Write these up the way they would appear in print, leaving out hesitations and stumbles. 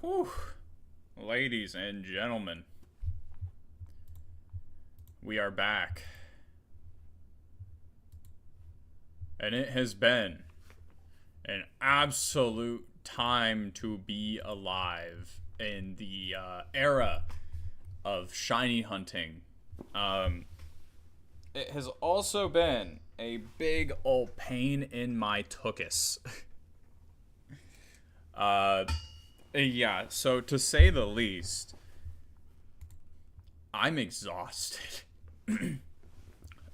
Whew. Ladies and gentlemen, we are back. And it has been an absolute time to be alive in the era of shiny hunting. It has also been a big old pain in my tuchus. Yeah, so to say the least, I'm exhausted.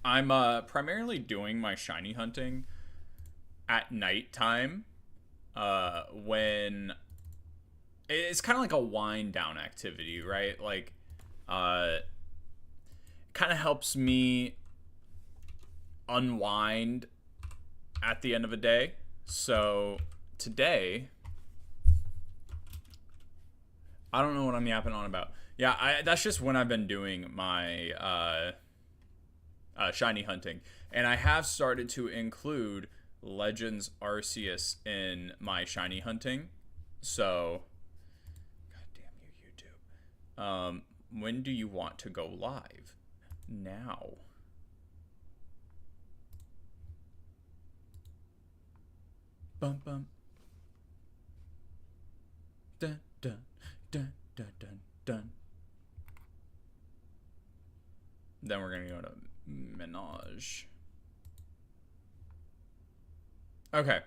I'm primarily doing my shiny hunting at nighttime, when it's kind of like a wind down activity, right? Like, it kind of helps me unwind at the end of a day. So today, I don't know what I'm yapping on about. Yeah, that's just when I've been doing my shiny hunting. And I have started to include Legends Arceus in my shiny hunting. So, God damn you, YouTube. When do you want to go live? Now. Bum bum. Dun dun dun dun dun dun. Then we're gonna go to Menage. Okay.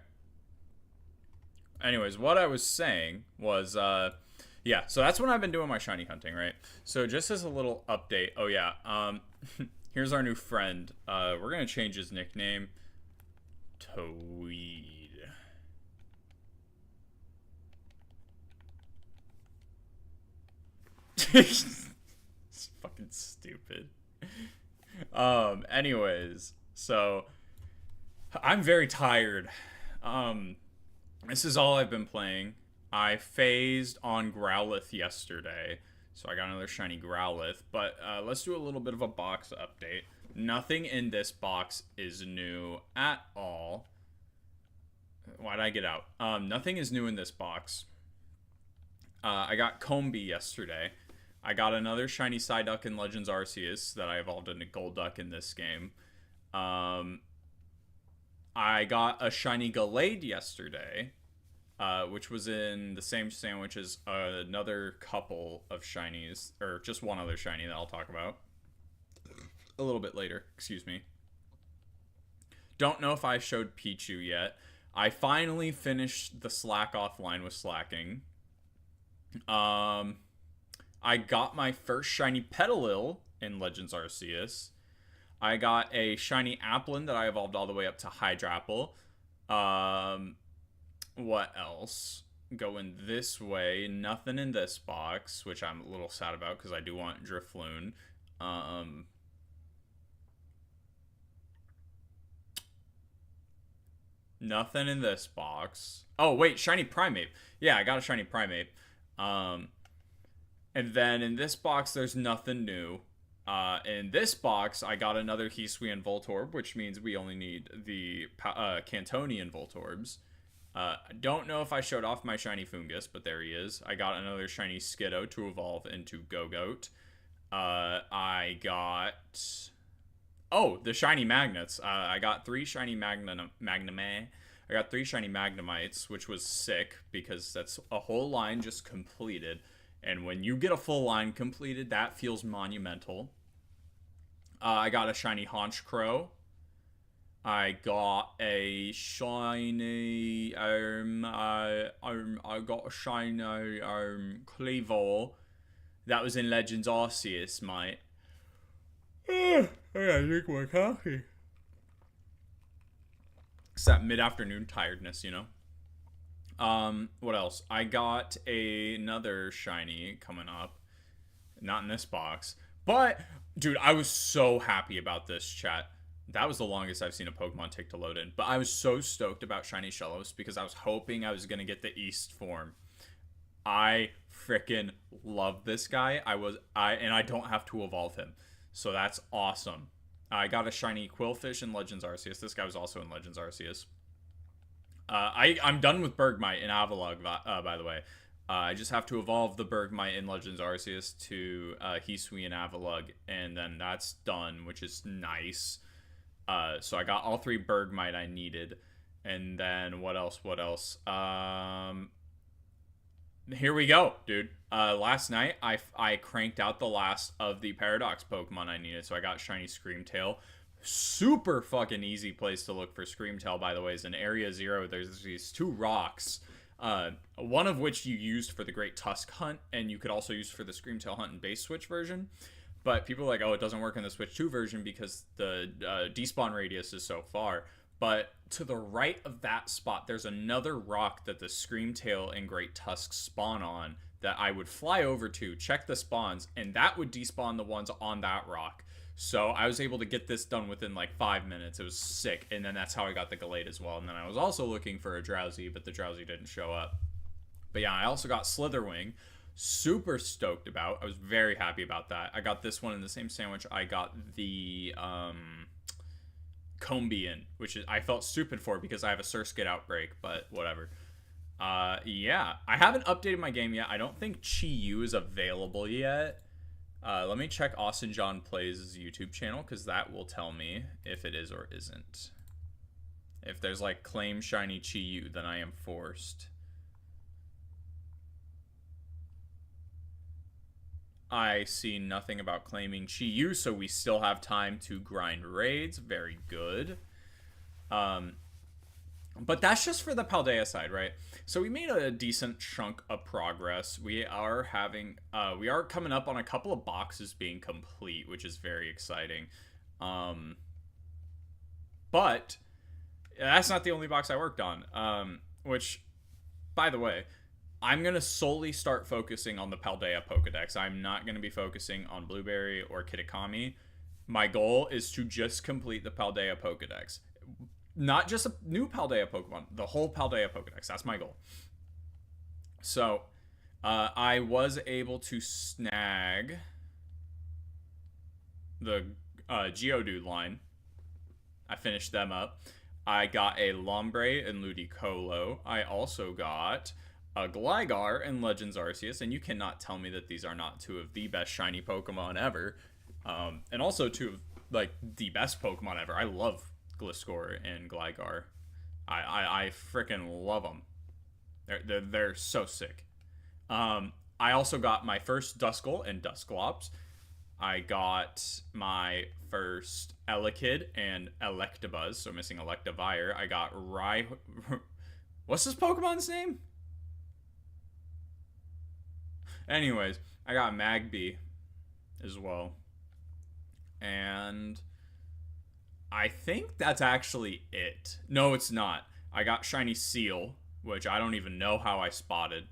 Anyways, what I was saying was, yeah, so that's when I've been doing my shiny hunting, right? So just as a little update, oh yeah, here's our new friend. We're gonna change his nickname. Tweed. It's fucking stupid. Anyways, so I'm very tired. This is all I've been playing. I phased on Growlithe yesterday, so I got another shiny Growlithe. But let's do a little bit of a box update. Nothing in this box is new at all. Why'd I get out? Nothing is new in this box. I got Combee yesterday. I got another shiny Psyduck in Legends Arceus that I evolved into Golduck in this game. I got a shiny Gallade yesterday, which was in the same sandwich as another couple of shinies, or just one other shiny that I'll talk about a little bit later. Excuse me. Don't know if I showed Pichu yet. I finally finished the Slack Off line with Slacking. I got my first shiny Petalil in Legends Arceus. I got a shiny Applin that I evolved all the way up to Hydrapple. What else? Going this way. Nothing in this box, which I'm a little sad about because I do want Drifloon. Nothing in this box. Oh, wait, shiny Primeape. Yeah, I got a shiny Primeape. And then in this box, there's nothing new. In this box, I got another Hisuian Voltorb, which means we only need the Cantonian Voltorbs. I don't know if I showed off my shiny Fungus, but there he is. I got another shiny Skiddo to evolve into Gogoat. I got... Oh, the shiny Magnets. I got 3 shiny Magname. I got 3 shiny Magnemites, which was sick, because that's a whole line just completed. And when you get a full line completed, that feels monumental. I got a shiny Honchkrow. I got a shiny I got a shiny Cleavor. That was in Legends Arceus, mate. I gotta drink more coffee. It's that mid-afternoon tiredness, you know? What else? I got another shiny coming up. Not in this box. But, dude, I was so happy about this, chat. That was the longest I've seen a Pokemon take to load in. But I was so stoked about shiny Shellos because I was hoping I was going to get the East form. I freaking love this guy. And I don't have to evolve him. So that's awesome. I got a shiny Quillfish in Legends Arceus. This guy was also in Legends Arceus. I'm done with Bergmite and Avalugg, by the way. I just have to evolve the Bergmite in Legends Arceus to Hisui and Avalugg, and then that's done, which is nice. So I got all 3 Bergmite I needed. And then what else? Here we go, dude. Last night, I cranked out the last of the Paradox Pokemon I needed, so I got Shiny Screamtail. Super fucking easy place to look for Screamtail, by the way, is in Area 0. There's these 2 rocks, one of which you used for the Great Tusk Hunt, and you could also use for the Screamtail Hunt in base Switch version. But people are like, oh, it doesn't work in the Switch 2 version because the despawn radius is so far. But to the right of that spot, there's another rock that the Screamtail and Great Tusk spawn on that I would fly over to, check the spawns, and that would despawn the ones on that rock. So I was able to get this done within like 5 minutes. It was sick. And then that's how I got the Gallade as well. And then I was also looking for a Drowsy, but the Drowsy didn't show up. But yeah, I also got Slitherwing. Super stoked about. I was very happy about that. I got this one in the same sandwich. I got the Combian, which is, I felt stupid for because I have a Surskit outbreak, but whatever. Yeah, I haven't updated my game yet. I don't think Chi-Yu is available yet. Let me check Austin John Plays' YouTube channel, because that will tell me if it is or isn't. If there's like claim shiny Chi-Yu, then I am forced. I see nothing about claiming Chi-Yu, so we still have time to grind raids. Very good. But that's just for the Paldea side, right? So we made a decent chunk of progress. We are coming up on a couple of boxes being complete, which is very exciting. But that's not the only box I worked on. Which, by the way, I'm going to solely start focusing on the Paldea Pokedex. I'm not going to be focusing on Blueberry or Kitakami. My goal is to just complete the Paldea Pokedex. Not just a new Paldea Pokemon, the whole Paldea Pokedex. That's my goal. So, I was able to snag the Geodude line. I finished them up. I got a Lombre and Ludicolo. I also got a Gligar and Legends Arceus, and you cannot tell me that these are not 2 of the best shiny Pokemon ever. And also 2 of, like, the best Pokemon ever. I love Gliscor and Gligar. I freaking love them. They're so sick. I also got my first Duskull and Dusclops. I got my first Elekid and Electabuzz, so missing Electivire. I got What's this Pokemon's name? Anyways, I got Magby as well. And I think that's actually it. No, it's not. I got Shiny Seal, which I don't even know how I spotted.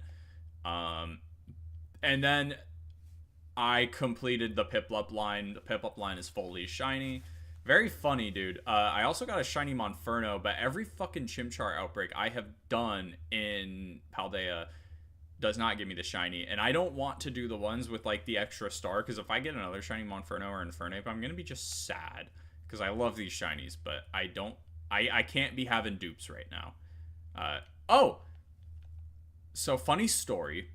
And then I completed the Piplup line. The Piplup line is fully shiny. Very funny, dude. I also got a shiny Monferno, but every fucking Chimchar outbreak I have done in Paldea does not give me the shiny, and I don't want to do the ones with like the extra star, because if I get another shiny Monferno or Infernape, I'm gonna be just sad, because I love these shinies, but I can't be having dupes right now. So funny story,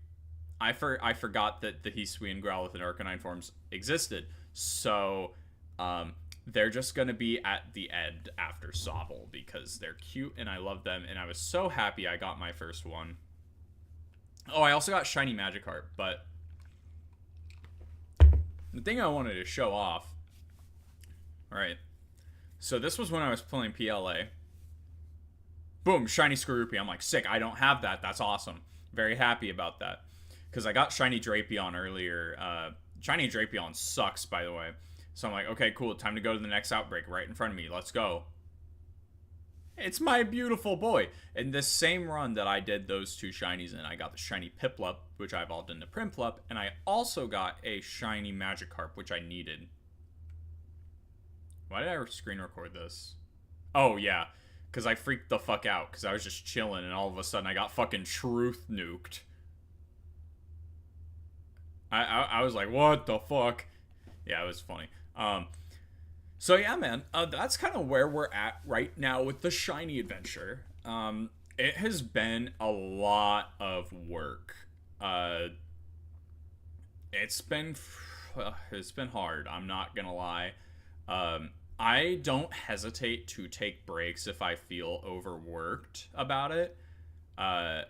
I forgot that the Hisuian, Growlithe, and Arcanine forms existed, so they're just gonna be at the end after Sobble, because they're cute and I love them, and I was so happy I got my first one. Oh, I also got shiny Magikarp, but the thing I wanted to show off, alright, so this was when I was playing PLA. Boom, shiny Skorupi. I'm like, sick, I don't have that. That's awesome. Very happy about that. Because I got shiny Drapion earlier. Shiny Drapion sucks, by the way. So I'm like, okay, cool, time to go to the next outbreak right in front of me. Let's go. It's my beautiful boy. In this same run that I did those 2 shinies in, I got the shiny Piplup, which I evolved into Primplup, and I also got a shiny Magikarp, which I needed. Why did I screen record this? Oh, yeah, because I freaked the fuck out, because I was just chilling, and all of a sudden I got fucking truth nuked. I was like, what the fuck? Yeah, it was funny. So yeah, man, that's kind of where we're at right now with the shiny adventure. It has been a lot of work. Uh, it's been it's been hard. I'm not gonna lie. I don't hesitate to take breaks if I feel overworked about it. Uh,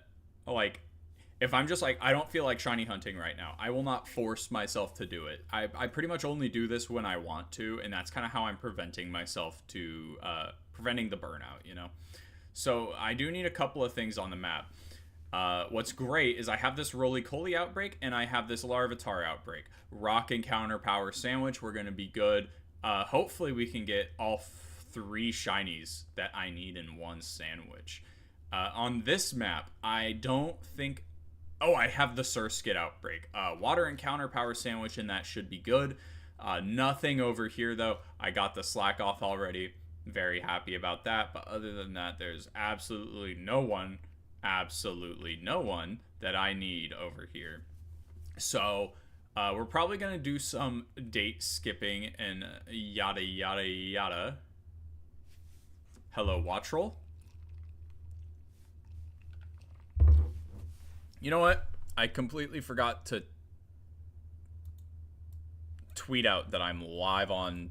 like if I'm just like I don't feel like shiny hunting right now, I will not force myself to do it. I pretty much only do this when I want to, and that's kind of how I'm preventing myself to preventing the burnout. So I do need a couple of things on the map. What's great is I have this Roly-Coly outbreak and I have this Larvitar outbreak. Rock Encounter Power Sandwich, we're going to be good. Hopefully we can get all three shinies that I need in one sandwich. On this map, I don't think... Oh, I have the Surskit outbreak. Water Encounter Power Sandwich, and that should be good. Nothing over here, though. I got the Slack off already. Very happy about that. But other than that, there's absolutely no one that I need over here. So we're probably going to do some date skipping and yada yada yada. Hello, Wattrel. You know what? I completely forgot to tweet out that I'm live on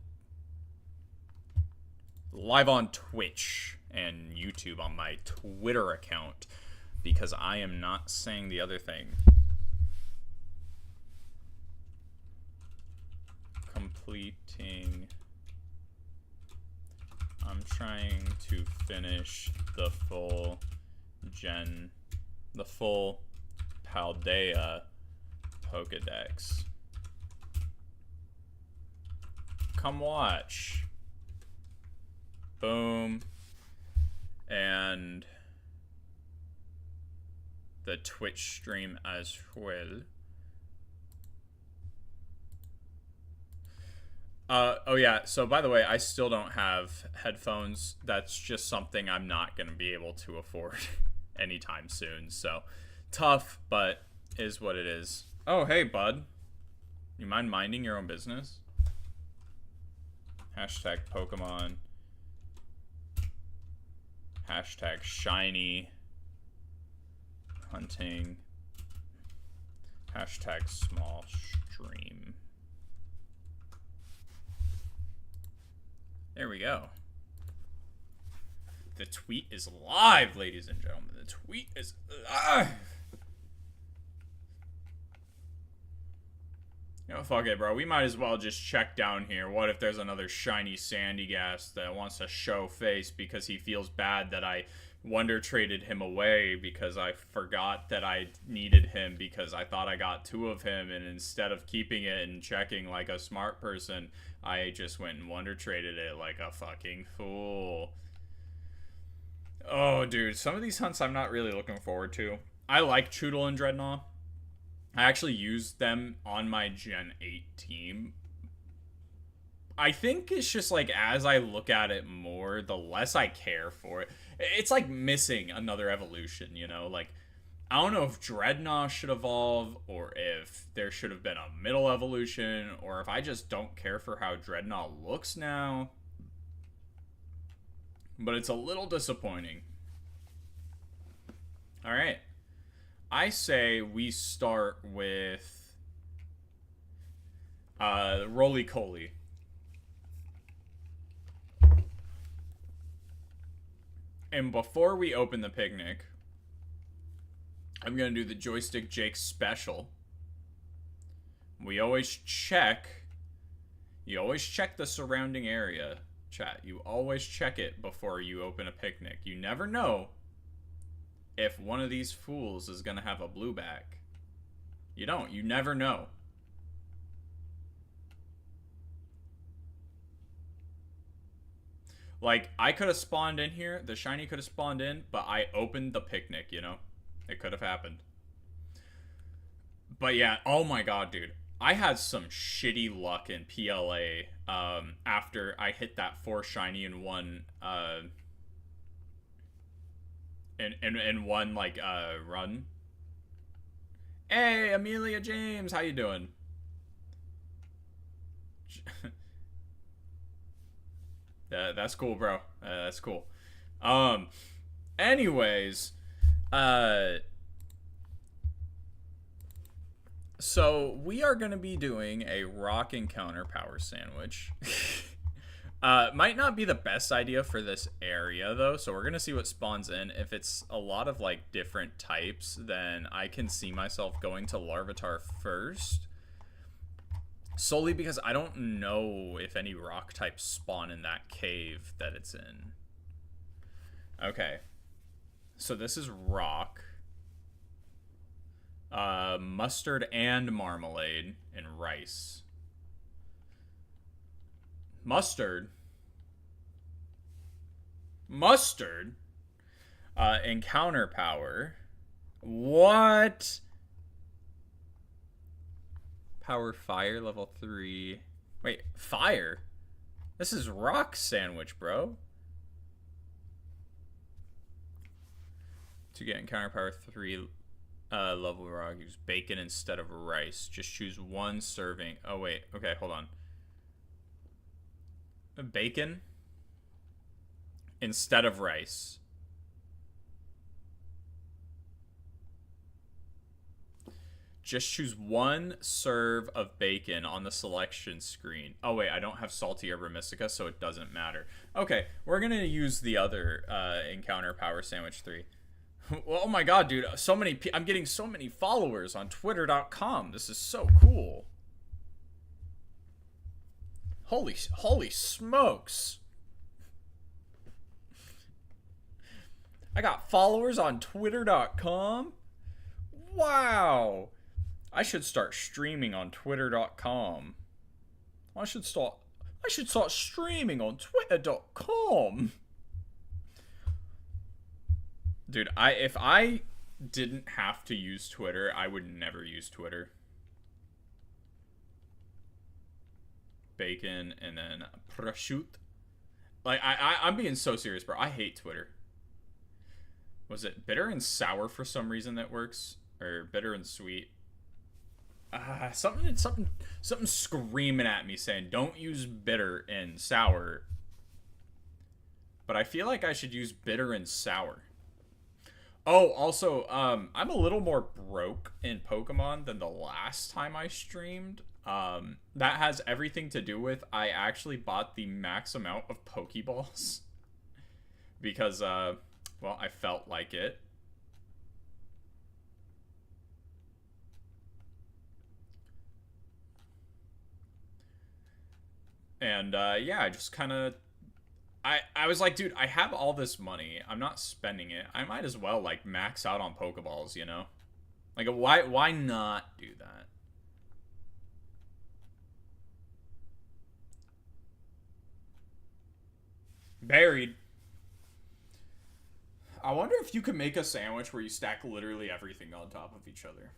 Twitch and YouTube on my Twitter account, because I am not saying the other thing. Completing. I'm trying to finish the full Paldea Pokedex. Come watch. Boom. And the Twitch stream as well. Oh yeah, so by the way, I still don't have headphones. That's just something I'm not going to be able to afford anytime soon. So, tough, but is what it is. Oh, hey, bud. You mind minding your own business? Hashtag Pokemon. Hashtag shiny hunting. Hashtag small stream. There we go. The tweet is live, ladies and gentlemen. The tweet is live. Fuck it, bro. We might as well just check down here. What if there's another shiny Sandygast that wants to show face because he feels bad that I Wonder traded him away because I forgot that I needed him because I thought I got two of him, and instead of keeping it and checking like a smart person, I just went and Wonder traded it like a fucking fool. Oh, dude. Some of these hunts I'm not really looking forward to. I like Choodle and Dreadnought. I actually used them on my Gen 8 team. I think it's just like as I look at it more, the less I care for it. It's like missing another evolution, you know? Like, I don't know if Dreadnought should evolve, or if there should have been a middle evolution, or if I just don't care for how Dreadnought looks now. But it's a little disappointing. Alright. I say we start with Roly-Coly. And before we open the picnic, I'm going to do the Joystick Jake special. We always check. You always check the surrounding area, chat. You always check it before you open a picnic. You never know if one of these fools is going to have a blue back. You don't. You never know. Like, I could have spawned in here. The shiny could have spawned in, but I opened the picnic, you know? It could have happened. But yeah, oh my god, dude. I had some shitty luck in PLA after I hit that 4 shiny in one in one like run. Hey, Amelia James, how you doing? That's cool, bro. That's cool. Anyways, So we are going to be doing a rock encounter power sandwich. Might not be the best idea for this area though, so we're going to see what spawns in. If it's a lot of like different types, then I can see myself going to Larvitar first. Solely because I don't know if any rock types spawn in that cave that it's in. Okay. So this is rock. Mustard and marmalade and rice. Mustard? Mustard? Encounter power. What? Power fire level 3. Wait, fire? This is rock sandwich, bro. To get encounter power 3 level rock, use bacon instead of rice. Just choose one serving. Oh, wait. Okay, hold on. Bacon instead of rice. Just choose one serve of bacon on the selection screen. Oh, wait, I don't have Salty Herba Mystica, so it doesn't matter. Okay, we're going to use the other Encounter Power Sandwich 3. Oh my god, dude, I'm getting so many followers on twitter.com. This is so cool. Holy smokes. I got followers on twitter.com. Wow. I should start streaming on twitter.com. I should start streaming on twitter.com. Dude, if I didn't have to use Twitter, I would never use Twitter. Bacon and then prosciutto. Like, I'm being so serious, bro. I hate Twitter. Was it bitter and sour for some reason that works? Or bitter and sweet? Something screaming at me saying don't use bitter and sour. But I feel like I should use bitter and sour. Oh, also, I'm a little more broke in Pokemon than the last time I streamed. That has everything to do with I actually bought the max amount of Pokeballs. Because, well, I felt like it. And, yeah, I just kind of... I was like, dude, I have all this money. I'm not spending it. I might as well, like, max out on Pokeballs, you know? Like, why not do that? Buried. I wonder if you could make a sandwich where you stack literally everything on top of each other.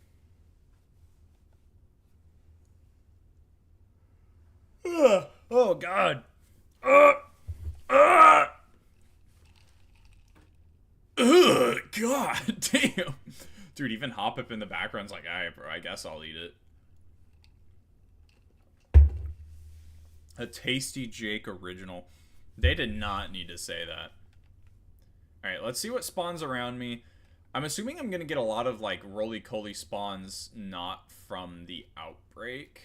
Ugh. Oh, God. Ugh. Ugh, God damn. Dude, even Hoppip in the background's like, alright, bro, I guess I'll eat it. A Tasty Jake original. They did not need to say that. Alright, let's see what spawns around me. I'm assuming I'm going to get a lot of, like, roly-coly spawns not from the outbreak.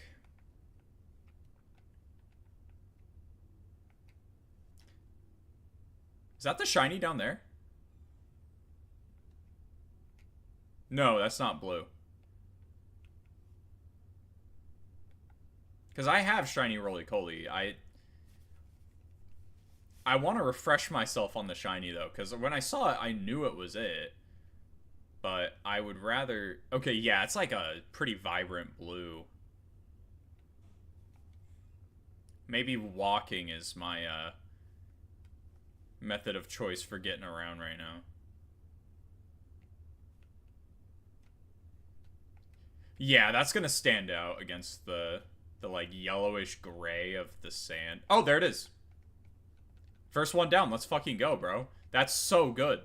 Is that the shiny down there? No, that's not blue. Because I have shiny roly-coly. I want to refresh myself on the shiny, though. Because when I saw it, I knew it was it. But I would rather... Okay, yeah, it's like a pretty vibrant blue. Maybe walking is my method of choice for getting around right now. Yeah, that's gonna stand out against the like yellowish gray of the sand. Oh, there it is. First one down. Let's fucking go, bro. That's so good.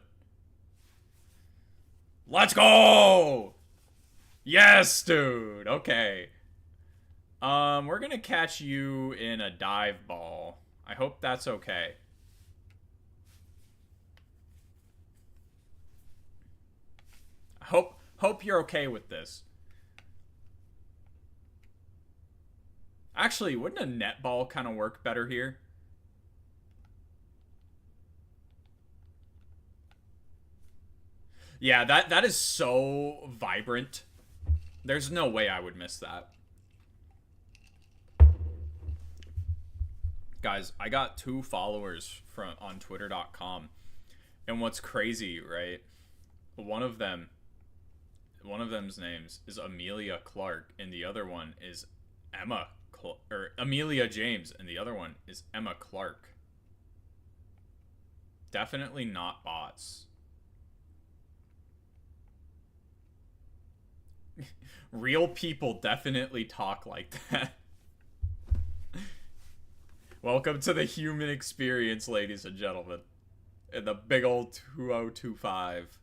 Let's go! Yes, dude. Okay. We're gonna catch you in a dive ball. I hope that's okay. Hope you're okay with this. Actually, wouldn't a netball kind of work better here? Yeah, that is so vibrant. There's no way I would miss that. Guys, I got 2 followers from on twitter.com. And what's crazy, right? One of them one of them's names is Amelia Clark and the other one is or Amelia James and the other one is Emma Clark. Definitely not bots. Real people definitely talk like that. Welcome to the human experience, ladies and gentlemen. In the big old 2025.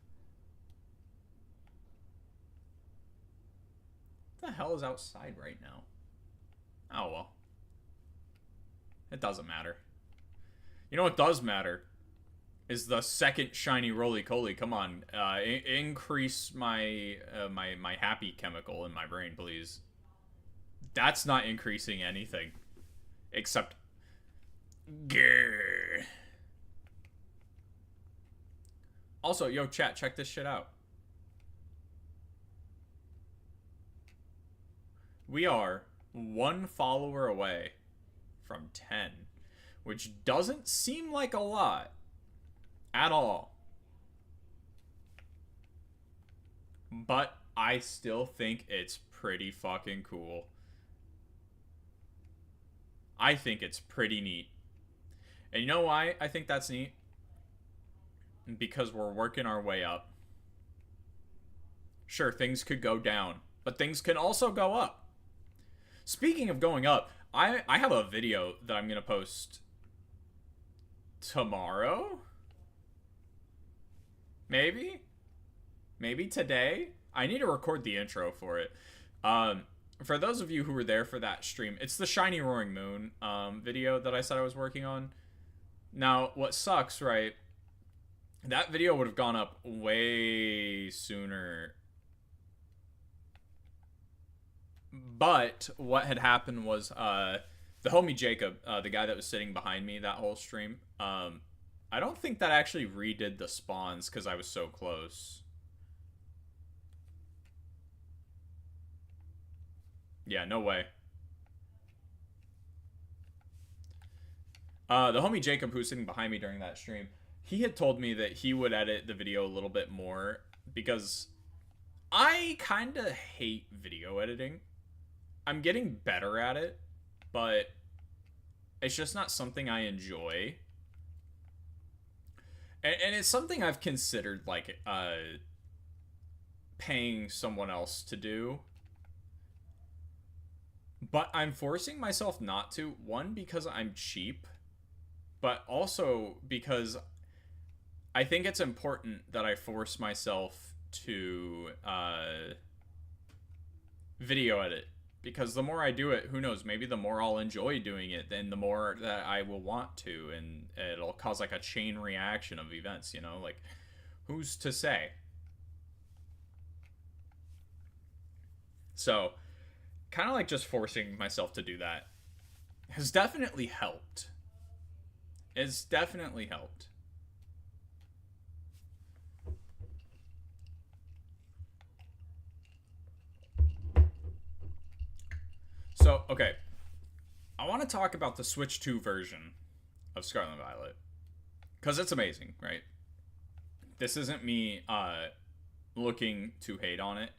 What the hell is outside right now? Oh well. It doesn't matter. You know what does matter? Is the second shiny roly-poly. Come on. Increase my my happy chemical in my brain, please. That's not increasing anything. Except... Grrr. Also, yo, chat, check this shit out. We are 1 follower away from 10, which doesn't seem like a lot at all. But I still think it's pretty fucking cool. I think it's pretty neat. And you know why I think that's neat? Because we're working our way up. Sure, things could go down, but things can also go up. Speaking of going up, I have a video that I'm going to post tomorrow? Maybe? Maybe today? I need to record the intro for it. For those of you who were there for that stream, it's the Shiny Roaring Moon video that I said I was working on. Now, what sucks, right? That video would have gone up way sooner. But what had happened was the homie Jacob, the guy that was sitting behind me that whole stream, I don't think that actually redid the spawns because I was so close. Yeah, no way. The homie Jacob, who was sitting behind me during that stream, he had told me that he would edit the video a little bit more because I kind of hate video editing. I'm getting better at it, but it's just not something I enjoy. And it's something I've considered, like, paying someone else to do. But I'm forcing myself not to. One, because I'm cheap, but also because I think it's important that I force myself to video edit. Because the more I do it, who knows, maybe the more I'll enjoy doing it, then the more that I will want to, and it'll cause like a chain reaction of events, you know? Like, who's to say? So, kind of like just forcing myself to do that has definitely helped. It's definitely helped. So, okay. I want to talk about the Switch 2 version of Scarlet Violet. Because it's amazing, right? This isn't me looking to hate on it.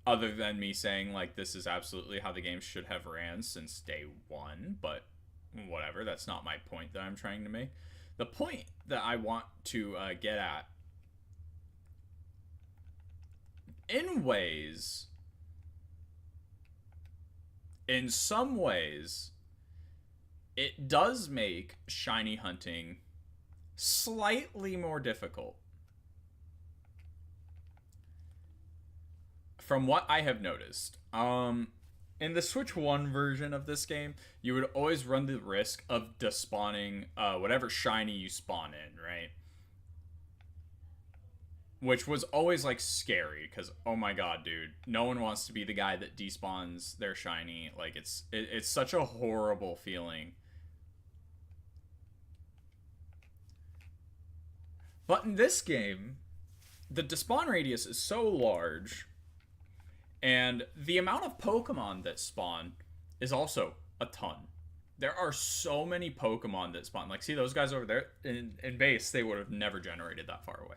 Other than me saying, like, this is absolutely how the game should have ran since day one. But whatever, that's not my point that I'm trying to make. The point that I want to get at, in some ways, it does make shiny hunting slightly more difficult. From what I have noticed, in the Switch 1 version of this game, you would always run the risk of despawning whatever shiny you spawn in, right? which was always like scary because oh my god, dude, no one wants to be the guy that despawns their shiny. Like it's such a horrible feeling. But in this game, the despawn radius is so large, and the amount of Pokemon that spawn is also a ton. There are so many Pokemon that spawn. Like, see those guys over there in base, they would have never generated that far away.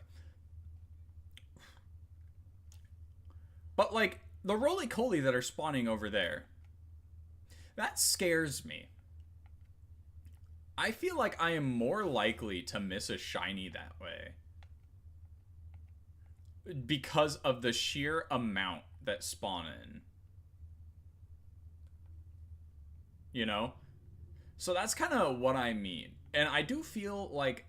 But like the roly-coly that are spawning over there, that scares me. I feel like I am more likely to miss a shiny that way because of the sheer amount that spawn in. You know? So that's kind of what I mean. And I do feel like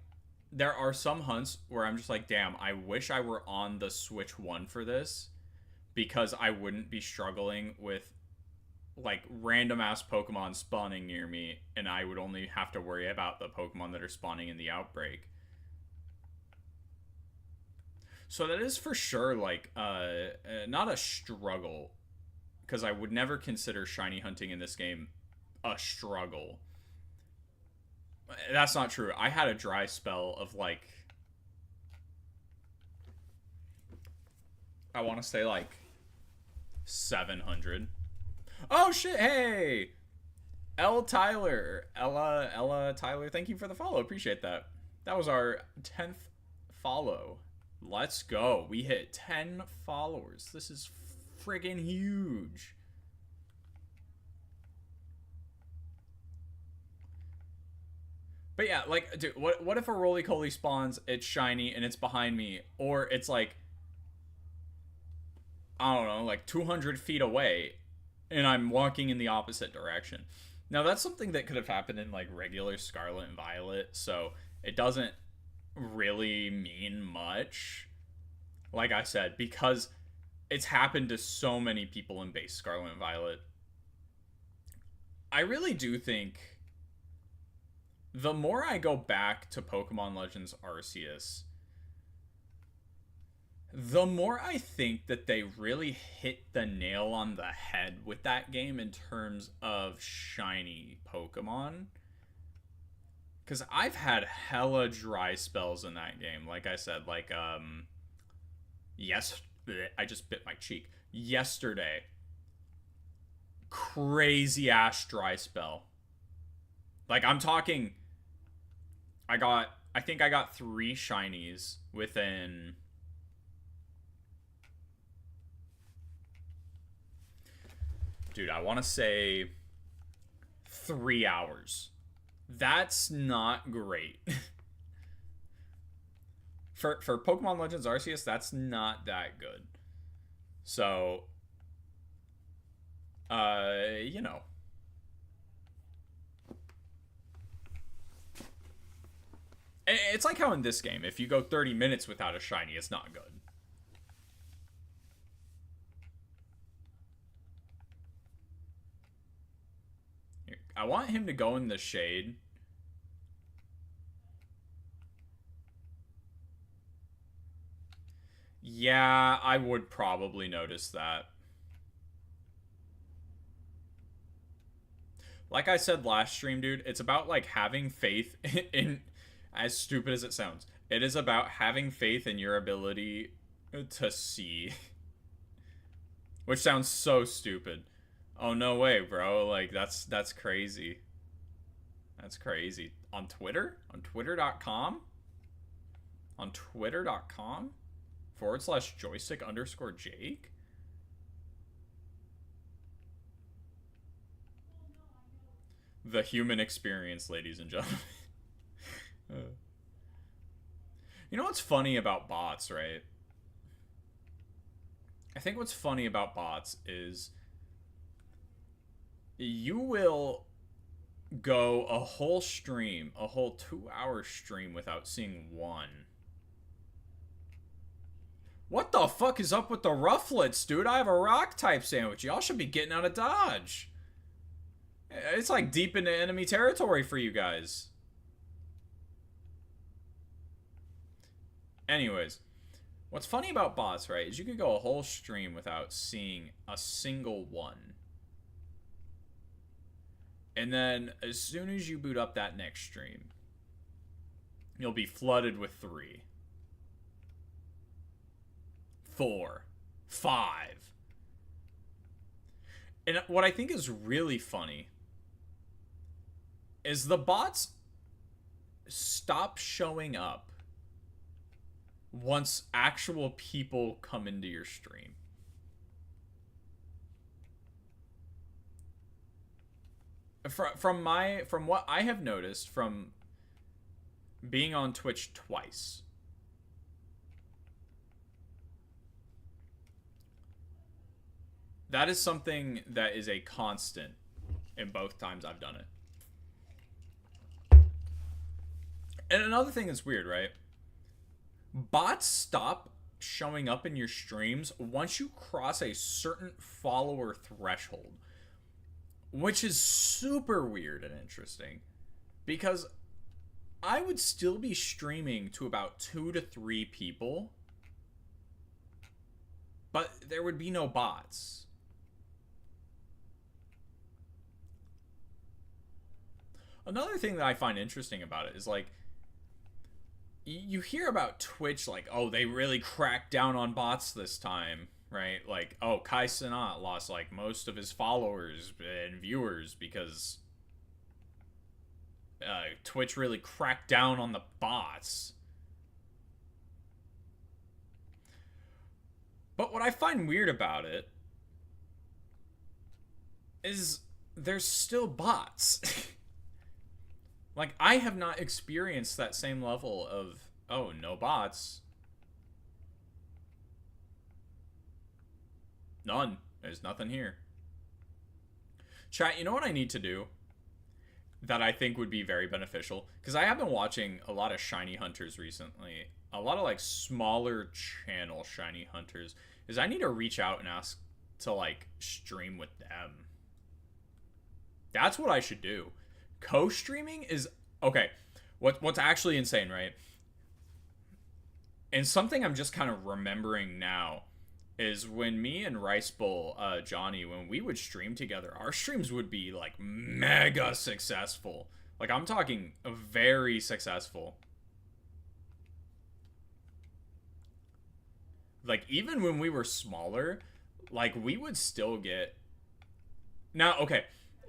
there are some hunts where I'm just like, damn, I wish I were on the Switch 1 for this because I wouldn't be struggling with like random ass Pokemon spawning near me and I would only have to worry about the Pokemon that are spawning in the outbreak. So that is for sure like not a struggle because I would never consider shiny hunting in this game a struggle. That's not true. I had a dry spell of like I want to say like 700. Oh shit! Hey, Ella Tyler. Thank you for the follow. Appreciate that. That was our 10th follow. Let's go. We hit 10 followers. This is friggin' huge. But yeah, like, dude, what if a roly-coly spawns, it's shiny, and it's behind me, or it's like, I don't know, like 200 feet away, and I'm walking in the opposite direction. Now, that's something that could have happened in, like, regular Scarlet and Violet, so it doesn't really mean much, like I said, because it's happened to so many people in base Scarlet and Violet. I really do think the more I go back to Pokemon Legends Arceus, the more I think that they really hit the nail on the head with that game in terms of shiny Pokemon. Because I've had hella dry spells in that game. Like I said, like, yes, I just bit my cheek. Yesterday, crazy ass dry spell. Like, I'm talking, I think I got 3 shinies within, dude, I want to say 3 hours. That's not great. for Pokemon Legends Arceus, that's not that good. So, you know. It's like how in this game, if you go 30 minutes without a shiny, it's not good. I want him to go in the shade. Yeah, I would probably notice that. Like I said last stream, dude, it's about like having faith in as stupid as it sounds. It is about having faith in your ability to see. Which sounds so stupid. Oh no way, bro. Like that's crazy. That's crazy. On Twitter? On twitter.com? On twitter.com? / joystick _ Jake? The human experience, ladies and gentlemen. You know what's funny about bots, right? I think what's funny about bots is you will go a whole stream, a whole 2-hour stream without seeing one. What the fuck is up with the rufflets, dude? I have a rock type sandwich. Y'all should be getting out of dodge. It's like deep into enemy territory for you guys. Anyways, What's funny about bots, right, is you could go a whole stream without seeing a single one. And then as soon as you boot up that next stream, you'll be flooded with 3, 4, 5. And what I think is really funny is the bots stop showing up once actual people come into your stream. From what I have noticed from being on Twitch twice, that is something that is a constant in both times I've done it. And another thing that's weird, right? Bots stop showing up in your streams once you cross a certain follower threshold, which is super weird and interesting because I would still be streaming to about 2 to 3 people, but there would be no bots. Another thing that I find interesting about it is, like, you hear about Twitch, like, oh, they really cracked down on bots this time, right? Like, oh, Kai Cenat lost, like, most of his followers and viewers because Twitch really cracked down on the bots. But what I find weird about it is there's still bots. Like, I have not experienced that same level of, oh, no bots. None. There's nothing here. Chat, you know what I need to do that I think would be very beneficial? Because I have been watching a lot of shiny hunters recently. A lot of, like, smaller channel shiny hunters. Is I need to reach out and ask to, like, stream with them. That's what I should do. Co-streaming is okay. What's actually insane, right? And something I'm just kind of remembering now is when me and Rice Bowl, Johnny, when we would stream together, our streams would be like mega successful. Like, I'm talking very successful. Like, even when we were smaller, like, we would still get. Now, okay,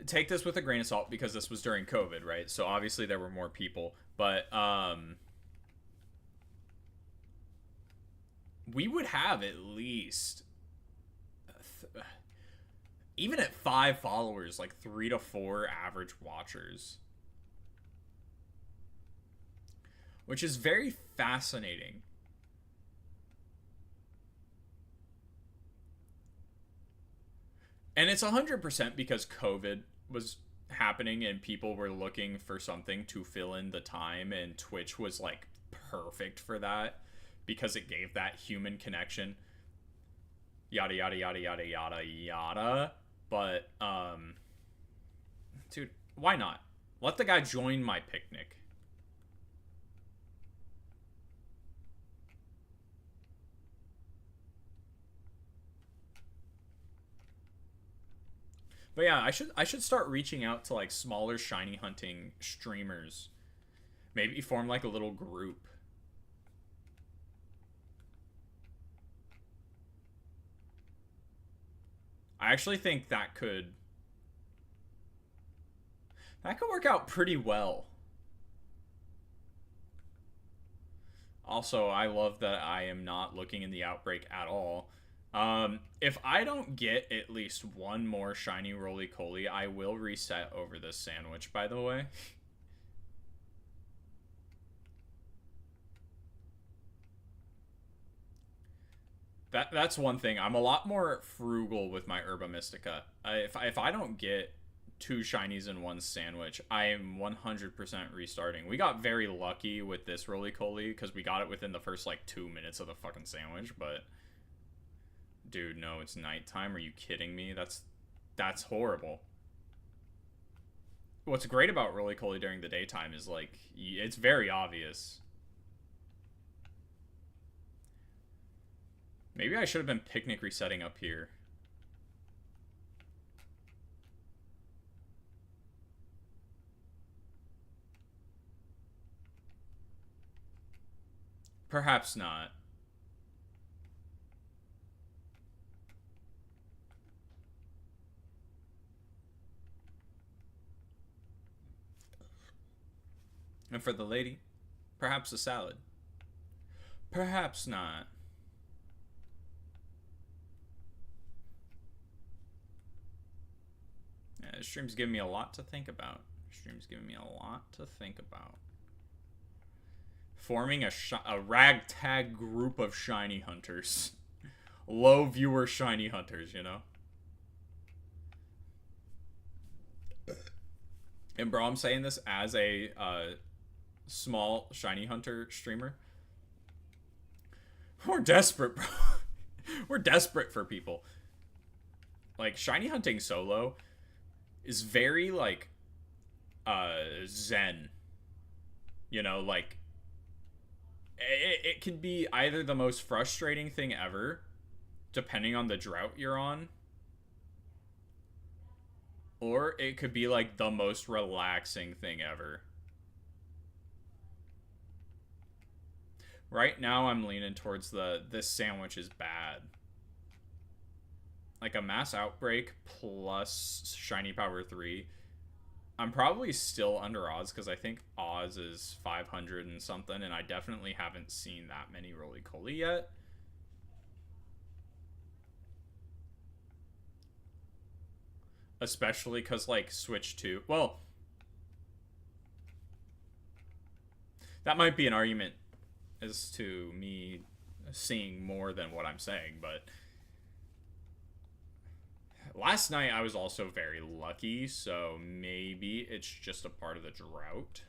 take this with a grain of salt because this was during COVID, right? So obviously there were more people, but we would have at least even at 5 followers, like 3 to 4 average watchers, which is very fascinating. And it's 100% because COVID was happening and people were looking for something to fill in the time, and Twitch was like perfect for that because it gave that human connection. Yada yada yada yada yada yada. But dude, why not? Let the guy join my picnic. But yeah, I should start reaching out to like smaller shiny hunting streamers. Maybe form like a little group. I actually think that could work out pretty well. Also, I love that I am not looking in the outbreak at all. If I don't get at least one more shiny roly-coly, I will reset over this sandwich, by the way. That's one thing. I'm a lot more frugal with my Herba Mystica. If I don't get 2 shinies in one sandwich, I am 100% restarting. We got very lucky with this roly-coly because we got it within the first like 2 minutes of the fucking sandwich, but dude, no, it's nighttime. Are you kidding me? That's horrible. What's great about roly-coly during the daytime is like it's very obvious. Maybe I should have been picnic resetting up here. Perhaps not. And for the lady, perhaps a salad. Perhaps not. Yeah, this stream's giving me a lot to think about. Stream's giving me a lot to think about. Forming a ragtag group of shiny hunters. Low viewer shiny hunters, you know? And bro, I'm saying this as a small shiny hunter streamer. We're desperate, bro. We're desperate for people. Like, shiny hunting solo is very, like, zen. You know, like, it can be either the most frustrating thing ever, depending on the drought you're on, or it could be, like, the most relaxing thing ever. Right now, I'm leaning towards this sandwich is bad. Like a mass outbreak plus shiny power 3. I'm probably still under Oz because I think Oz is 500 and something, and I definitely haven't seen that many Roly-Coly yet. Especially because, like, Switch 2. Well, that might be an argument as to me seeing more than what I'm saying, but last night I was also very lucky, so maybe it's just a part of the drought.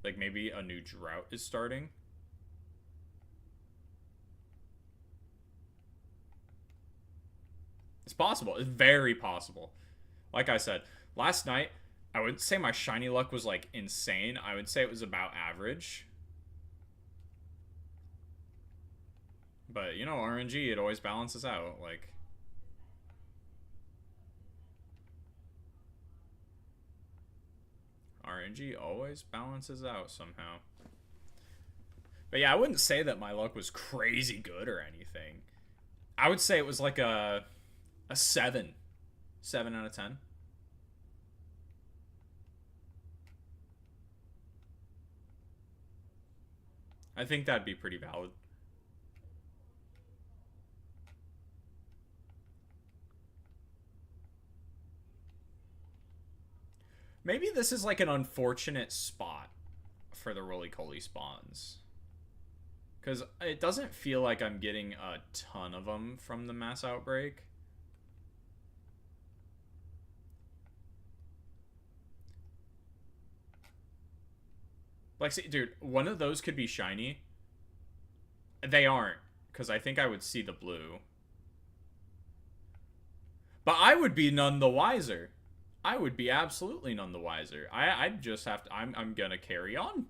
Like, maybe a new drought is starting. It's possible. It's very possible. Like I said, last night, I wouldn't say my shiny luck was, like, insane. I would say it was about average. But, you know, RNG, it always balances out. Like, RNG always balances out somehow. But yeah, I wouldn't say that my luck was crazy good or anything. I would say it was like a 7. 7 out of 10. I think that'd be pretty valid. Maybe this is like an unfortunate spot for the Roly-Coly spawns. Because it doesn't feel like I'm getting a ton of them from the mass outbreak. Like, see, dude, one of those could be shiny. They aren't, because I think I would see the blue. But I would be none the wiser. I would be absolutely none the wiser. I'd just have to... I'm gonna carry on.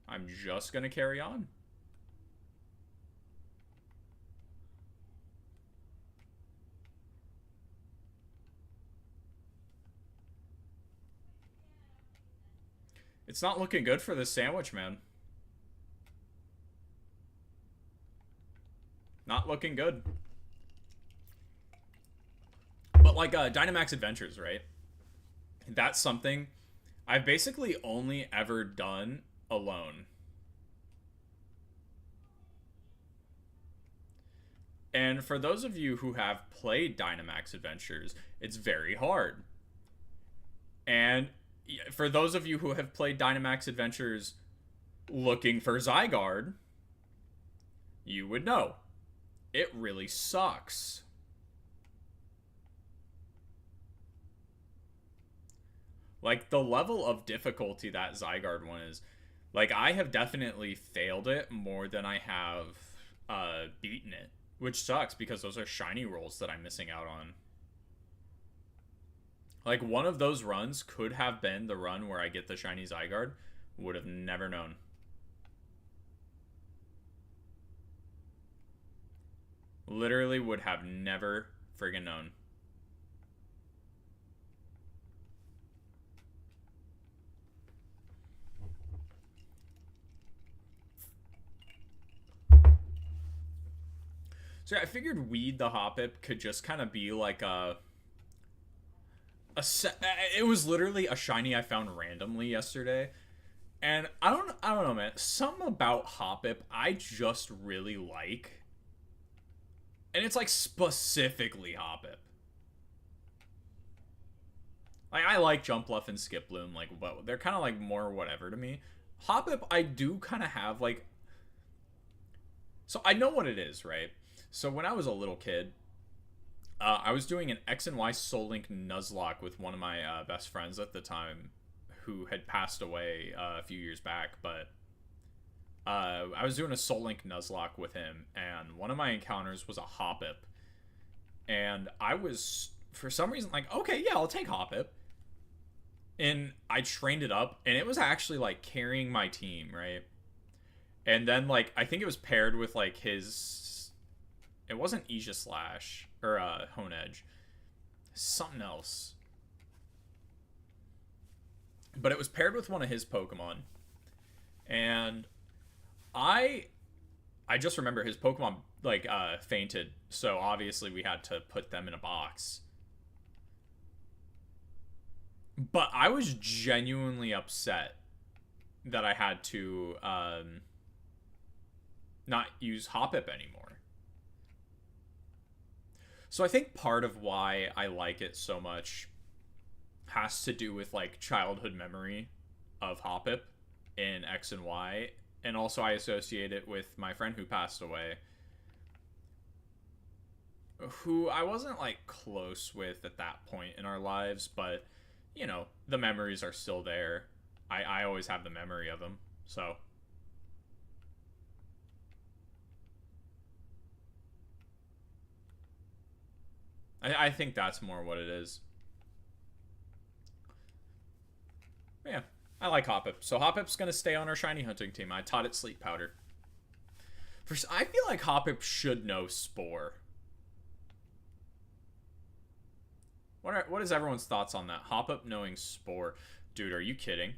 I'm just gonna carry on. It's not looking good for this sandwich, man. Not looking good. But like Dynamax Adventures, right? That's something I've basically only ever done alone. And for those of you who have played Dynamax Adventures, it's very hard. And for those of you who have played Dynamax Adventures looking for Zygarde, you would know. It really sucks. Like, the level of difficulty that Zygarde one is, like, I have definitely failed it more than I have beaten it. Which sucks, because those are shiny rolls that I'm missing out on. Like, one of those runs could have been the run where I get the shiny Zygarde. Would have never known. Literally would have never friggin' known. So yeah, I figured Weed the Hoppip could just kind of be like a it was literally a shiny I found randomly yesterday. And I don't know, man. Something about Hoppip I just really like. And it's like specifically Hoppip. Like I like Jumpluff and Skiploom, like but they're kind of like more whatever to me. Hoppip I do kind of have like, so I know what it is, right? So when I was a little kid, I was doing an X and Y Soul Link Nuzlocke with one of my best friends at the time, who had passed away a few years back. But I was doing a Soul Link Nuzlocke with him, and one of my encounters was a Hoppip, and I was for some reason like, okay, yeah, I'll take Hoppip, and I trained it up, and it was actually like carrying my team, right? And then like I think it was paired with like his, it wasn't Aegislash or Honedge, something else. But it was paired with one of his Pokemon. And I I just remember his Pokemon like fainted, so obviously we had to put them in a box. But I was genuinely upset that I had to not use Hoppip anymore. So I think part of why I like it so much has to do with like childhood memory of Hoppip in X and Y, and also I associate it with my friend who passed away, who I wasn't like close with at that point in our lives, but you know the memories are still there. I always have the memory of him, so I think that's more what it is. Yeah, I like Hoppip. So Hoppip's gonna stay on our shiny hunting team. I taught it Sleep Powder. I feel like Hoppip should know Spore. What is everyone's thoughts on that? Hoppip knowing Spore. Dude, are you kidding?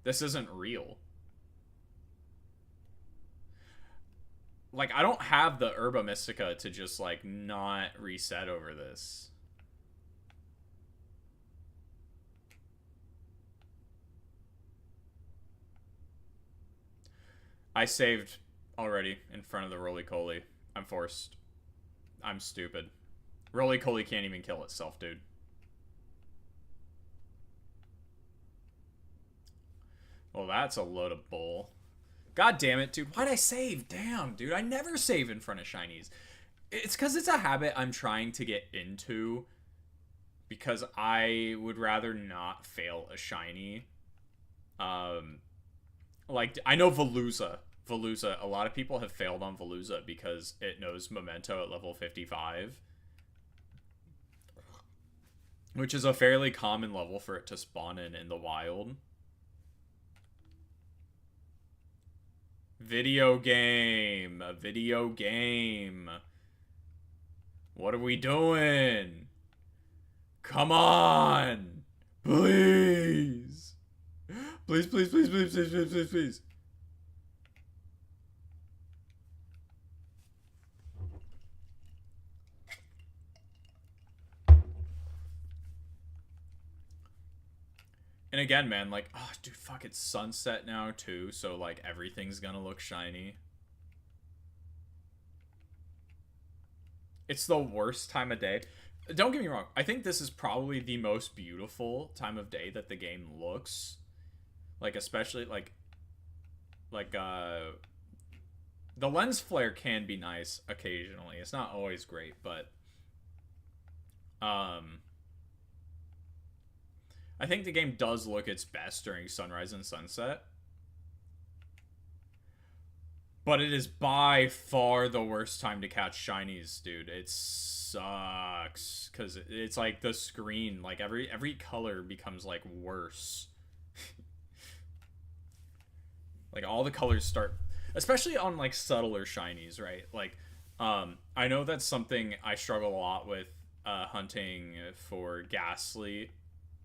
This isn't real. Like, I don't have the Herba Mystica to just, like, not reset over this. I saved already in front of the Roly-Coly. I'm forced. I'm stupid. Roly-Coly can't even kill itself, dude. Well, that's a load of bull. God damn it, dude. Why'd I save? Damn, dude. I never save in front of shinies. It's because it's a habit I'm trying to get into, because I would rather not fail a shiny. Um, like, I know Veluza. Veluza, a lot of people have failed on Veluza because it knows Memento at level 55, which is a fairly common level for it to spawn in the wild. Video game. A video game. What are we doing? Come on. Please. Please, please, please, please, please, please, please, please. And again, man, like, oh, dude, fuck, it's sunset now, too, so, like, everything's gonna look shiny. It's the worst time of day. Don't get me wrong. I think this is probably the most beautiful time of day that the game looks. Like, especially, like, the lens flare can be nice occasionally. It's not always great, but, um, I think the game does look its best during sunrise and sunset. But it is by far the worst time to catch shinies, dude. It sucks because it's like the screen, like every color becomes like worse. Like all the colors start, especially on like subtler shinies, right? Like, I know that's something I struggle a lot with hunting for Ghastly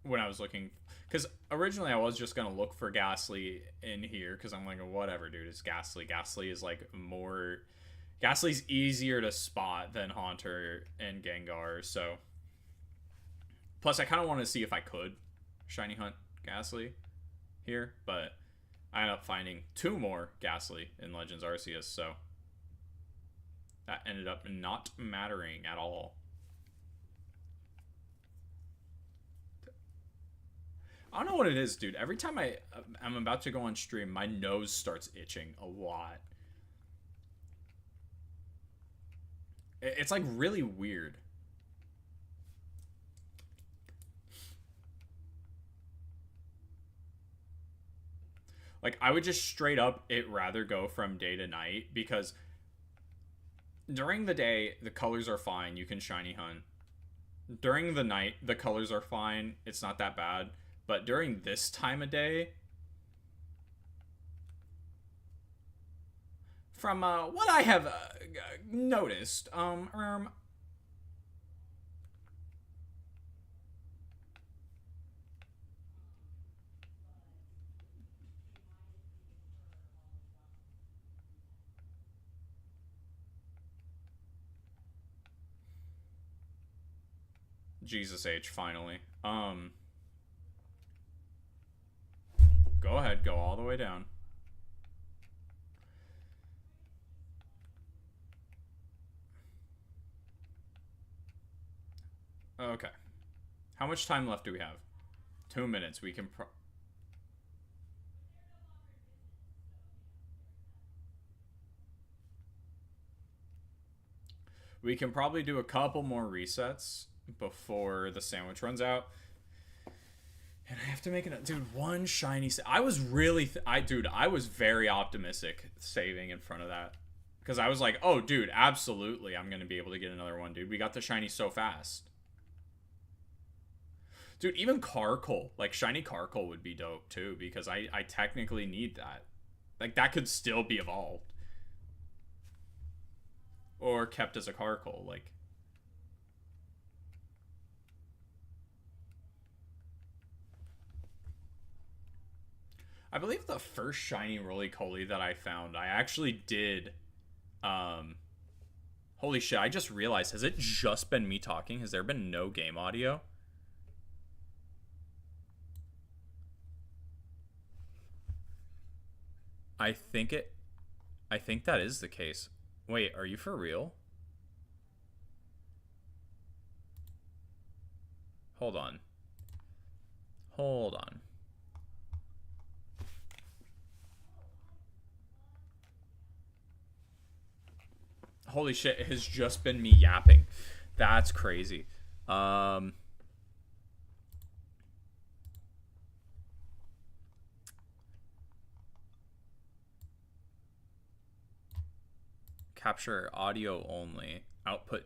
when I was looking, because originally I was just gonna look for Ghastly in here because I'm like, whatever, dude, it's Ghastly. Ghastly is like more. Ghastly's easier to spot than Haunter and Gengar, so. Plus, I kind of wanted to see if I could shiny hunt Ghastly here, but I ended up finding two more Ghastly in Legends Arceus, so that ended up not mattering at all. I don't know what it is, dude. Every time I'm about to go on stream, my nose starts itching a lot. It's like really weird. Like I would just straight up it rather go from day to night because during the day the colors are fine, you can shiny hunt. During the night the colors are fine, it's not that bad. But during this time of day, from what I have noticed, Jesus H, finally. Go ahead, go all the way down. Okay. How much time left do we have? 2 minutes. We can we can probably do a couple more resets before the sandwich runs out. And I have to make it, dude. One shiny. I was really, I was very optimistic saving in front of that because I was like, oh, dude, absolutely, I'm gonna be able to get another one, dude. We got the shiny so fast, dude. Even Carkol, like shiny Carkol, would be dope too because I technically need that. Like that could still be evolved or kept as a Carkol, like. I believe the first shiny Roly-Poly that I found, I actually did. Holy shit! I just realized. Has it just been me talking? Has there been no game audio? I think it. I think that is the case. Wait, are you for real? Hold on. Hold on. Holy shit, it has just been me yapping. That's crazy. Capture audio only. Output.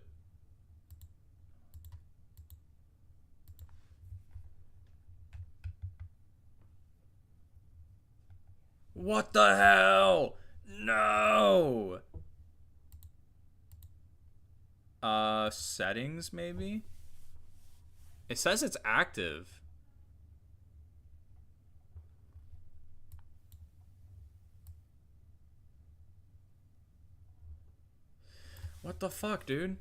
What the hell? No! Settings maybe? It says it's active. What the fuck, dude?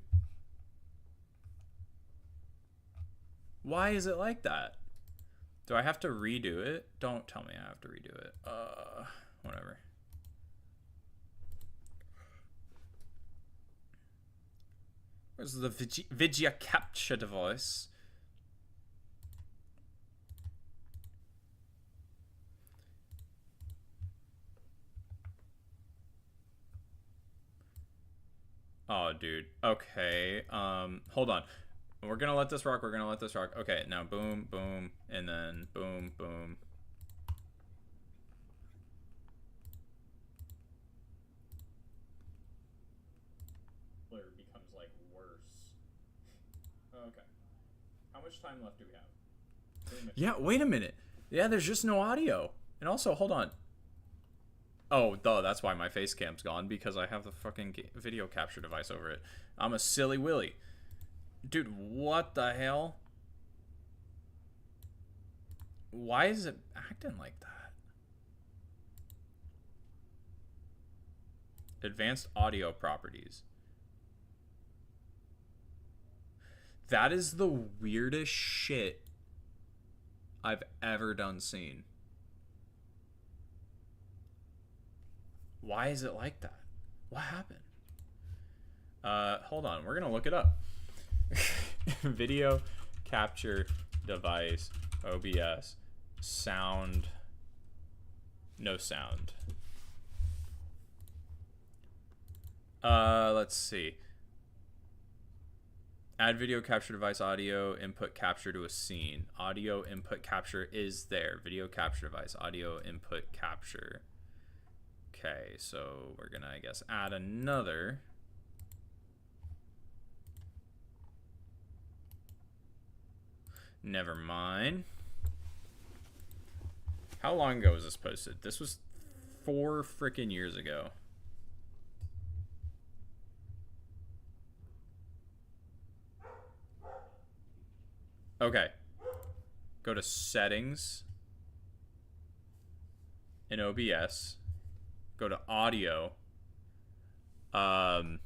Why is it like that? Do I have to redo it? Don't tell me I have to redo it. Whatever. Where's the Vidya capture device? Oh, dude. Okay. Hold on. We're gonna let this rock. We're gonna let this rock. Okay, now boom, boom, and then boom, boom. It becomes like worse. Okay. How much time left do we have? Yeah, wait a minute. Yeah, there's just no audio. And also, hold on. Oh, duh, that's why my face cam's gone, because I have the fucking video capture device over it. I'm a silly willy. Dude, what the hell? Why is it acting like that? Advanced audio properties. That is the weirdest shit I've ever done seen. Why is it like that? What happened? Hold on. We're gonna look it up. Video capture device, OBS, sound, no sound. Let's see. Add video capture device audio input capture to a scene. Audio input capture is there. Video capture device audio input capture. Okay, so we're gonna, I guess, add another. Never mind. How long ago was this posted? This was 4 freaking years ago. Okay. Go to settings in OBS. Go to audio. And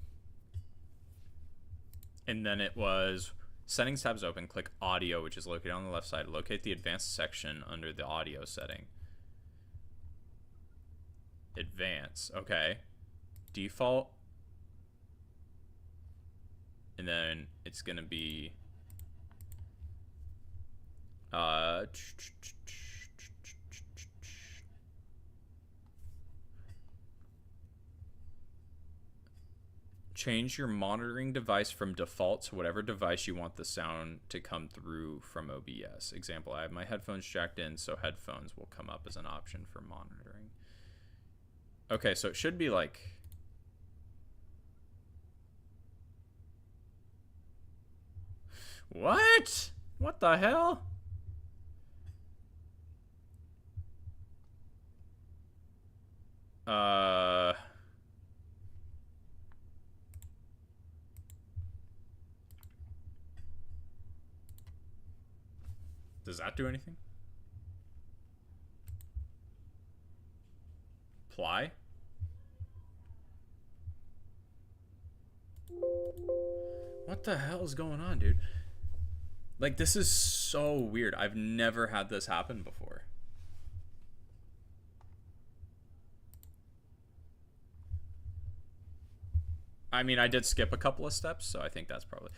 then it was settings tabs open. Click audio, which is located on the left side. Locate the advanced section under the audio setting. Advance. Okay. Default. And then it's going to be change your monitoring device from default to whatever device you want the sound to come through from OBS. Example, I have my headphones jacked in, so headphones will come up as an option for monitoring. Okay, so it should be like... What? What the hell? Does that do anything? Apply? What the hell is going on, dude? Like, this is so weird. I've never had this happen before. I mean, I did skip a couple of steps, so I think that's probably...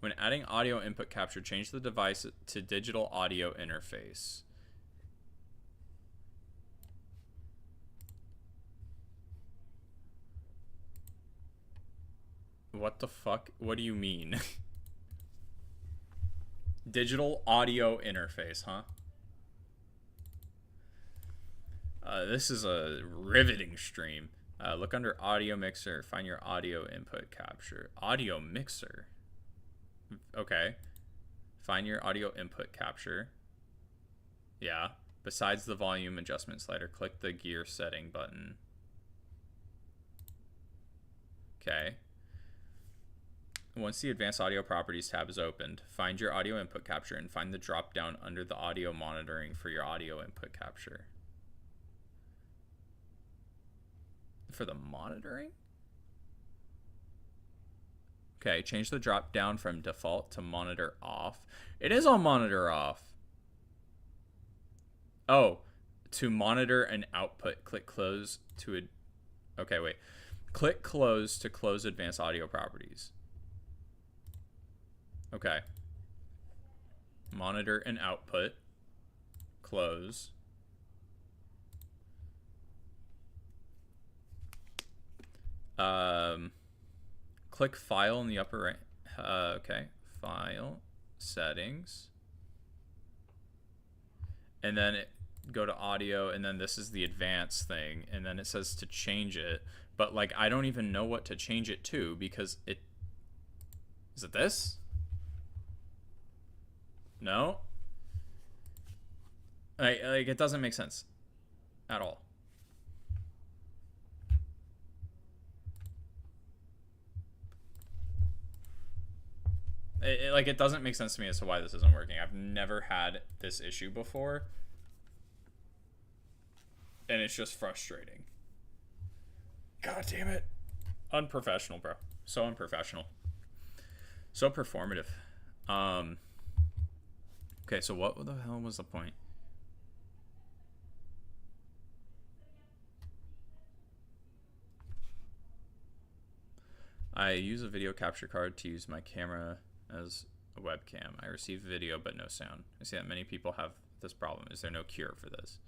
When adding audio input capture, change the device to digital audio interface. What the fuck? What do you mean? Digital audio interface, huh? This is a riveting stream. Look under audio mixer, find your audio input capture. Audio mixer. Okay. Find your audio input capture. Yeah. Besides the volume adjustment slider, click the gear setting button. Okay. Once the advanced audio properties tab is opened, find your audio input capture and find the drop down under the audio monitoring for your audio input capture. For the monitoring? Okay, change the drop down from default to monitor off. It is on monitor off. Oh, to monitor an output, click close to a... Okay, wait. Click close to close advanced audio properties. Okay. Monitor and output. Close. Click file in the upper right. Okay. File. Settings. And then go to audio, and then this is the advanced thing, and then it says to change it, but like I don't even know what to change it to, because it... Is it this? No? Like it doesn't make sense at all. It doesn't make sense to me as to why this isn't working. I've never had this issue before, and it's just frustrating. God damn it. Unprofessional, bro. So unprofessional. So performative. Okay, so what the hell was the point? I use a video capture card to use my camera as a webcam. I receive video but no sound. I see that many people have this problem. Is there no cure for this?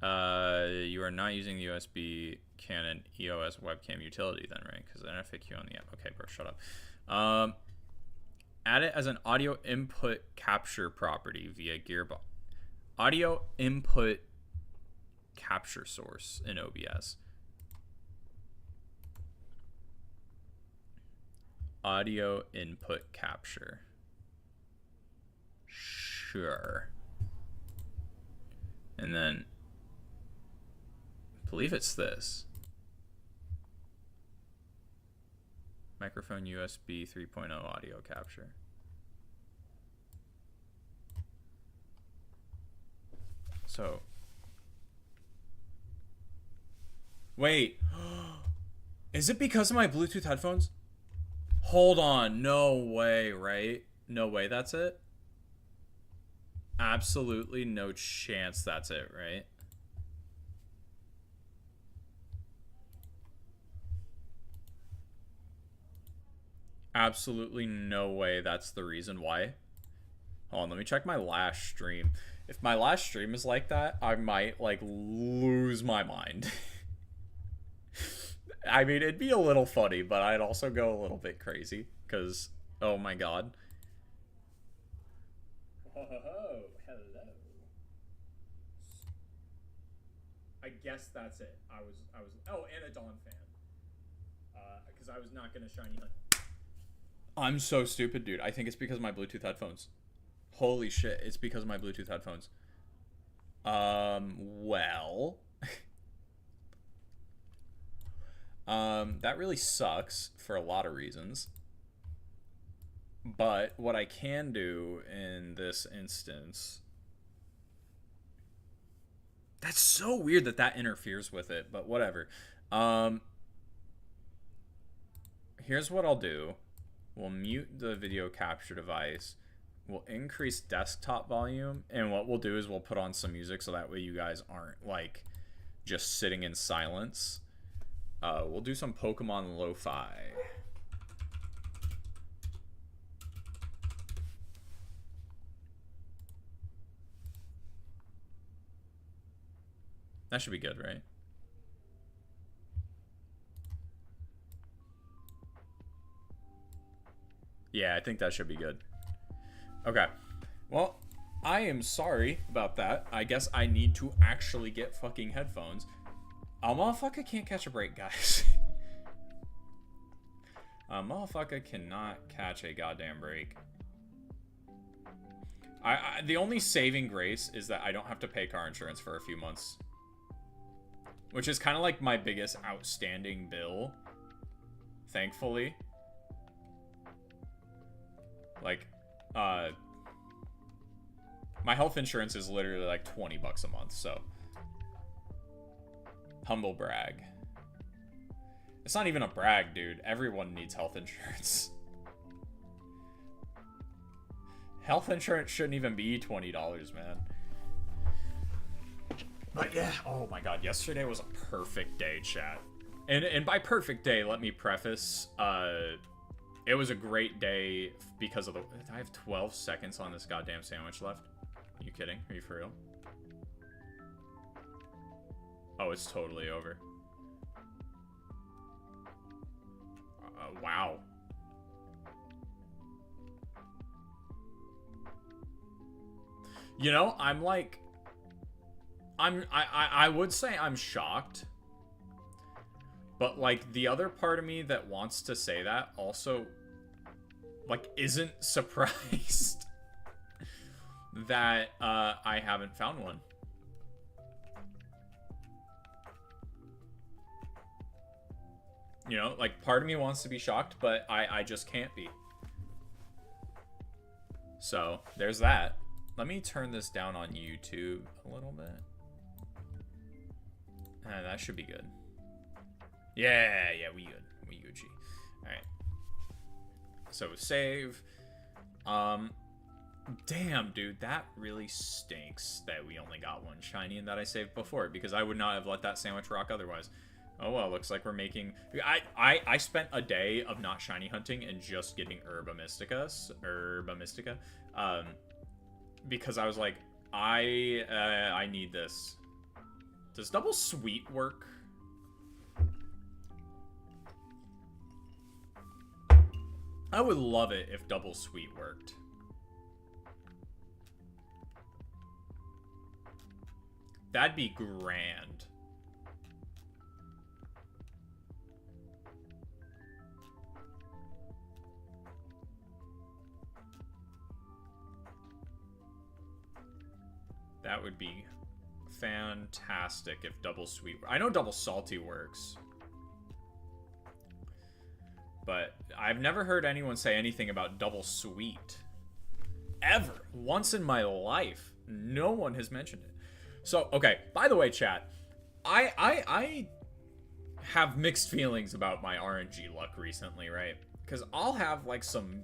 You are not using the USB Canon EOS webcam utility then, right? Because an FAQ on the app. Okay, bro, shut up. Add it as an audio input capture property via Gearbox. Audio input capture source in OBS. Audio input capture. Sure. And then I believe it's this. Microphone USB 3.0 audio capture. So wait. Is it because of my Bluetooth headphones? Hold on. No way, right? No way that's it? Absolutely no chance that's it, right? Absolutely no way that's the reason why. Hold on, let me check my last stream. If my last stream is like that, I might, like, lose my mind. I mean, it'd be a little funny, but I'd also go a little bit crazy. Because, oh my god. Oh, hello. I guess that's it. Oh, and a Dawn fan. Because I was not going to shiny hunt. I'm so stupid, dude. I think it's because of my Bluetooth headphones. Holy shit, it's because of my Bluetooth headphones. Well... that really sucks for a lot of reasons. But what I can do in this instance... That's so weird that that interferes with it, but whatever. Here's what I'll do. We'll mute the video capture device. We'll increase desktop volume. And what we'll do is we'll put on some music so that way you guys aren't, like, just sitting in silence. We'll do some Pokemon Lo-Fi. That should be good, right? Yeah, I think that should be good. Okay. Well, I am sorry about that. I guess I need to actually get fucking headphones. A motherfucker can't catch a break, guys. A motherfucker cannot catch a goddamn break. The only saving grace is that I don't have to pay car insurance for a few months. Which is kind of like my biggest outstanding bill. Thankfully. Like, my health insurance is literally like 20 bucks a month, so. Humble brag. It's not even a brag, dude. Everyone needs health insurance. Health insurance shouldn't even be $20, man. But yeah, oh my god, yesterday was a perfect day, chat. And by perfect day, let me preface, it was a great day because of the... I have 12 seconds on this goddamn sandwich left. Are you kidding? Are you for real? Oh, it's totally over. Wow. You know, I'm like... I would say I'm shocked. But, like, the other part of me that wants to say that also, like, isn't surprised. that I haven't found one. You know, like, part of me wants to be shocked, but I just can't be. So, there's that. Let me turn this down on YouTube a little bit. That should be good. Yeah, we good. We Gucci. Alright. So, save. Damn, dude, that really stinks that we only got one shiny and that I saved before, because I would not have let that sandwich rock otherwise. Oh well, looks like we're making... I spent a day of not shiny hunting and just getting Herba Mystica. Because I was like, I need this. Does double sweet work? I would love it if double sweet worked. That'd be grand. That would be fantastic if double sweet... I know double salty works. But I've never heard anyone say anything about double sweet. Ever. Once in my life. No one has mentioned it. So, okay. By the way, chat. I have mixed feelings about my RNG luck recently, right? Because I'll have, like, some...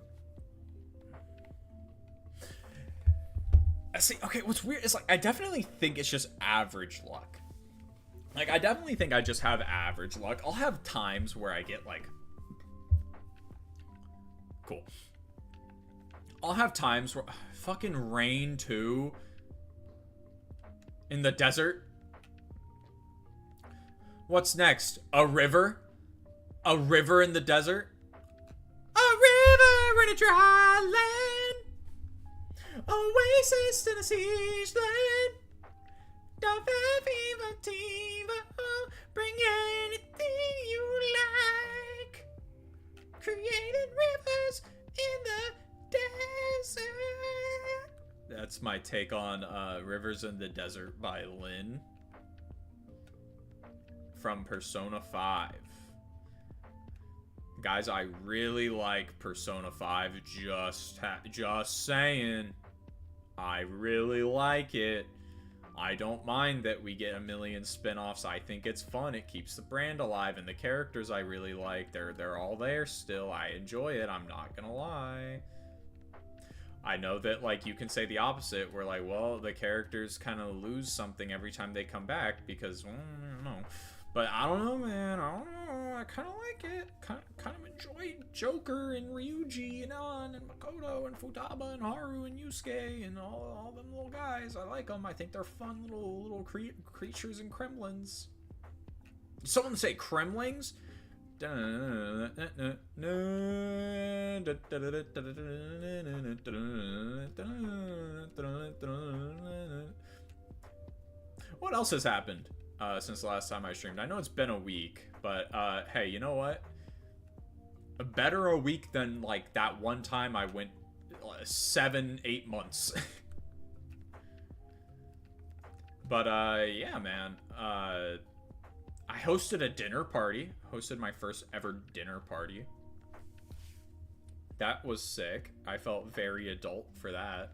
See, okay, what's weird is, like, I definitely think it's just average luck. Like, I definitely think I just have average luck. I'll have times where I get, like... Cool. I'll have times where... Fucking rain, too. In the desert. What's next? A river? A river in the desert? A river in a dry land. Oasis in a siege land. Bring anything you like. Created rivers in the desert. That's my take on Rivers in the Desert by Lynn from Persona 5. Guys, I really like Persona 5. Just saying. I really like it. I don't mind that we get a million spin-offs. I think it's fun. It keeps the brand alive, and the characters I really like, they're all there still. I enjoy it. I'm not gonna lie. I know that, like, you can say the opposite, where, like, well, the characters kind of lose something every time they come back because, well, I don't know. But I don't know, man. I don't know. I kind of like it. Kind of enjoy Joker and Ryuji and Ellen and Makoto and Futaba and Haru and Yusuke and all them little guys. I like them. I think they're fun little creatures and kremlins. Did someone say kremlings? What else has happened since the last time I streamed? I know it's been a week, but hey, you know what? Better a week than, like, that one time I went 7-8 months. But yeah, man. I hosted a dinner party. Hosted my first ever dinner party. That was sick. I felt very adult for that.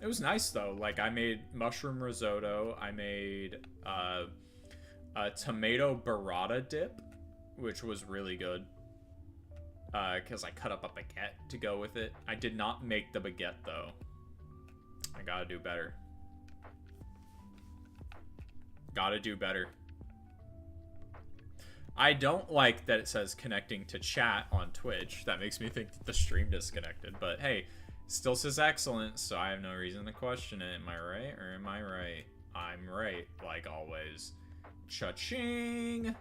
It was nice, though. Like, I made mushroom risotto. I made a tomato burrata dip, which was really good. Because I cut up a baguette to go with it. I did not make the baguette, though. I gotta do better. Gotta do better. I don't like that it says connecting to chat on Twitch. That makes me think that the stream disconnected. But hey, still says excellent, so I have no reason to question it. Am I right or am I right? I'm right, like always. Cha-ching!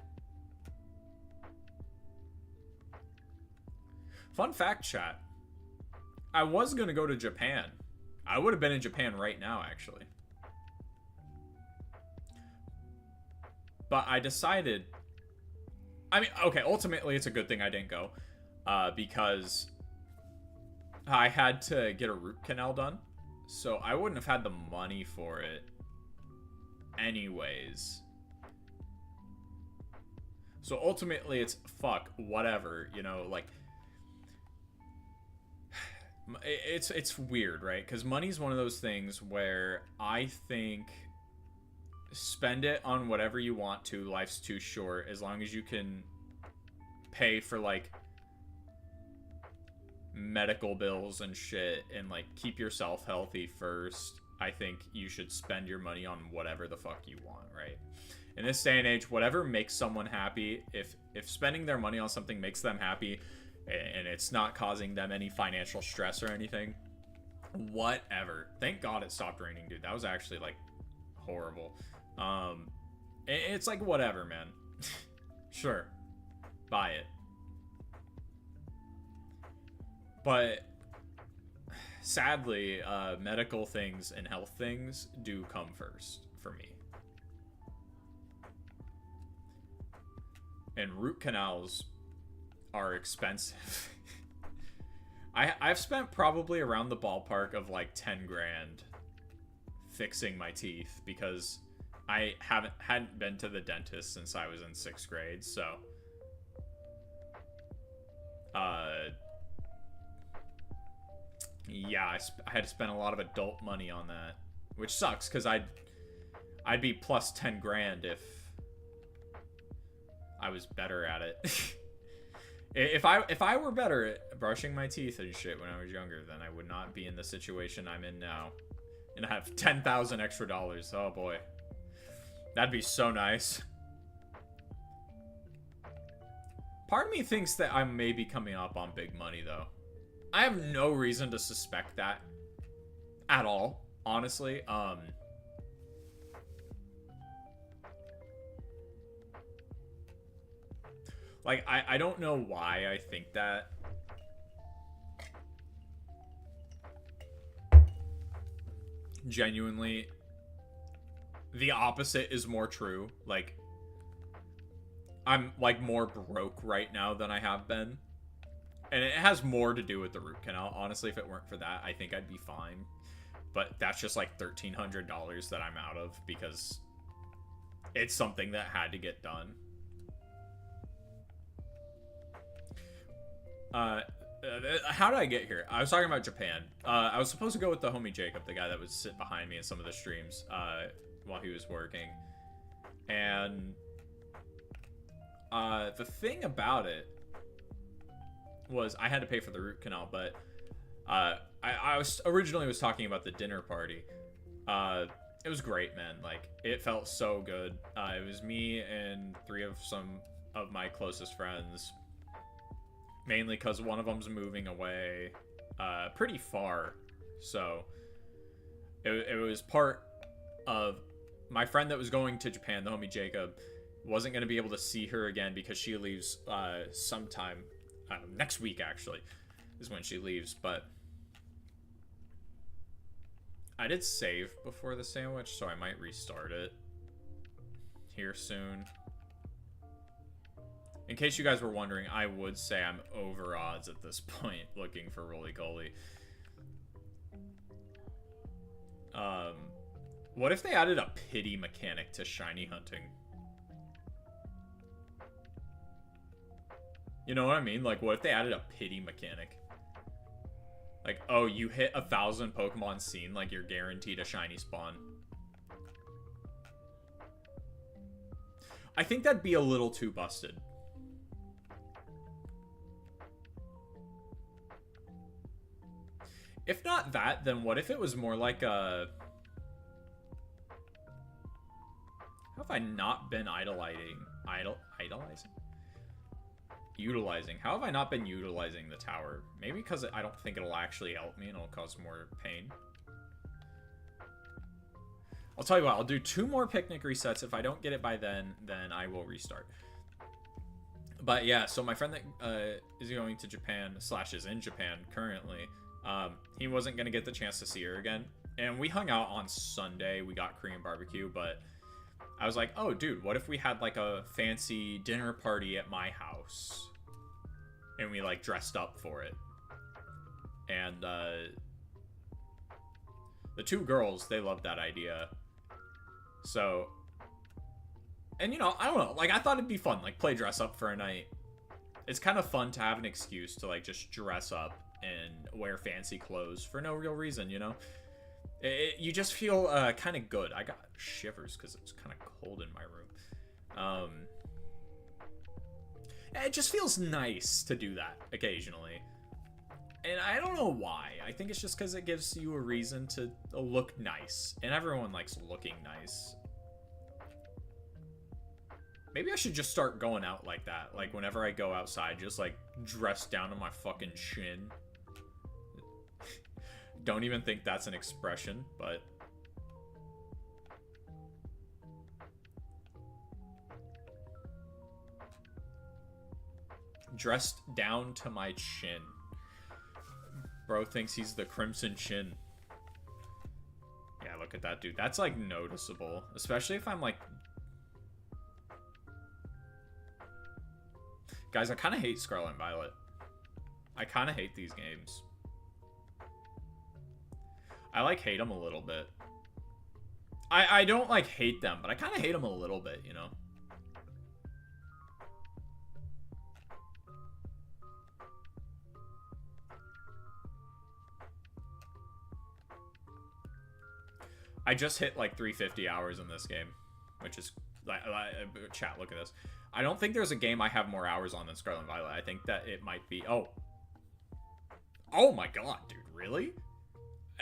Fun fact, chat. I was gonna go to Japan. I would have been in Japan right now, actually. But I decided... I mean, okay, ultimately it's a good thing I didn't go. Because I had to get a root canal done, so I wouldn't have had the money for it anyways. So ultimately, it's fuck, whatever, you know, like, it's weird, right? Because money's one of those things where I think spend it on whatever you want to. Life's too short. As long as you can pay for, like, medical bills and shit and, like, keep yourself healthy first, I think you should spend your money on whatever the fuck you want, right? In this day and age, whatever makes someone happy, if spending their money on something makes them happy and it's not causing them any financial stress or anything, whatever. Thank God it stopped raining, dude. That was actually, like, horrible. It's like, whatever, man. Sure, buy it. But sadly, medical things and health things do come first for me. And root canals are expensive. I've spent probably around the ballpark of like 10 grand fixing my teeth because I hadn't been to the dentist since I was in 6th grade, so yeah, I had to spend a lot of adult money on that, which sucks because I'd be plus 10 grand if I was better at it. If I were better at brushing my teeth and shit when I was younger, then I would not be in the situation I'm in now. And I have 10,000 extra dollars. Oh boy. That'd be so nice. Part of me thinks that I may be coming up on big money though. I have no reason to suspect that at all, honestly. Like, I don't know why I think that. Genuinely, the opposite is more true. Like, I'm, like, more broke right now than I have been. And it has more to do with the root canal. Honestly, if it weren't for that, I think I'd be fine. But that's just, like, $1,300 that I'm out of because it's something that had to get done. How did I get here? I was talking about Japan. I was supposed to go with the homie Jacob, the guy that would sit behind me in some of the streams while he was working. And the thing about it was I had to pay for the root canal, but I was originally talking about the dinner party. It was great, man. Like, it felt so good. It was me and 3 of some of my closest friends. Mainly because one of them's moving away pretty far. So it was part of my friend that was going to Japan, the homie Jacob, wasn't going to be able to see her again because she leaves sometime next week, actually, is when she leaves. But I did save before the sandwich, so I might restart it here soon. In case you guys were wondering, I would say I'm over odds at this point looking for Roly-Goly. What if they added a pity mechanic to shiny hunting? You know what I mean? Like, what if they added a pity mechanic? Like, oh, you hit 1,000 Pokemon seen, like, you're guaranteed a shiny spawn. I think that'd be a little too busted. If not that, then what if it was more like a... How have I not been utilizing? How have I not been utilizing the tower? Maybe because I don't think it'll actually help me and it'll cause more pain. I'll tell you what, I'll do 2 more picnic resets. If I don't get it by then I will restart. But yeah, so my friend that is going to Japan, / is in Japan currently, he wasn't going to get the chance to see her again. And we hung out on Sunday. We got Korean barbecue, but I was like, oh, dude, what if we had, like, a fancy dinner party at my house? And we, like, dressed up for it. and the two girls, they loved that idea. So, and you know, I don't know, like, I thought it'd be fun, like, play dress up for a night. It's kind of fun to have an excuse to, like, just dress up and wear fancy clothes for no real reason, you know? You just feel kind of good. I got shivers because it's kind of cold in my room. It just feels nice to do that occasionally. And I don't know why. I think it's just because it gives you a reason to look nice. And everyone likes looking nice. Maybe I should just start going out like that. Like, whenever I go outside, just, like, dress down to my fucking chin. Don't even think that's an expression, but... Dressed down to my chin. Bro thinks he's the Crimson Chin. Yeah, look at that, dude. That's, like, noticeable. Especially if I'm, like... Guys, I kind of hate Scarlet and Violet. I kind of hate these games. I, like, hate them a little bit. I don't, like, hate them, but I kind of hate them a little bit, you know? I just hit, like, 350 hours in this game, which is... chat, look at this. I don't think there's a game I have more hours on than Scarlet and Violet. I think that it might be... Oh. Oh my god, dude. Really?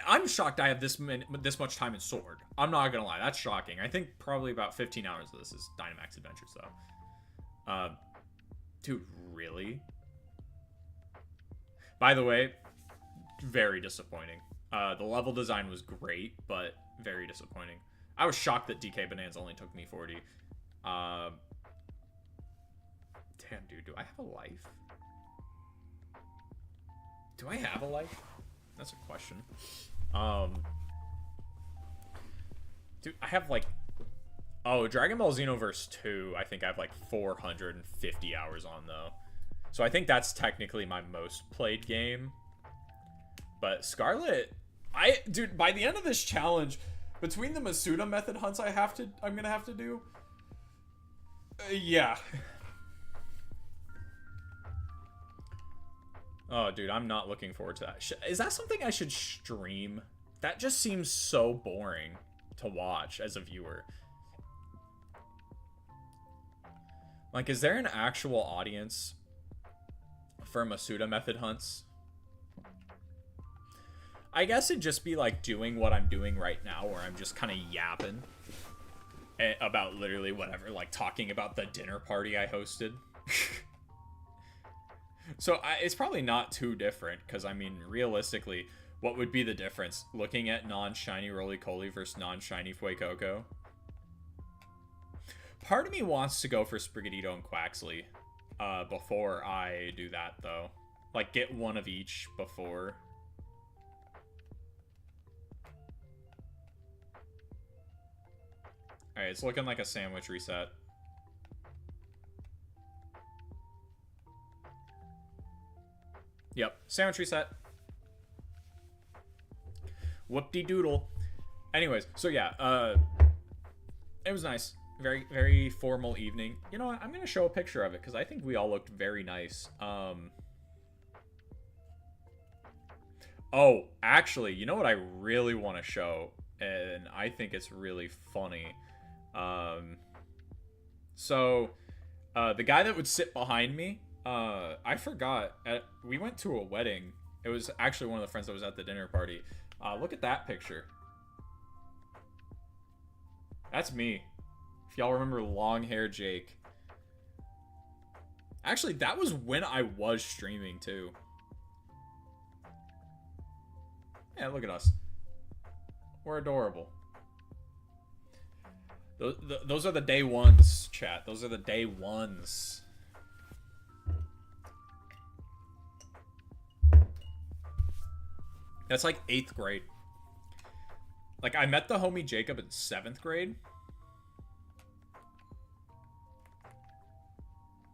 I'm shocked I have this much time in Sword. I'm not gonna lie. That's shocking. I think probably about 15 hours of this is Dynamax Adventures, though. Dude, really? By the way, very disappointing. The level design was great, but very disappointing. I was shocked that DK Bonanza only took me 40. Damn, dude, do I have a life? Do I have a life? That's a question. Dude, I have, like... Oh, Dragon Ball Xenoverse 2, I think I have, like, 450 hours on, though. So I think that's technically my most played game. But Scarlet... Dude, by the end of this challenge... Between the Masuda method hunts I'm gonna have to do... yeah. Oh, dude, I'm not looking forward to that. Is that something I should stream? That just seems so boring to watch as a viewer. Like, is there an actual audience for Masuda method hunts? I guess it'd just be like doing what I'm doing right now, where I'm just kind of yapping about literally whatever, like talking about the dinner party I hosted. So it's probably not too different, because I mean, realistically, what would be the difference? Looking at non-shiny Roly-Coly versus non-shiny Fuecoco? Part of me wants to go for Sprigatito and Quaxly before I do that, though. Like, get one of each before. Alright, it's looking like a sandwich reset. Yep, sandwich reset. Whoop-de-doodle. Anyways, so yeah, it was nice. Very, very formal evening. You know what? I'm going to show a picture of it, because I think we all looked very nice. Oh, actually, you know what I really want to show? And I think it's really funny. So, the guy that would sit behind me, I forgot. We went to a wedding. It was actually one of the friends that was at the dinner party. Look at that picture. That's me. If y'all remember long hair Jake. Actually, that was when I was streaming too. Yeah, look at us. We're adorable. Those are the day ones, chat. Those are the day ones. That's like 8th grade. Like, I met the homie Jacob in 7th grade.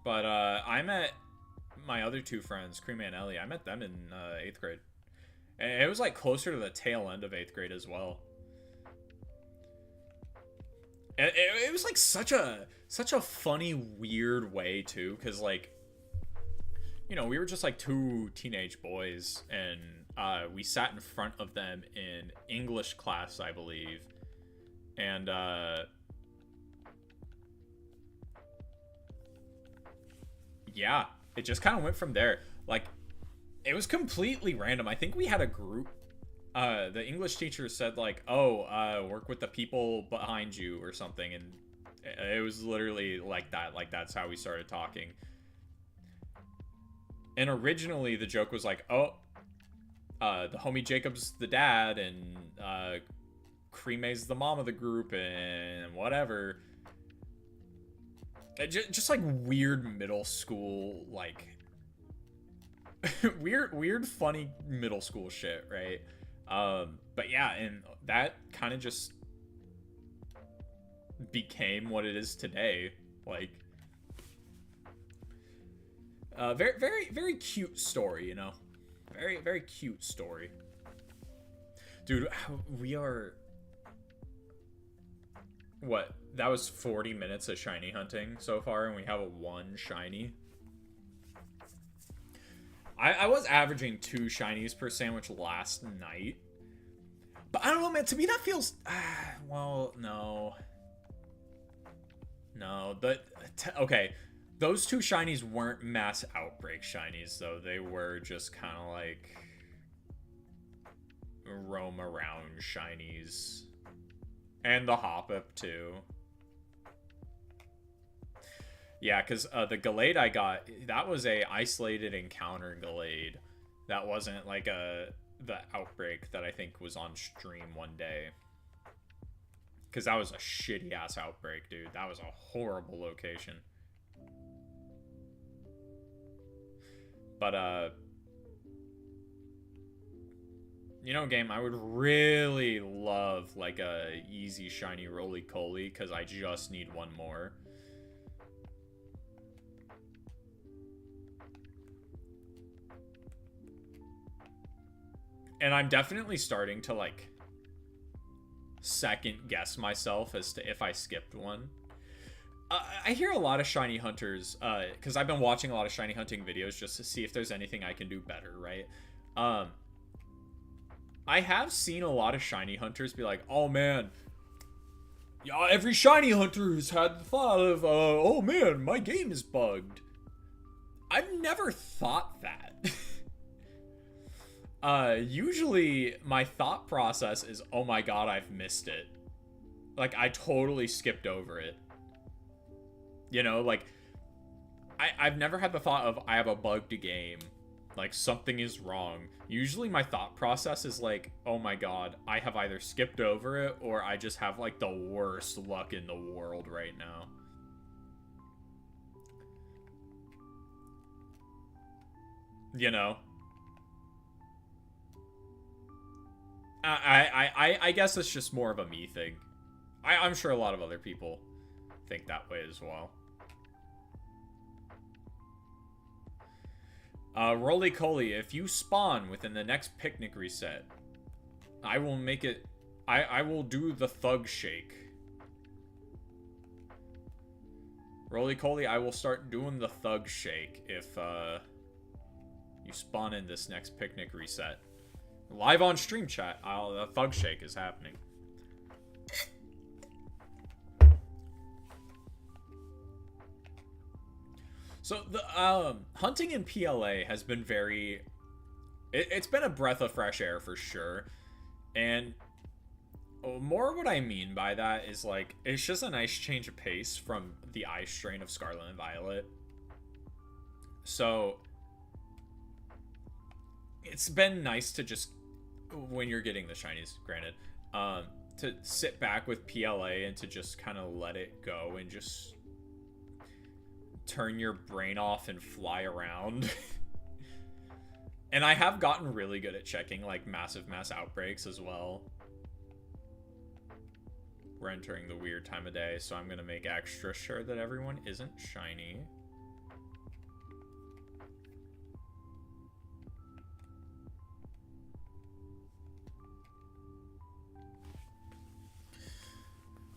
But I met my other two friends, Creamy and Ellie. I met them in 8th grade. And it was like closer to the tail end of 8th grade as well. And it was like such a funny, weird way too, because like, you know, we were just like two teenage boys, and we sat in front of them in English class, I believe. And yeah, it just kind of went from there. Like, it was completely random. I think we had a group. The English teacher said like, "Oh, work with the people behind you" or something, and it was literally like that. Like, that's how we started talking. And originally the joke was like, "Oh, the homie Jacob's the dad, and Creame's the mom of the group, and whatever." Just like weird middle school, like weird funny middle school shit, right? But yeah, and that kind of just became what it is today. Like, very cute story, you know? Very cute story. Dude, we are... What? That was 40 minutes of shiny hunting so far, and we have a 1 shiny. I was averaging 2 shinies per sandwich last night. But I don't know, man. To me, that feels... well, no. No. Okay. Those 2 shinies weren't mass outbreak shinies, though. They were just kind of like... roam around shinies. And the hop-up, too. Yeah, because the Gallade I got, that was a isolated encounter Gallade. That wasn't like the outbreak that I think was on stream one day. Because that was a shitty ass outbreak, dude. That was a horrible location. But you know, game, I would really love like a easy shiny Roly-Coly, because I just need 1 more. And I'm definitely starting to, like, second guess myself as to if I skipped one. I hear a lot of shiny hunters, because I've been watching a lot of shiny hunting videos just to see if there's anything I can do better, right? I have seen a lot of shiny hunters be like, "Oh, man, yeah, every shiny hunter has had the thought of, oh, man, my game is bugged." I've never thought that. Usually my thought process is, "Oh my god, I've missed it." Like, I totally skipped over it. You know, like, I've never had the thought of, I have a bugged game. Like, something is wrong. Usually my thought process is like, "Oh my god, I have either skipped over it, or I just have, like, the worst luck in the world right now." You know? I guess it's just more of a me thing. I'm sure a lot of other people think that way as well. Roly-Coly, if you spawn within the next picnic reset, I will make it... I will do the thug shake. Roly-Coly, I will start doing the thug shake if you spawn in this next picnic reset. Live on stream chat, the thug shake is happening. So the hunting in PLA has been very... It's been a breath of fresh air for sure. And more what I mean by that is, like, it's just a nice change of pace from the Ice strain of Scarlet and Violet. So it's been nice to just, when you're getting the shinies, granted, to sit back with PLA and to just kind of let it go and just turn your brain off and fly around. And I have gotten really good at checking, like, massive mass outbreaks as well. We're entering the weird time of day, so I'm going to make extra sure that everyone isn't shiny.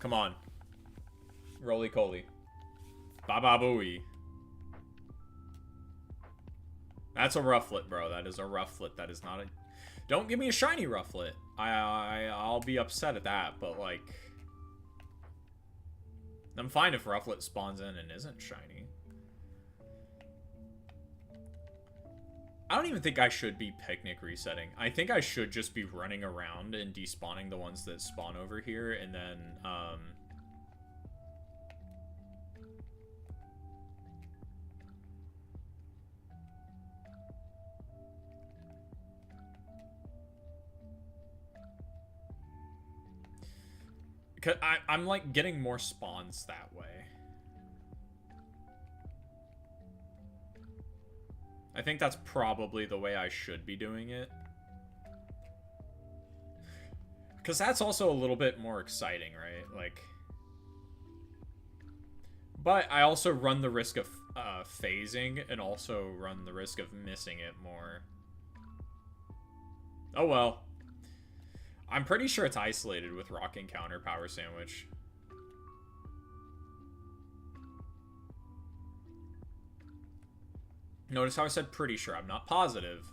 Come on. Roly-Coly. Baba-Booey. That's a Rufflet, bro. That is a Rufflet. That is not a... Don't give me a shiny Rufflet. I'll be upset at that, but, like... I'm fine if Rufflet spawns in and isn't shiny. I don't even think I should be picnic resetting. I think I should just be running around and despawning the ones that spawn over here, and then, Cause I'm like getting more spawns that way. I think that's probably the way I should be doing it. Because that's also a little bit more exciting, right? Like, but I also run the risk of phasing and also run the risk of missing it more. Oh well. I'm pretty sure it's isolated with Rock Encounter Power Sandwich. Notice how I said pretty sure. I'm not positive.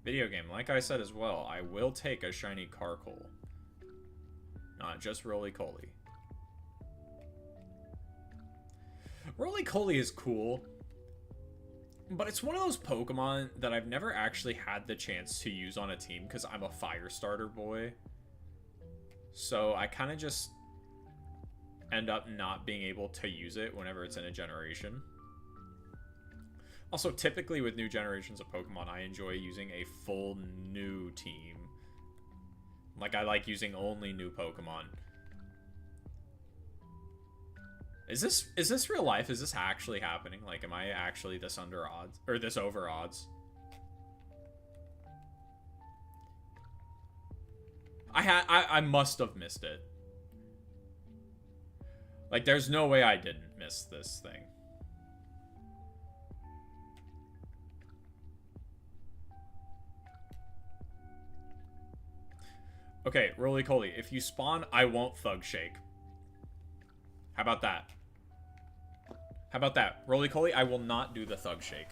Video game, like I said as well, I will take a shiny Carkol. Not just Roly-Coly. Roly-Coly is cool. But it's one of those Pokemon that I've never actually had the chance to use on a team because I'm a fire starter boy. So I kind of just end up not being able to use it whenever it's in a generation. Also, typically with new generations of Pokemon, I enjoy using a full new team. Like, I like using only new Pokemon. Is this real life? Is this actually happening? Like, am I actually this under odds? Or this over odds? I must have missed it. Like, there's no way I didn't miss this thing. Okay, Roly-Coly, if you spawn, I won't Thug Shake. How about that? How about that? Roly-Coly, I will not do the Thug Shake.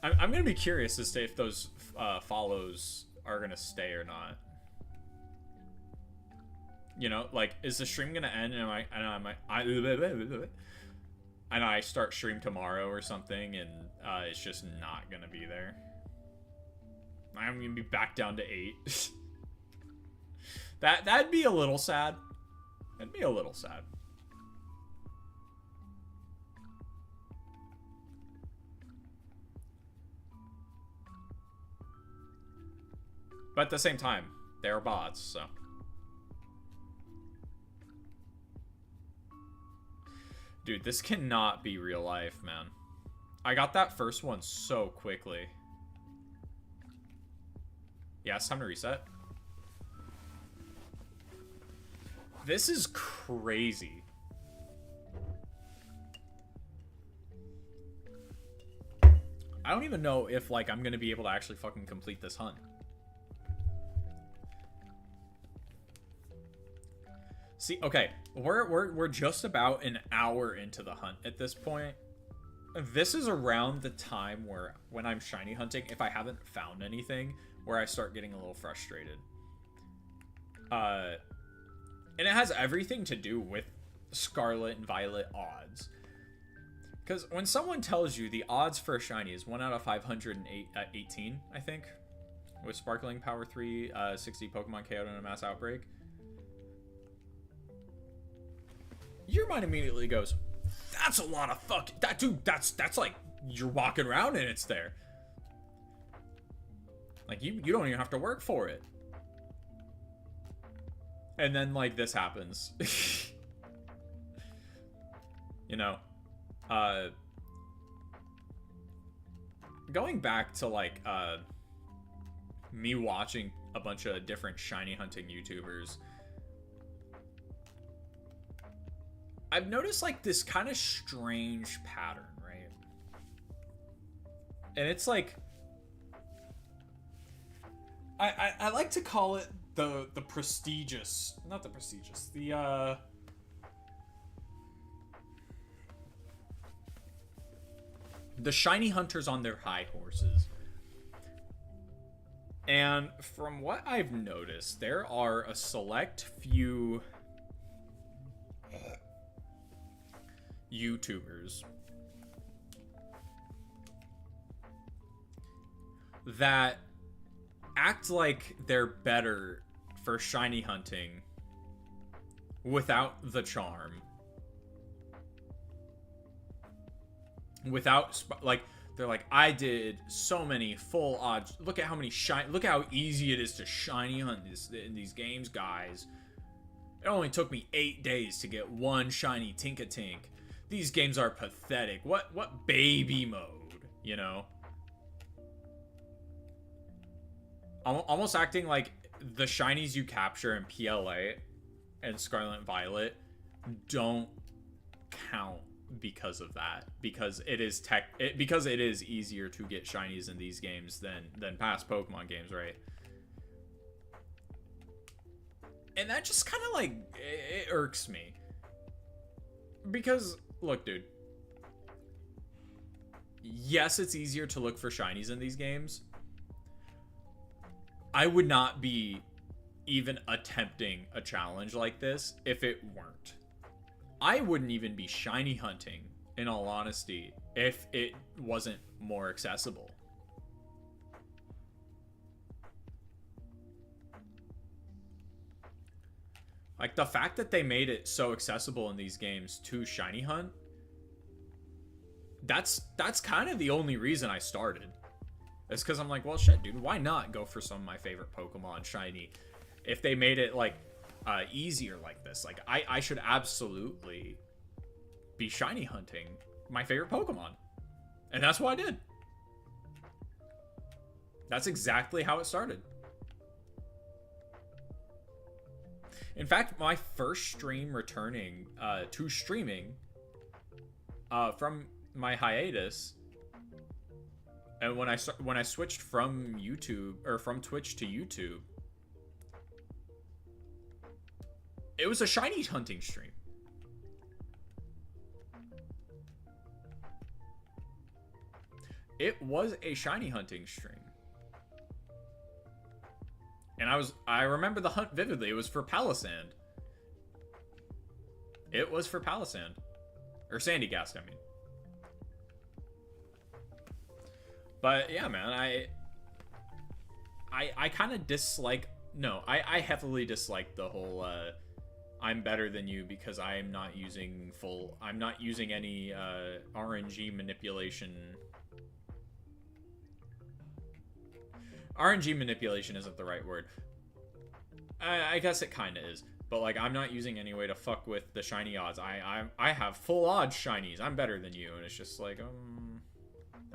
I'm going to be curious as to if those follows are going to stay or not. You know, like, is the stream going to end and I start stream tomorrow or something and it's just not going to be there? I'm going to be back down to 8. That'd be a little sad. That'd be a little sad. But at the same time, they're bots, so. Dude, this cannot be real life, man. I got that first one so quickly. Yeah, it's time to reset. This is crazy. I don't even know if, like, I'm gonna be able to actually fucking complete this hunt. See, okay, we're just about an hour into the hunt at this point. This is around the time where, when I'm shiny hunting, if I haven't found anything, where I start getting a little frustrated. And it has everything to do with Scarlet and Violet odds. Because when someone tells you the odds for a shiny is 1 out of 518, I think, with Sparkling Power 3, 60 Pokemon KO'd in a mass outbreak, your mind immediately goes, that's a lot of fucking... That's like, you're walking around and it's there. Like, you don't even have to work for it. And then, like, this happens. You know? Going back to, like, me watching a bunch of different shiny hunting YouTubers, I've noticed, like, this kind of strange pattern, right? And it's like, I like to call it the prestigious, not the prestigious, the shiny hunters on their high horses. And from what I've noticed, there are a select few YouTubers that act like they're better for shiny hunting without the charm. Without, like, they're like, I did so many full odds. Look at how many look how easy it is to shiny hunt in these games, guys. It only took me 8 days to get one shiny Tinkatink. These games are pathetic. What baby mode, you know? Almost acting like the shinies you capture in PLA and Scarlet and Violet don't count because of that, because it is because it is easier to get shinies in these games than past Pokemon games, right? And that just kind of like it irks me, because look, dude, yes, it's easier to look for shinies in these games. I would not be even attempting a challenge like this if it weren't. I wouldn't even be shiny hunting, in all honesty, if it wasn't more accessible. Like, the fact that they made it so accessible in these games to shiny hunt, that's kind of the only reason I started. It's because I'm like, well, shit, dude, why not go for some of my favorite Pokemon shiny? If they made it, like, easier like this, like, I should absolutely be shiny hunting my favorite Pokemon. And that's what I did. That's exactly how it started. In fact, my first stream returning to streaming from my hiatus, and when I switched from YouTube, or from Twitch to YouTube, it was a shiny hunting stream. It was a shiny hunting stream. And I remember the hunt vividly. It was for Palisand. It was for Palisand. Or Sandygast, I mean. But yeah, man, I kind of dislike, no, I heavily dislike the whole I'm better than you because I'm not using any RNG manipulation. RNG manipulation isn't the right word. I guess it kind of is. But, like, I'm not using any way to fuck with the shiny odds. I have full odds shinies. I'm better than you. And it's just like,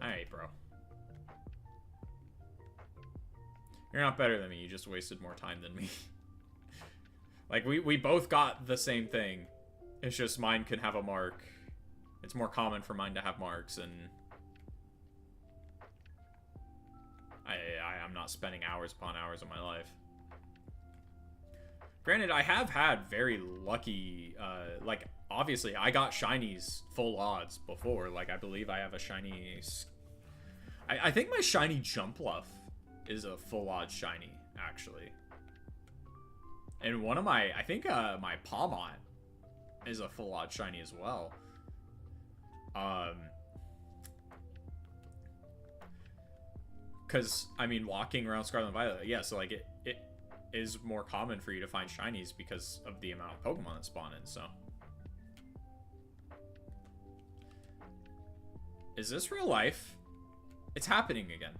alright, bro. You're not better than me. You just wasted more time than me. Like, we both got the same thing. It's just mine can have a mark. It's more common for mine to have marks, and I'm not spending hours upon hours of my life. Granted, I have had very lucky, like, obviously, I got shinies full odds before. Like, I believe I have a shiny... I think my shiny Jumpluff is a full odds shiny, actually. And one of my... I think my Pawmot is a full odds shiny as well. Because, I mean, walking around Scarlet and Violet, yeah, so, like, it is more common for you to find shinies because of the amount of Pokemon that spawn in, so. Is this real life? It's happening again.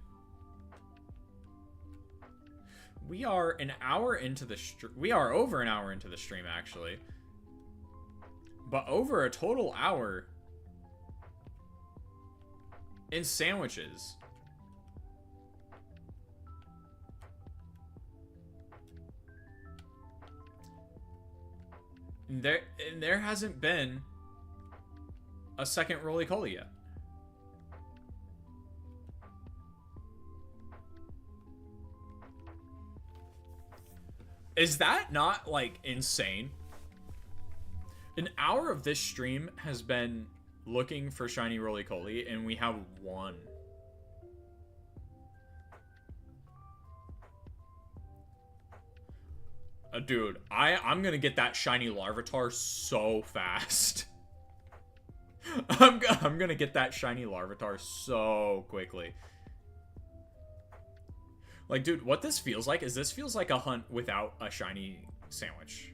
We are an hour into the stream. We are over an hour into the stream, actually. But over a total hour in sandwiches. There hasn't been a second Roly-Poly yet. Is that not, like, insane? An hour of this stream has been looking for shiny Roly-Coly, and we have one. Dude, I'm gonna get that shiny Larvitar so fast. I'm gonna get that shiny Larvitar so quickly. Like, dude, what this feels like is this feels like a hunt without a shiny sandwich.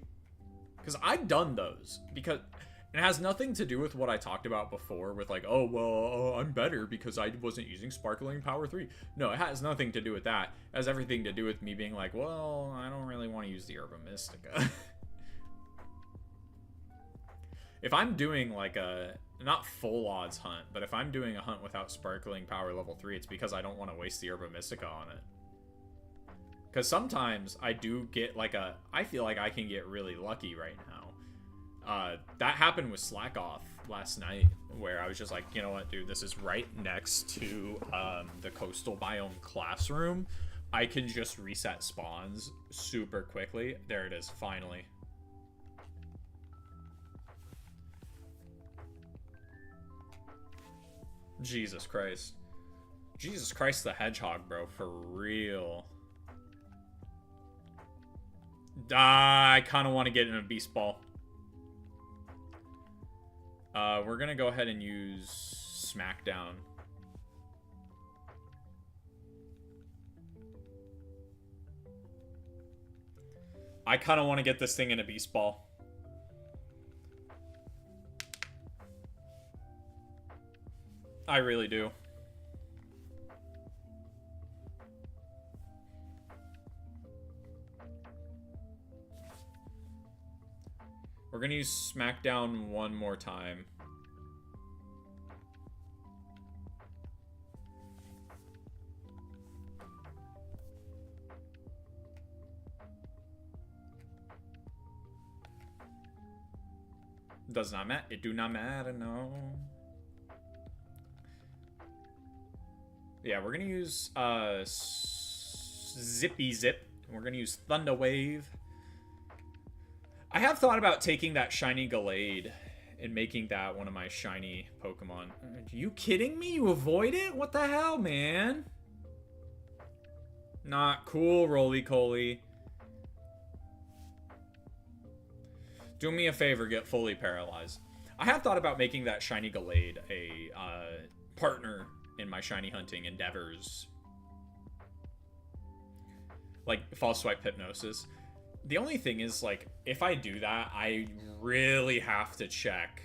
Because I've done those. Because it has nothing to do with what I talked about before with like, oh, well, I'm better because I wasn't using Sparkling Power 3. No, it has nothing to do with that. It has everything to do with me being like, well, I don't really want to use the Herba Mystica. If I'm doing like a, not full odds hunt, but if I'm doing a hunt without Sparkling Power level 3, it's because I don't want to waste the Herba Mystica on it. Because sometimes I do get like a, I feel like I can get really lucky right now. That happened with Slack Off last night, where I was just like, you know what, dude, this is right next to the Coastal Biome Classroom. I can just reset spawns super quickly. There it is, finally. Jesus Christ. Jesus Christ the Hedgehog, bro, for real. I kind of want to get in a Beast Ball. We're going to go ahead and use Smackdown. I kind of want to get this thing in a Beast Ball. I really do. We're gonna use Smackdown one more time. Does not matter. It do not matter, no. Yeah, we're gonna use Zippy Zip. We're gonna use Thunder Wave. I have thought about taking that shiny Gallade and making that one of my shiny Pokemon. Are you kidding me? You avoid it? What the hell, man? Not cool, Roly-Coly. Do me a favor, get fully paralyzed. I have thought about making that shiny Gallade a partner in my shiny hunting endeavors. Like False Swipe Hypnosis. The only thing is, like, if I do that, I really have to check.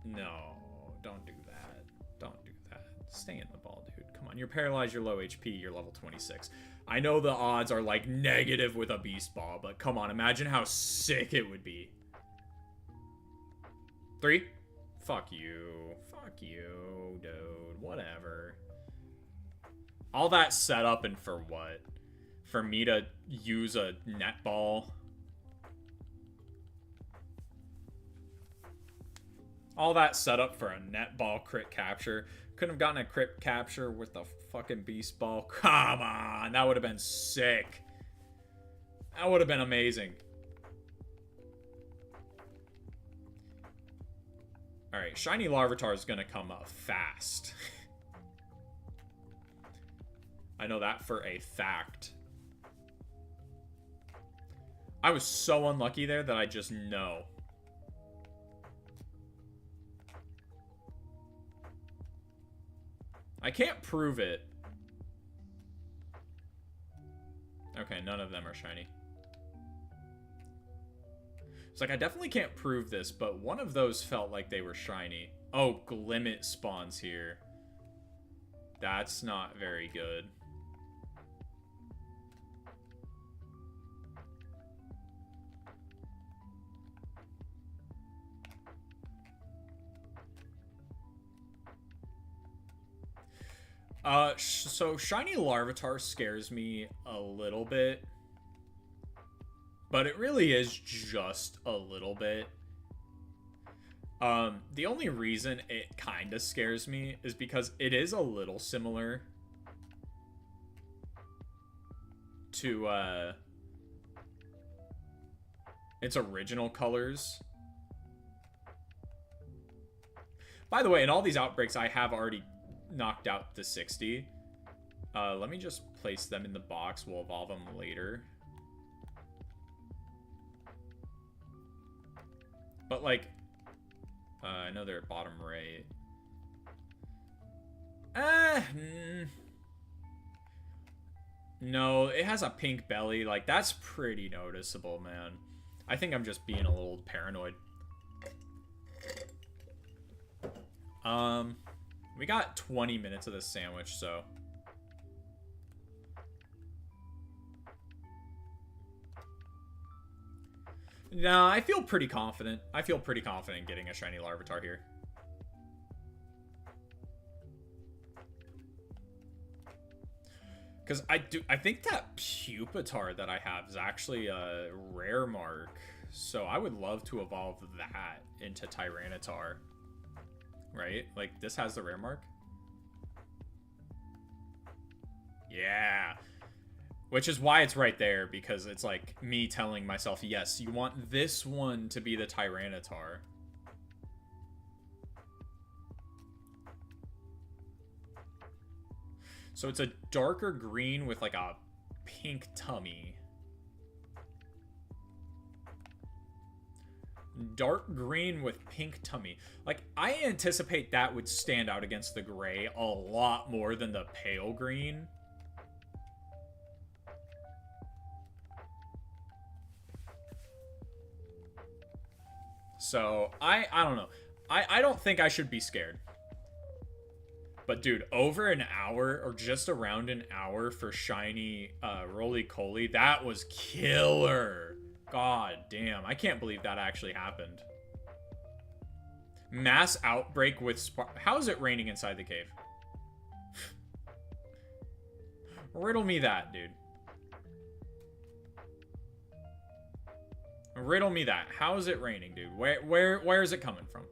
No, don't do that. Don't do that. Stay in the ball, dude. Come on, you're paralyzed, you're low HP, you're level 26. I know the odds are, like, negative with a Beast Ball, but come on, imagine how sick it would be. 3? Fuck you. Fuck you, dude. Whatever. All that setup and for what? For me to use a netball. All that setup for a netball crit capture. Couldn't have gotten a crit capture with the fucking Beast Ball. Come on, that would have been sick. That would have been amazing. Alright, Shiny Larvitar is gonna come up fast. I know that for a fact. I was so unlucky there that I just know. I can't prove it. Okay, none of them are shiny. It's like, I definitely can't prove this, but one of those felt like they were shiny. Oh, Glimmet spawns here. That's not very good. So Shiny Larvitar scares me a little bit. But it really is just a little bit. The only reason it kind of scares me is because it is a little similar to, its original colors. By the way, in all these outbreaks, I have already knocked out the 60. Let me just place them in the box. We'll evolve them later. But, like, I know they're bottom right. No, it has a pink belly. Like, that's pretty noticeable, man. I think I'm just being a little paranoid. We got 20 minutes of this sandwich, so... No, I feel pretty confident. I feel pretty confident getting a shiny Larvitar here. Because I think that Pupitar that I have is actually a rare mark. So I would love to evolve that into Tyranitar. Right? Like, this has the rare mark? Yeah. Which is why it's right there, because it's like me telling myself, yes, you want this one to be the Tyranitar. So it's a darker green with like a pink tummy. Dark green with pink tummy. Like, I anticipate that would stand out against the gray a lot more than the pale green. So, I don't know. I don't think I should be scared. But, dude, over an hour, or just around an hour for shiny Roly-Coly, that was killer. God damn, I can't believe that actually happened. Mass outbreak with how is it raining inside the cave? Riddle me that, dude. Riddle me that. How is it raining, dude? Where is it coming from?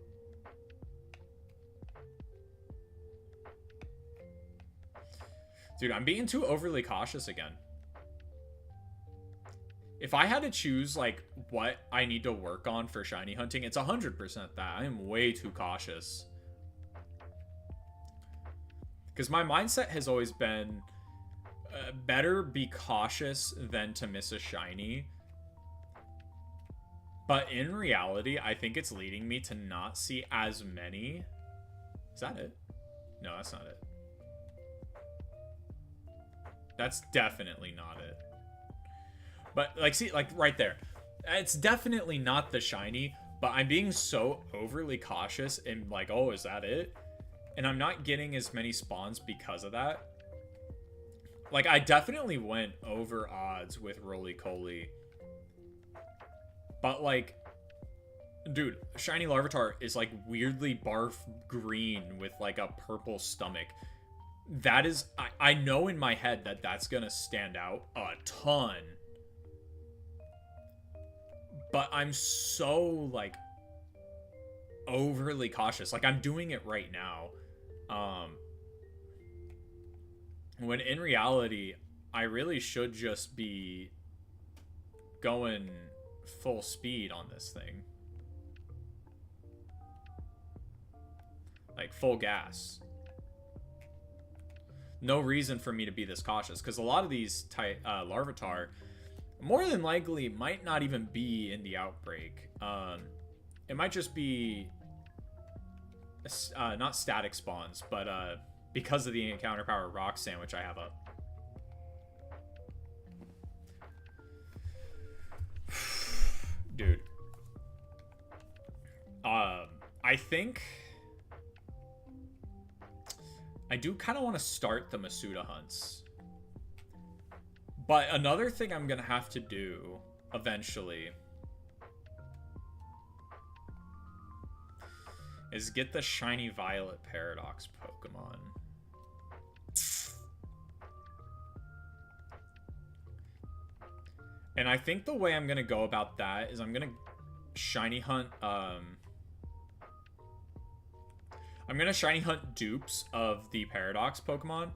Dude, I'm being too overly cautious again. If I had to choose, like, what I need to work on for shiny hunting, it's 100% that. I am way too cautious. Because my mindset has always been, better be cautious than to miss a shiny. But in reality, I think it's leading me to not see as many. Is that it? No, that's not it. That's definitely not it. But, like, see, like, right there. It's definitely not the shiny, but I'm being so overly cautious and, like, oh, is that it? And I'm not getting as many spawns because of that. Like, I definitely went over odds with Roly-Coly. But, like, dude, shiny Larvitar is, like, weirdly barf green with, like, a purple stomach. That is, I know in my head that that's gonna stand out a ton. But I'm so, like, overly cautious. Like, I'm doing it right now. When in reality, I really should just be going full speed on this thing. Like, full gas. No reason for me to be this cautious, because a lot of these Larvitar more than likely might not even be in the outbreak. It might just be not static spawns, but because of the encounter power rock sandwich I have up. Dude. I think I do kind of want to start the Masuda hunts. But another thing I'm going to have to do eventually is get the shiny Violet Paradox Pokemon. And I think the way I'm going to go about that is I'm going to shiny hunt, I'm going to shiny hunt dupes of the Paradox Pokemon.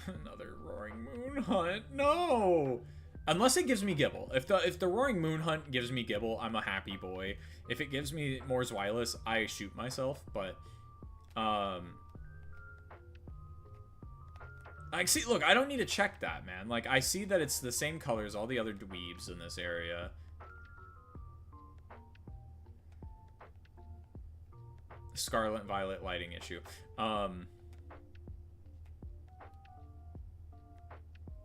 Another Roaring Moon hunt. No! Unless it gives me Gible. If the Roaring Moon Hunt gives me Gible, I'm a happy boy. If it gives me more Zweilous, I shoot myself. But I see. Look, I don't need to check that, man. Like, I see that it's the same color as all the other dweebs in this area. Scarlet and Violet lighting issue.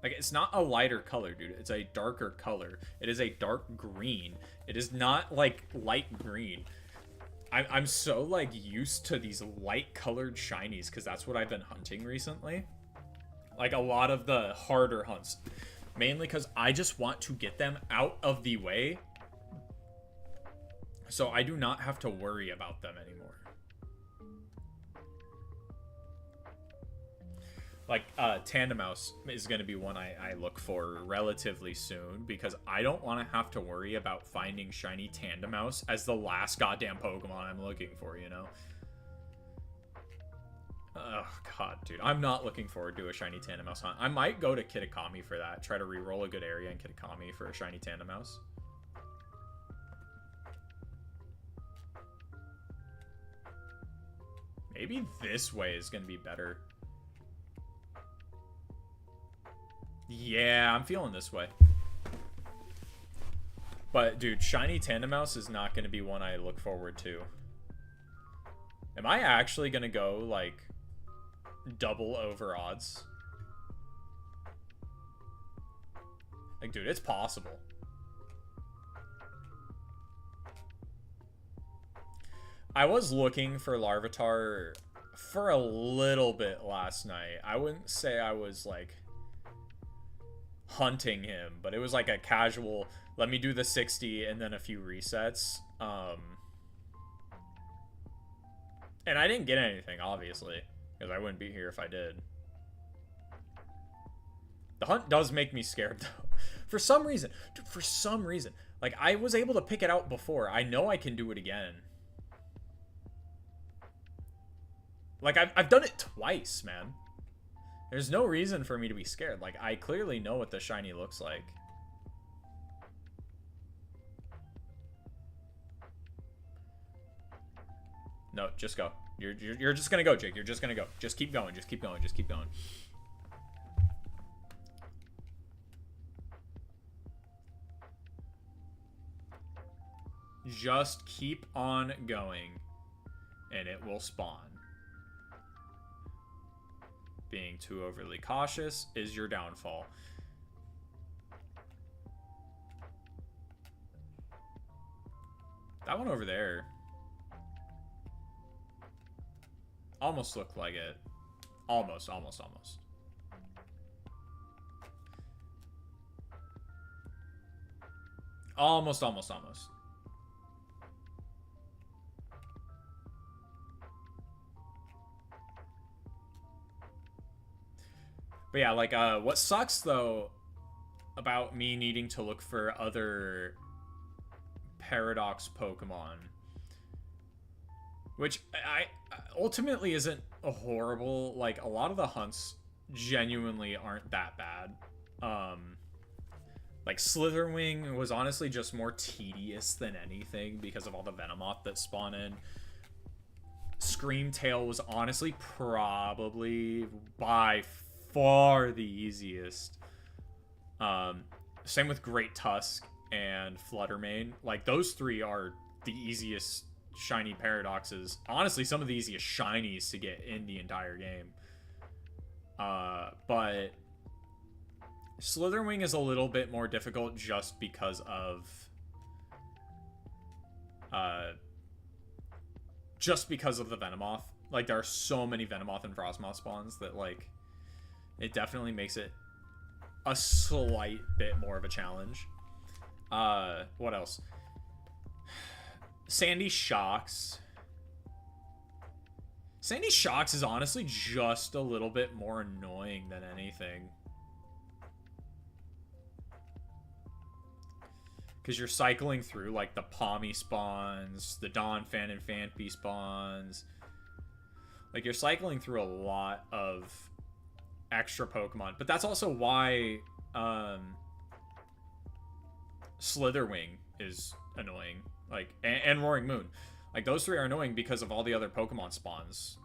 Like, it's not a lighter color, dude. It's a darker color. It is a dark green. It is not, like, light green. I'm so, like, used to these light-colored shinies because that's what I've been hunting recently. Like, a lot of the harder hunts. Mainly because I just want to get them out of the way so I do not have to worry about them anymore. Like, Tandemaus is going to be one I look for relatively soon because I don't want to have to worry about finding shiny Tandemaus as the last goddamn Pokemon I'm looking for, you know? Oh, God, dude. I'm not looking forward to a shiny Tandemaus hunt. I might go to Kitakami for that. Try to reroll a good area in Kitakami for a shiny Tandemaus. Maybe this way is going to be better. Yeah, I'm feeling this way. But, dude, shiny Tandemaus is not going to be one I look forward to. Am I actually going to go, like, double over odds? Like, dude, it's possible. I was looking for Larvitar for a little bit last night. I wouldn't say I was, like, hunting him, but it was like a casual, let me do the 60 and then a few resets. And I didn't get anything, obviously, because I wouldn't be here if I did. The hunt does make me scared, though. For some reason. Dude, for some reason. Like, I was able to pick it out before. I know I can do it again. Like, I've done it twice, man. There's no reason for me to be scared. Like, I clearly know what the shiny looks like. No, just go. You're just gonna go, Jake. You're just gonna go. Just keep going. Just keep going. Just keep going. Just keep on going, and it will spawn. Being too overly cautious is your downfall. That one over there almost looked like it. Almost. Almost. But yeah, like, what sucks, though, about me needing to look for other Paradox Pokemon, which I ultimately isn't a horrible, like, a lot of the hunts genuinely aren't that bad. Like, Slitherwing was honestly just more tedious than anything because of all the Venomoth that spawn in. Screamtail was honestly probably by far the easiest. Same with Great Tusk and Fluttermane. Like, those three are the easiest shiny Paradoxes. Honestly, some of the easiest shinies to get in the entire game. But Slitherwing is a little bit more difficult just because of the Venomoth. Like, there are so many Venomoth and Frostmoth spawns that, like, it definitely makes it a slight bit more of a challenge. What else? Sandy Shocks. Sandy Shocks is honestly just a little bit more annoying than anything. Because you're cycling through, like, the Palmy spawns, the Donphan and Phanpy spawns. Like, you're cycling through a lot of extra Pokemon. But that's also why Slitherwing is annoying. Like, and Roaring Moon. Like, those three are annoying because of all the other Pokemon spawns.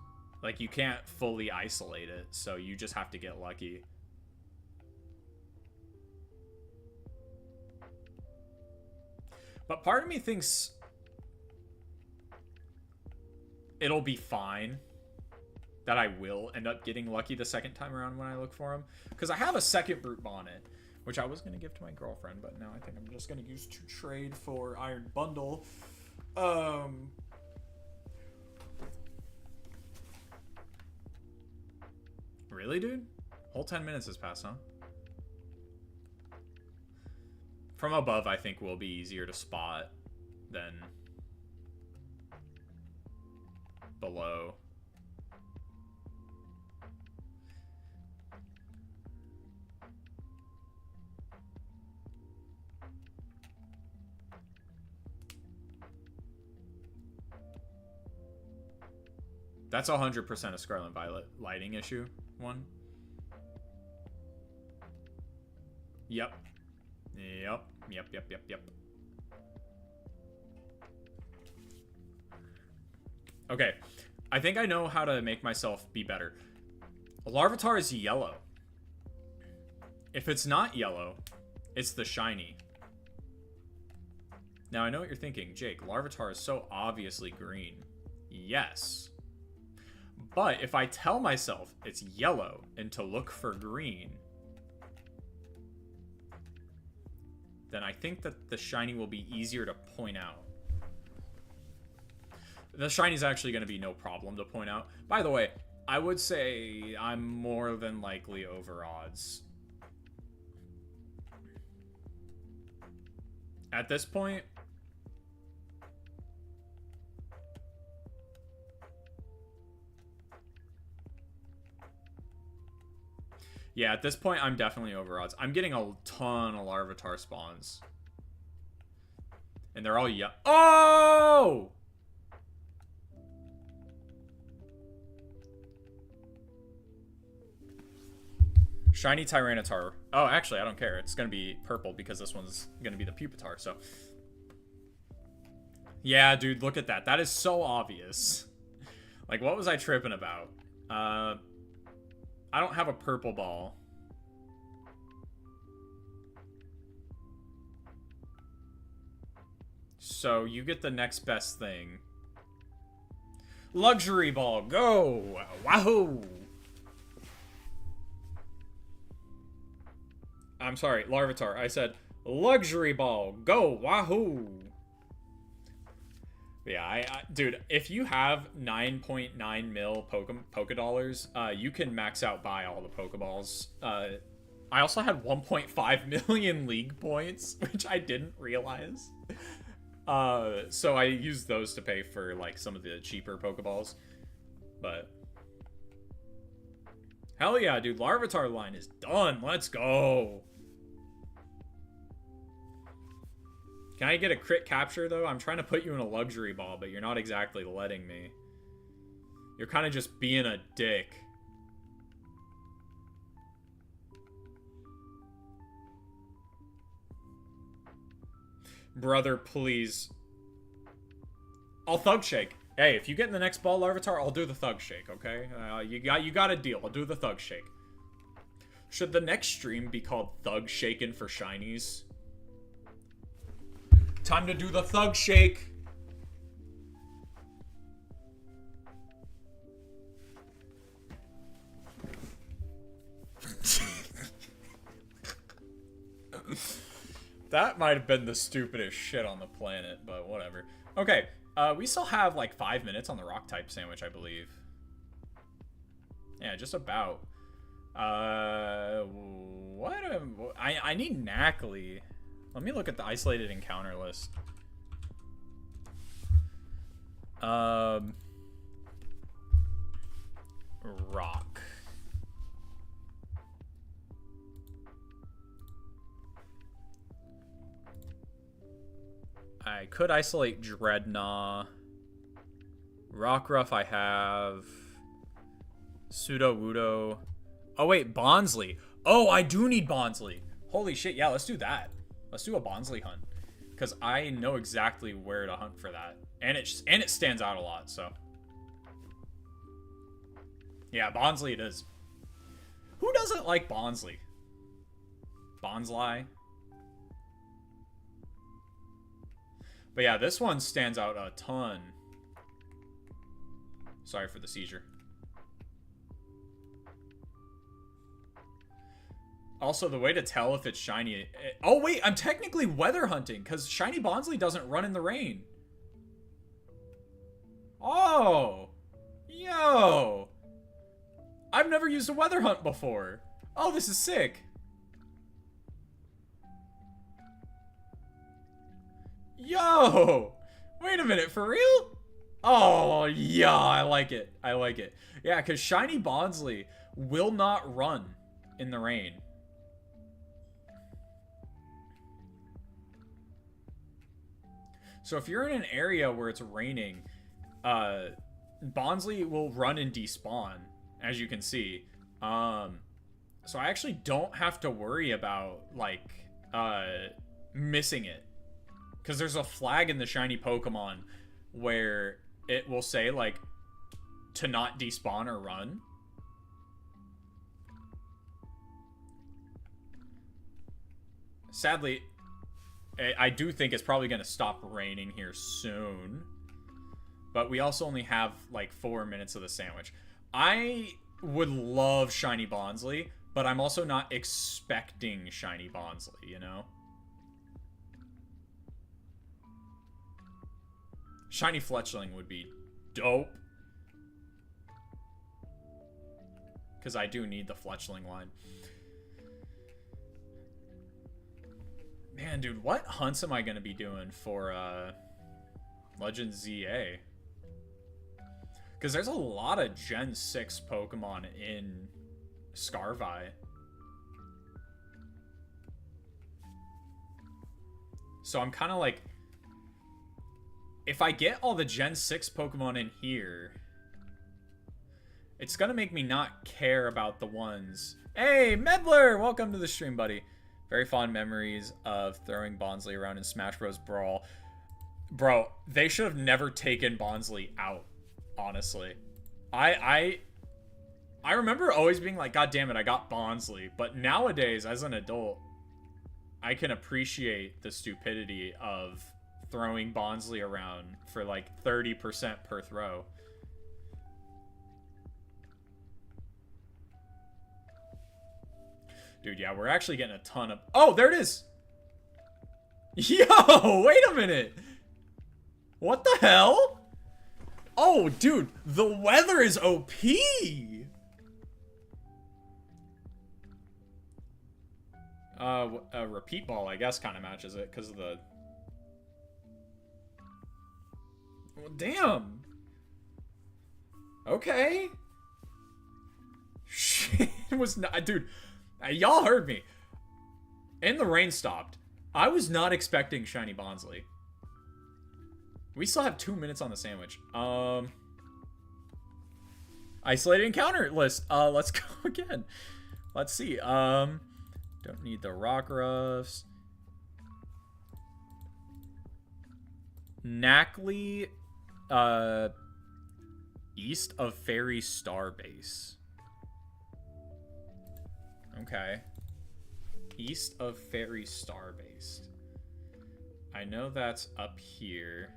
Like, you can't fully isolate it, so you just have to get lucky. But part of me thinks it'll be fine. That I will end up getting lucky the second time around when I look for them. Because I have a second Brute Bonnet, which I was going to give to my girlfriend, but now I think I'm just going to use to trade for Iron Bundle. Really, dude? Whole 10 minutes has passed, huh? From above, I think will be easier to spot than below. That's 100% a Scarlet Violet lighting issue one. Yep. Yep. Okay. I think I know how to make myself be better. Larvitar is yellow. If it's not yellow, it's the shiny. Now, I know what you're thinking. Jake, Larvitar is so obviously green. Yes. But if I tell myself it's yellow and to look for green, then I think that the shiny will be easier to point out. The shiny is actually going to be no problem to point out. By the way, I would say I'm more than likely over odds. At this point, yeah, at this point, I'm definitely over odds. I'm getting a ton of Larvitar spawns. And they're all Oh! Shiny Tyranitar. Oh, actually, I don't care. It's going to be purple because this one's going to be the Pupitar, so. Yeah, dude, look at that. That is so obvious. Like, what was I tripping about? I don't have a purple ball. So you get the next best thing. Luxury ball, go! Wahoo! I'm sorry, Larvitar. I said luxury ball, go! Wahoo! Yeah, dude, if you have 9.9 mil Pokedollars, you can max out buy all the Pokeballs. I also had 1.5 million League points, which I didn't realize. So I used those to pay for, like, some of the cheaper Pokeballs. But hell yeah, dude, Larvitar line is done. Let's go. Can I get a crit capture, though? I'm trying to put you in a luxury ball, but you're not exactly letting me. You're kind of just being a dick. Brother, please. I'll Thug Shake. Hey, if you get in the next ball, Larvitar, I'll do the Thug Shake, okay? You got a deal. I'll do the Thug Shake. Should the next stream be called Thug Shakin' for Shinies? Time to do the Thug Shake. That might have been the stupidest shit on the planet, but whatever. Okay, we still have like 5 minutes on the rock type sandwich, I believe. Yeah, just about. I need Knackley. Let me look at the isolated encounter list. Rock. I could isolate Dreadnought. Rockruff I have. Sudowoodo. Oh wait, Bonsly. Oh, I do need Bonsly. Holy shit, yeah, let's do that. Let's do a Bonsly hunt. Because I know exactly where to hunt for that. And it stands out a lot, so. Yeah, Bonsly it is. Who doesn't like Bonsly? Bonsly? But yeah, this one stands out a ton. Sorry for the seizure. Also, the way to tell if it's shiny... Oh, wait, I'm technically weather hunting, because shiny Bonsly doesn't run in the rain. Oh! Yo! I've never used a weather hunt before. Oh, this is sick. Yo! Wait a minute, for real? Oh, yeah, I like it. I like it. Yeah, because shiny Bonsly will not run in the rain. So if you're in an area where it's raining, Bonsly will run and despawn, as you can see. So I actually don't have to worry about, like, missing it. Because there's a flag in the shiny Pokemon where it will say, like, to not despawn or run. Sadly, I do think it's probably going to stop raining here soon. But we also only have, like, 4 minutes of the sandwich. I would love shiny Bonsly, but I'm also not expecting shiny Bonsly, you know? Shiny Fletchling would be dope. Because I do need the Fletchling line. Man, dude, what hunts am I going to be doing for Legends ZA? Because there's a lot of Gen 6 Pokemon in Scarvi. So I'm kind of like... If I get all the Gen 6 Pokemon in here, it's going to make me not care about the ones... Hey, Medler! Welcome to the stream, buddy. Very fond memories of throwing Bonsly around in Smash Bros. Brawl. Bro, they should have never taken Bonsly out, honestly. I remember always being like, God damn it, I got Bonsly. But nowadays, as an adult, I can appreciate the stupidity of throwing Bonsly around for like 30% per throw. Dude, yeah, we're actually getting a ton of... Oh, there it is! Yo, wait a minute! What the hell? Oh, dude, the weather is OP! A repeat ball, I guess, kind of matches it, because of the... Well, damn! Okay. Shit, it was not... Dude... Y'all heard me. And the rain stopped. I was not expecting shiny Bonsly. We still have 2 minutes on the sandwich. Isolated encounter list. Let's go again. Let's see. Don't need the Rockruffs. Knackley, east of Fairy Starbase. Okay. East of Fairy Starbase. I know that's up here.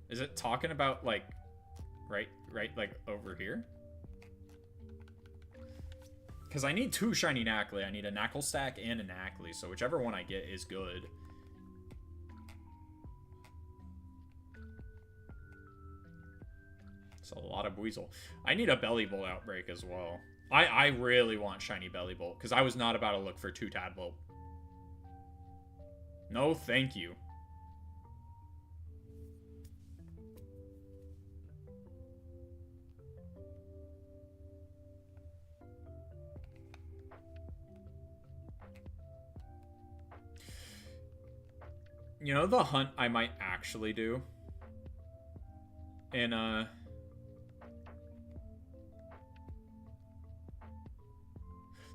Is it talking about, like, right, like, over here? Because I need 2 shiny Knackley. I need a Knackle Stack and a Knackley, so whichever one I get is good. A lot of Weasel. I need a Bellibolt outbreak as well. I really want shiny Bellibolt because I was not about to look for 2 Tadpole. No, thank you. You know the hunt I might actually do? In,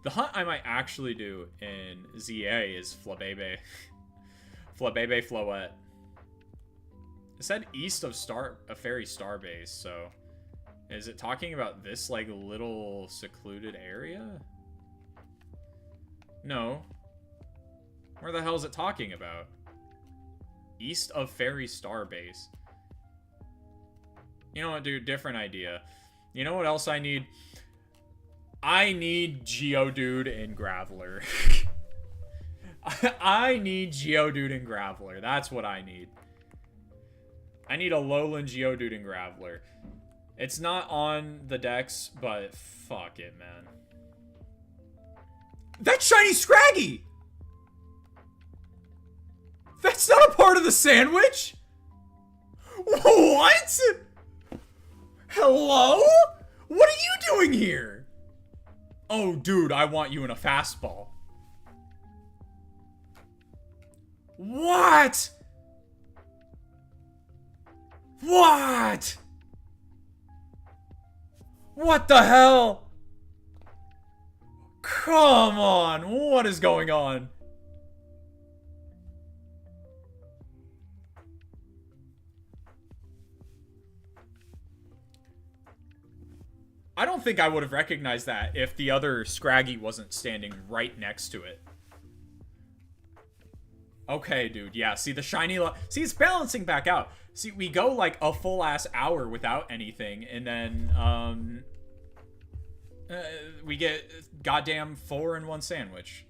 The hunt I might actually do in ZA is Flabebe. Flabebe Floette. It said east of a Fairy Starbase, so... Is it talking about this, like, little secluded area? No. Where the hell is it talking about? East of Fairy Starbase. You know what, dude? Different idea. You know what else I need? I need Geodude and Graveler. I need Geodude and Graveler. That's what I need. I need a Lowland Geodude and Graveler. It's not on the decks, but fuck it, man. That's Shiny Scraggy! That's not a part of the sandwich? What? Hello? What are you doing here? Oh, dude, I want you in a fastball. What? What? What the hell? Come on, what is going on? I don't think I would have recognized that if the other Scraggy wasn't standing right next to it. Okay, dude, yeah, see the shiny... See, it's balancing back out. See, we go like a full-ass hour without anything, and then, we get goddamn 4-in-1 sandwich.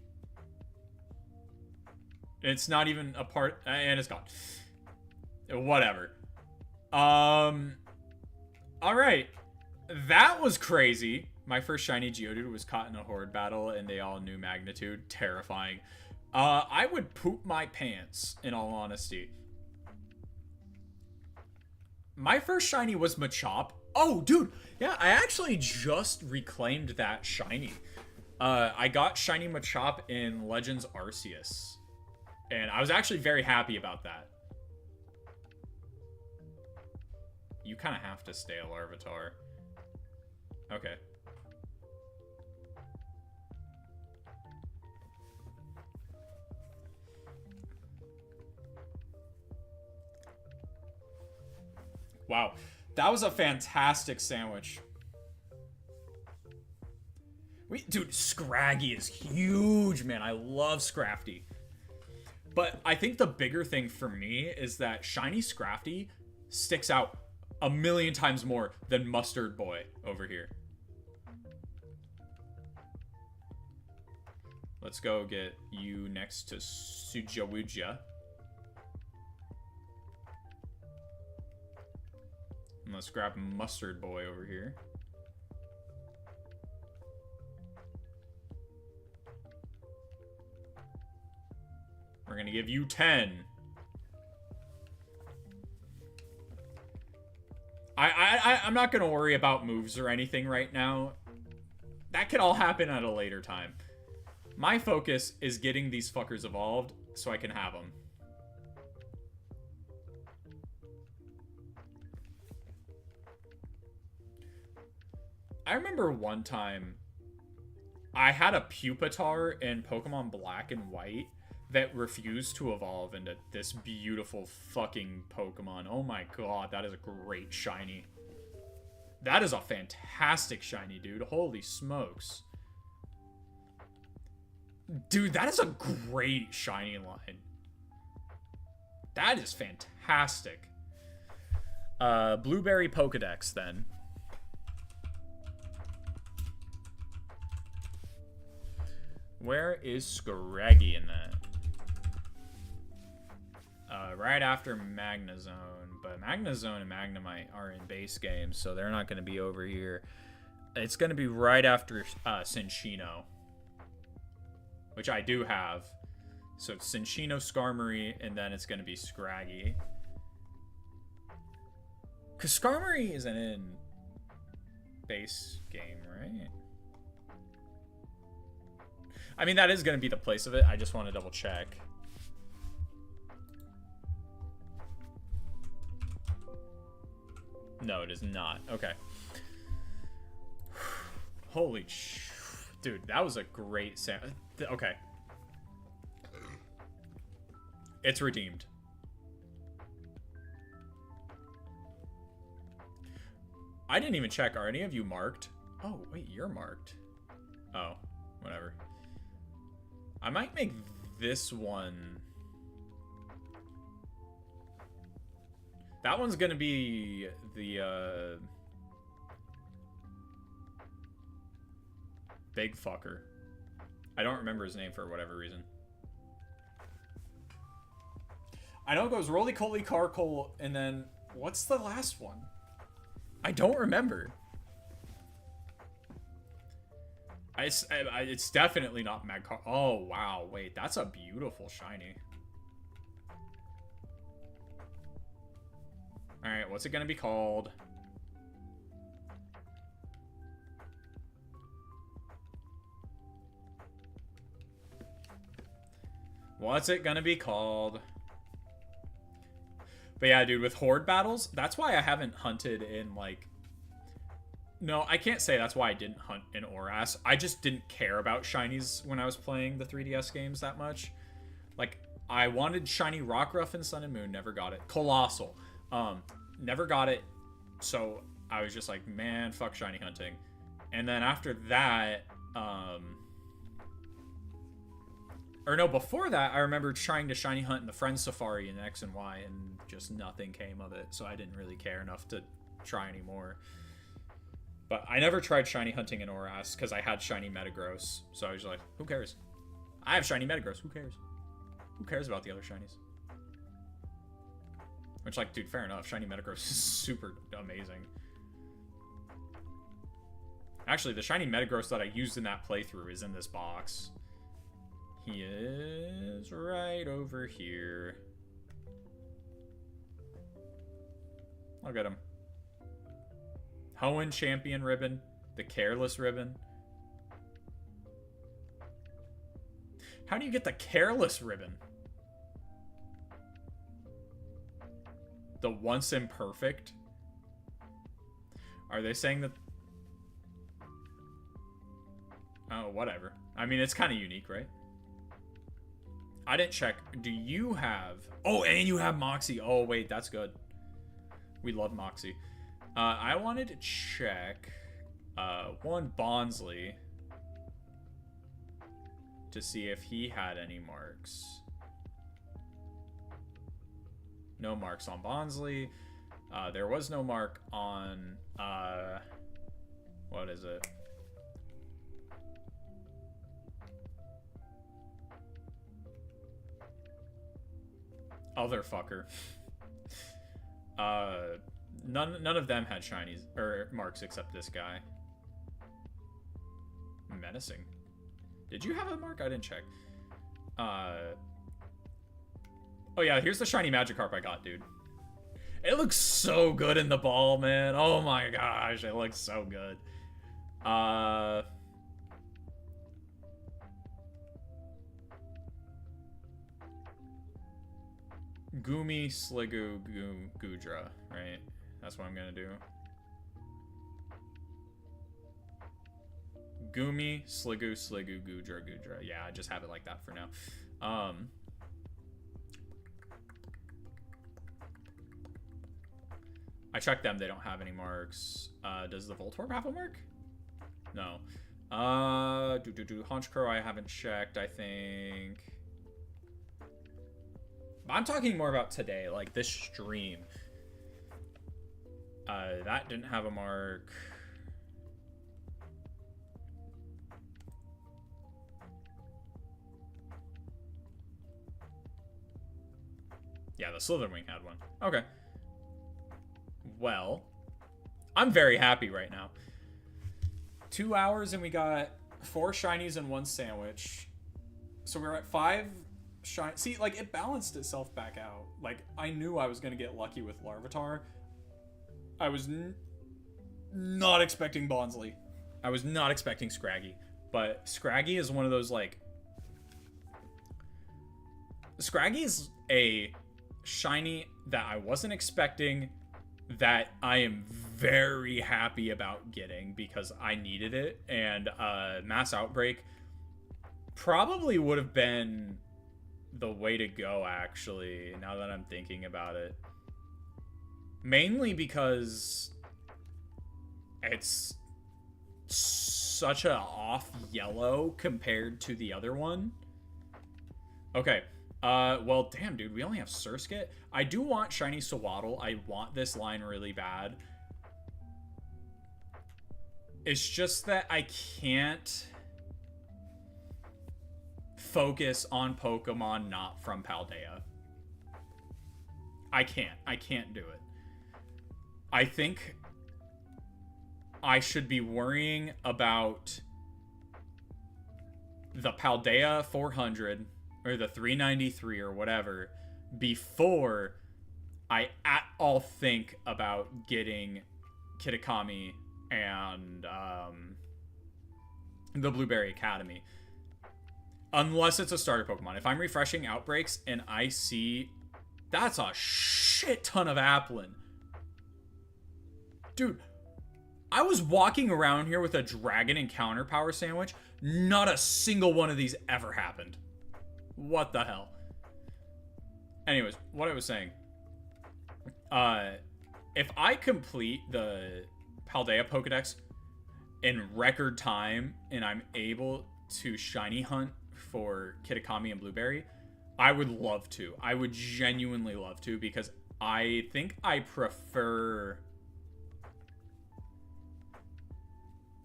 It's not even a part... and it's gone. Whatever. Alright. That was crazy. My first shiny Geodude was caught in a horde battle, and they all knew magnitude. Terrifying. I would poop my pants, in all honesty. My first shiny was Machop. Oh, dude. Yeah, I actually just reclaimed that shiny. I got shiny Machop in Legends Arceus. And I was actually very happy about that. You kind of have to stay a Larvitar. Okay. Wow. That was a fantastic sandwich. Dude, Scraggy is huge, man. I love Scrafty. But I think the bigger thing for me is that shiny Scrafty sticks out a million times more than Mustard Boy over here. Let's go get you next to Sujawuja. And let's grab Mustard Boy over here. We're gonna give you 10. I'm not gonna worry about moves or anything right now. That could all happen at a later time. My focus is getting these fuckers evolved so I can have them. I remember one time I had a Pupitar in Pokemon Black and White that refused to evolve into this beautiful fucking Pokemon. Oh my god, that is a great shiny. That is a fantastic shiny, dude. Holy smokes. Dude, that is a great shiny line. That is fantastic. Blueberry Pokedex, then. Where is Scraggy in that? Right after Magnezone, but Magnezone and Magnemite are in base games, so they're not going to be over here. It's going to be right after Cinccino, which I do have. So it's Cinccino, Skarmory, and then it's going to be Scraggy. Because Skarmory isn't in base game, right? I mean, that is going to be the place of it. I just want to double check. No, it is not. Okay. Holy Dude, that was a great sound. Okay. It's redeemed. I didn't even check. Are any of you marked? Oh, wait, you're marked. Oh, whatever. I might make this one... That one's gonna be the, big fucker. I don't remember his name for whatever reason. I know it goes Roly-Coly, Carcoal, and then... What's the last one? I don't remember. It's definitely not Magcar. Oh, wow. Wait, that's a beautiful shiny. Alright, what's it gonna be called? What's it gonna be called? But yeah, dude, with horde battles, that's why I haven't hunted in, like... No, I can't say that's why I didn't hunt in Oras. I just didn't care about shinies when I was playing the 3DS games that much. Like, I wanted shiny Rockruff and Sun and Moon, never got it. Colossal. Never got it, so I was just like, man, fuck shiny hunting. And then after that, or no, before that, I remember trying to shiny hunt in the Friend Safari in X and Y, and just nothing came of it, so I didn't really care enough to try anymore. But I never tried shiny hunting in Oras, because I had shiny Metagross, so I was like, who cares? I have shiny Metagross, who cares? Who cares about the other shinies? Which, like, dude, fair enough. Shiny Metagross is super amazing. Actually, the shiny Metagross that I used in that playthrough is in this box. He is right over here. I'll get him. Hoenn Champion Ribbon. The Careless Ribbon. How do you get the Careless Ribbon? The Once Imperfect? Are they saying that... Oh, whatever. I mean, it's kind of unique, right? I didn't check. Do you have... Oh, and you have Moxie. Oh, wait, that's good. We love Moxie. I wanted to check one Bonsly to see if he had any marks. No marks on Bonsly. There was no mark on... what is it? Other fucker. None of them had shinies or marks except this guy. Menacing. Did you have a mark? I didn't check. Oh yeah, here's the shiny Magikarp I got, dude. It looks so good in the ball, man. Oh my gosh, it looks so good. Goomy, Sliggoo, Goodra, right? That's what I'm gonna do. Goomy, Sliggoo, Goodra. Yeah, I just have it like that for now. I checked them, they don't have any marks. Does the Voltorb have a mark? No. Honchkrow I haven't checked, I think. I'm talking more about today, like this stream. That didn't have a mark. Yeah, the Slitherwing had one. Okay. Well, I'm very happy right now. 2 hours and we got 4 shinies and 1 sandwich. So we're at 5 shiny. See, like, it balanced itself back out. Like, I knew I was going to get lucky with Larvitar. I was not expecting Bonsly. I was not expecting Scraggy. But Scraggy is one of those, like... Scraggy is a shiny that I wasn't expecting, that I am very happy about getting because I needed it. And Mass Outbreak probably would have been the way to go, actually, now that I'm thinking about it. Mainly because it's such a off yellow compared to the other one. Okay. Well, damn, dude, we only have Surskit. I do want Shiny Sawaddle. I want this line really bad. It's just that I can't focus on Pokemon not from Paldea. I can't do it. I think I should be worrying about the Paldea 400 or the 393 or whatever before I at all think about getting Kitakami and the Blueberry Academy. Unless it's a starter Pokemon. If I'm refreshing Outbreaks and I see... That's a shit ton of Applin. Dude, I was walking around here with a Dragon Encounter Power Sandwich. Not a single one of these ever happened. What the hell? Anyways, what I was saying. If I complete the Paldea Pokedex in record time and I'm able to shiny hunt for Kitakami and Blueberry, I would love to. I would genuinely love to because I think I prefer...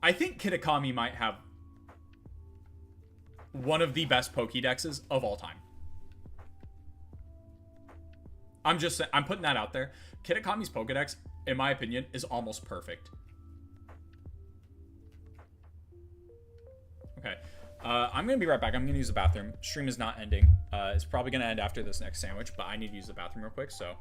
I think Kitakami might have one of the best Pokédexes of all time. I'm putting that out there. Kitakami's Pokédex, in my opinion, is almost perfect. Okay. I'm going to be right back. I'm going to use the bathroom. Stream is not ending. It's probably going to end after this next sandwich, but I need to use the bathroom real quick, so...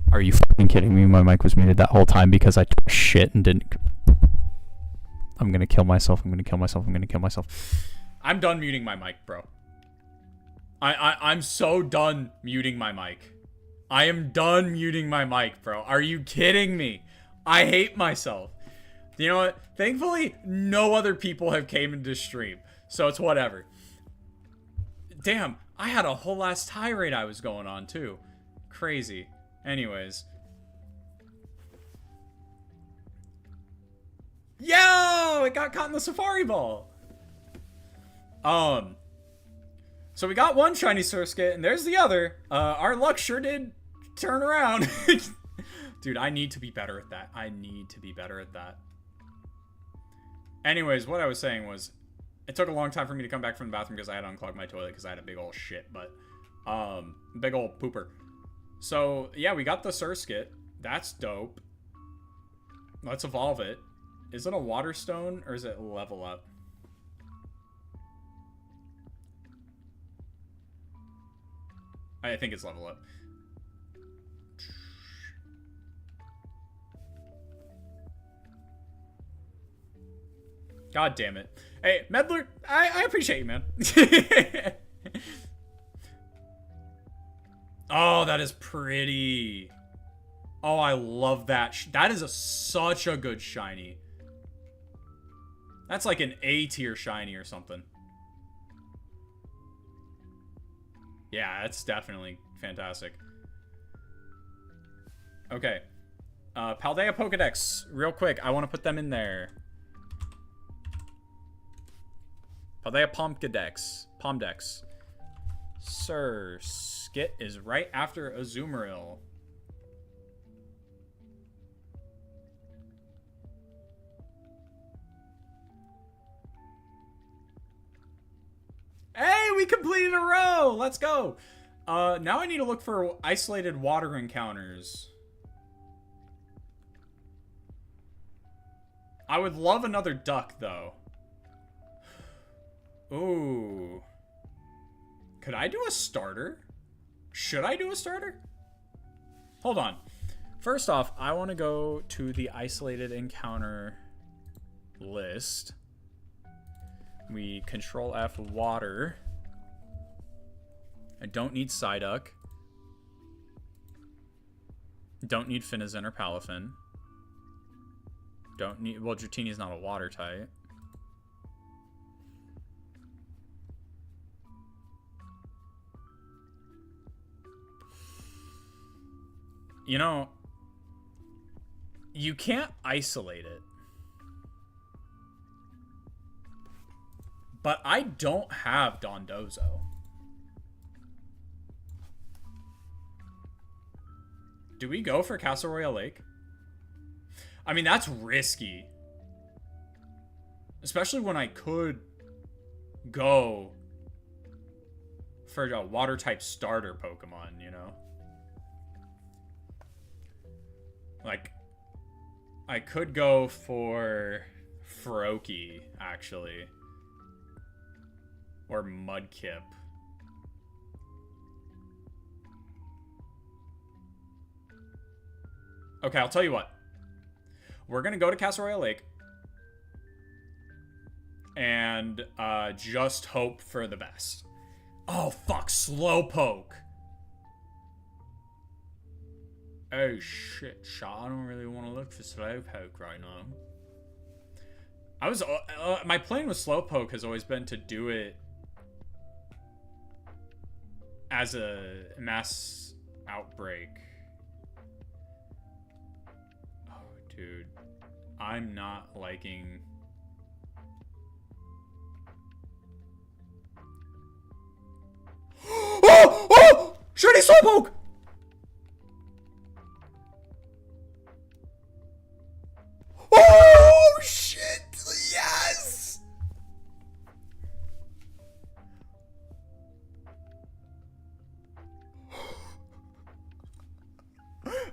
Are you fucking kidding me? My mic was muted that whole time because I took shit and didn't. I'm gonna kill myself. I'm gonna kill myself. I'm gonna kill myself. I'm done muting my mic, bro. I'm so done muting my mic. I am done muting my mic, bro. Are you kidding me? I hate myself. You know what? Thankfully, no other people have came into stream, so it's whatever. Damn, I had a whole ass tirade I was going on, too. Crazy. Anyways. Yo! It got caught in the Safari Ball! So we got one shiny Surskit, and there's the other. Our luck sure did turn around. Dude, I need to be better at that. I need to be better at that. Anyways, what I was saying was, it took a long time for me to come back from the bathroom because I had to unclog my toilet because I had a big old shit, but, big old pooper. So, yeah, we got the Surskit. That's dope. Let's evolve it. Is it a water stone or is it level up? I think it's level up. God damn it. Hey, Medler, I appreciate you, man. Oh, that is pretty. Oh, I love that. That is such a good shiny. That's like an A tier shiny or something. Yeah, that's definitely fantastic. Okay. Paldea Pokedex. Real quick, I want to put them in there. Paldea Pomdex. Surskit is right after Azumarill. Hey, we completed a row! Let's go! Now I need to look for isolated water encounters. I would love another duck, though. Ooh. Could I do a starter? Should I do a starter? Hold on. First off, I want to go to the isolated encounter list. We Control F water. I don't need Psyduck. Don't need Finizen or Palafin. Don't need... Well, Dratini's not a water type. You know, you can't isolate it. But I don't have Dondozo. Do we go for Castle Royale Lake? I mean, that's risky. Especially when I could go for a water-type starter Pokemon, you know? Like, I could go for Froakie, actually. Or Mudkip. Okay, I'll tell you what. We're gonna go to Castle Royale Lake. And just hope for the best. Oh, fuck. Slowpoke. Oh, shit. I don't really want to look for Slowpoke right now. I was... my plan with Slowpoke has always been to do it as a mass outbreak. Oh, dude. I'm not liking... Oh! Oh! Shiny Slowpoke! Oh, shit! Yes!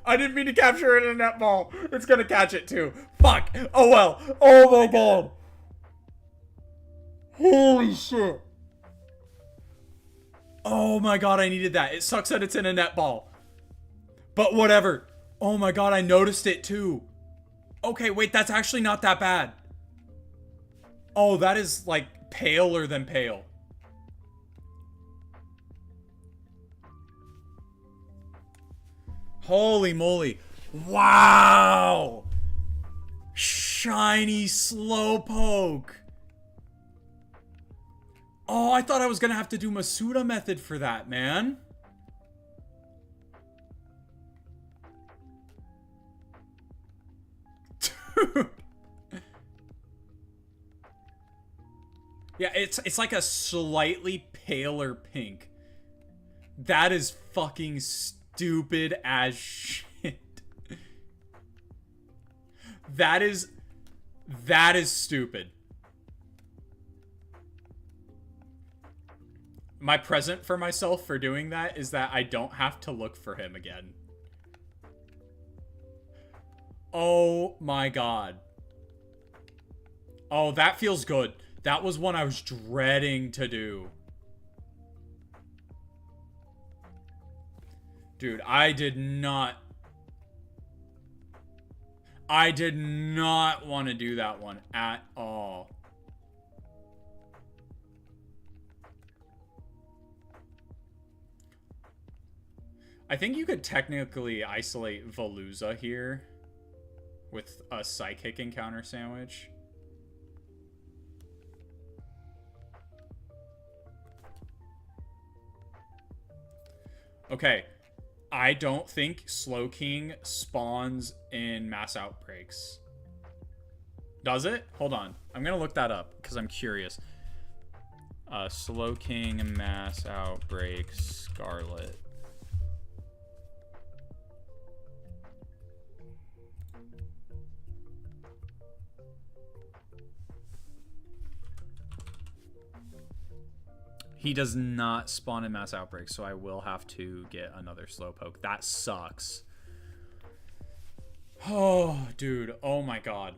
I didn't mean to capture it in a netball. It's gonna catch it too. Fuck. Oh well. Oh my god. Holy shit. Oh my god, I needed that. It sucks that it's in a netball. But whatever. Oh my god, I noticed it too. Okay, wait, that's actually not that bad. Oh, that is like paler than pale. Holy moly. Wow. Shiny Slowpoke. Oh, I thought I was going to have to do Masuda method for that, man. Yeah, it's like a slightly paler pink. That is fucking stupid as shit. That is stupid. My present for myself for doing that is that I don't have to look for him again. Oh my god. Oh, that feels good. That was one I was dreading to do. Dude, I did not want to do that one at all. I think you could technically isolate Veluza here with a psychic encounter sandwich. Okay, I don't think Slowking spawns in mass outbreaks. Does it? Hold on. I'm gonna look that up because I'm curious. Slowking mass outbreak Scarlet. He does not spawn in mass outbreaks, so I will have to get another Slowpoke. That sucks. Oh, dude. Oh my god.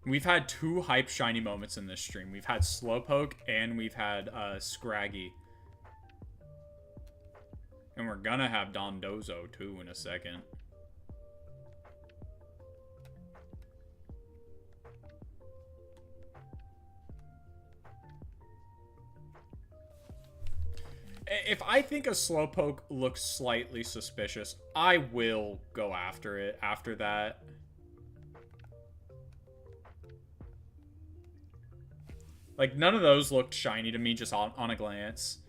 We've had 2 hype shiny moments in this stream. We've had Slowpoke and we've had Scraggy. And we're gonna have Dondozo too in a second. If I think a Slowpoke looks slightly suspicious, I will go after it after that. Like, none of those looked shiny to me just on a glance.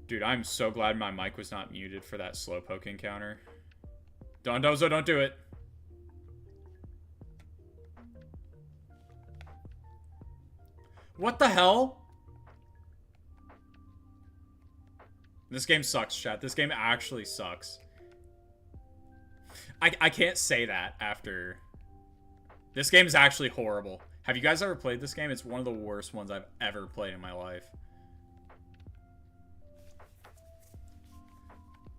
Dude, I'm so glad my mic was not muted for that Slowpoke encounter. Dondozo, don't do it. What the hell? This game sucks, chat. This game actually sucks. I can't say that after... This game is actually horrible. Have you guys ever played this game? It's one of the worst ones I've ever played in my life.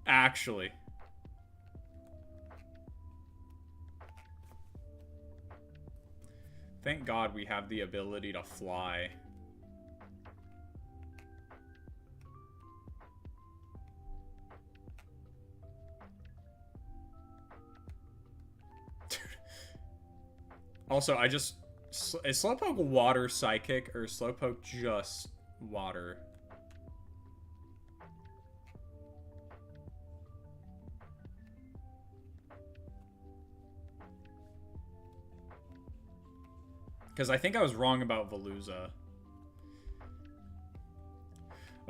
Actually. Thank God we have the ability to fly. Also, is Slowpoke water psychic or is Slowpoke just water? Because I think I was wrong about Veluza.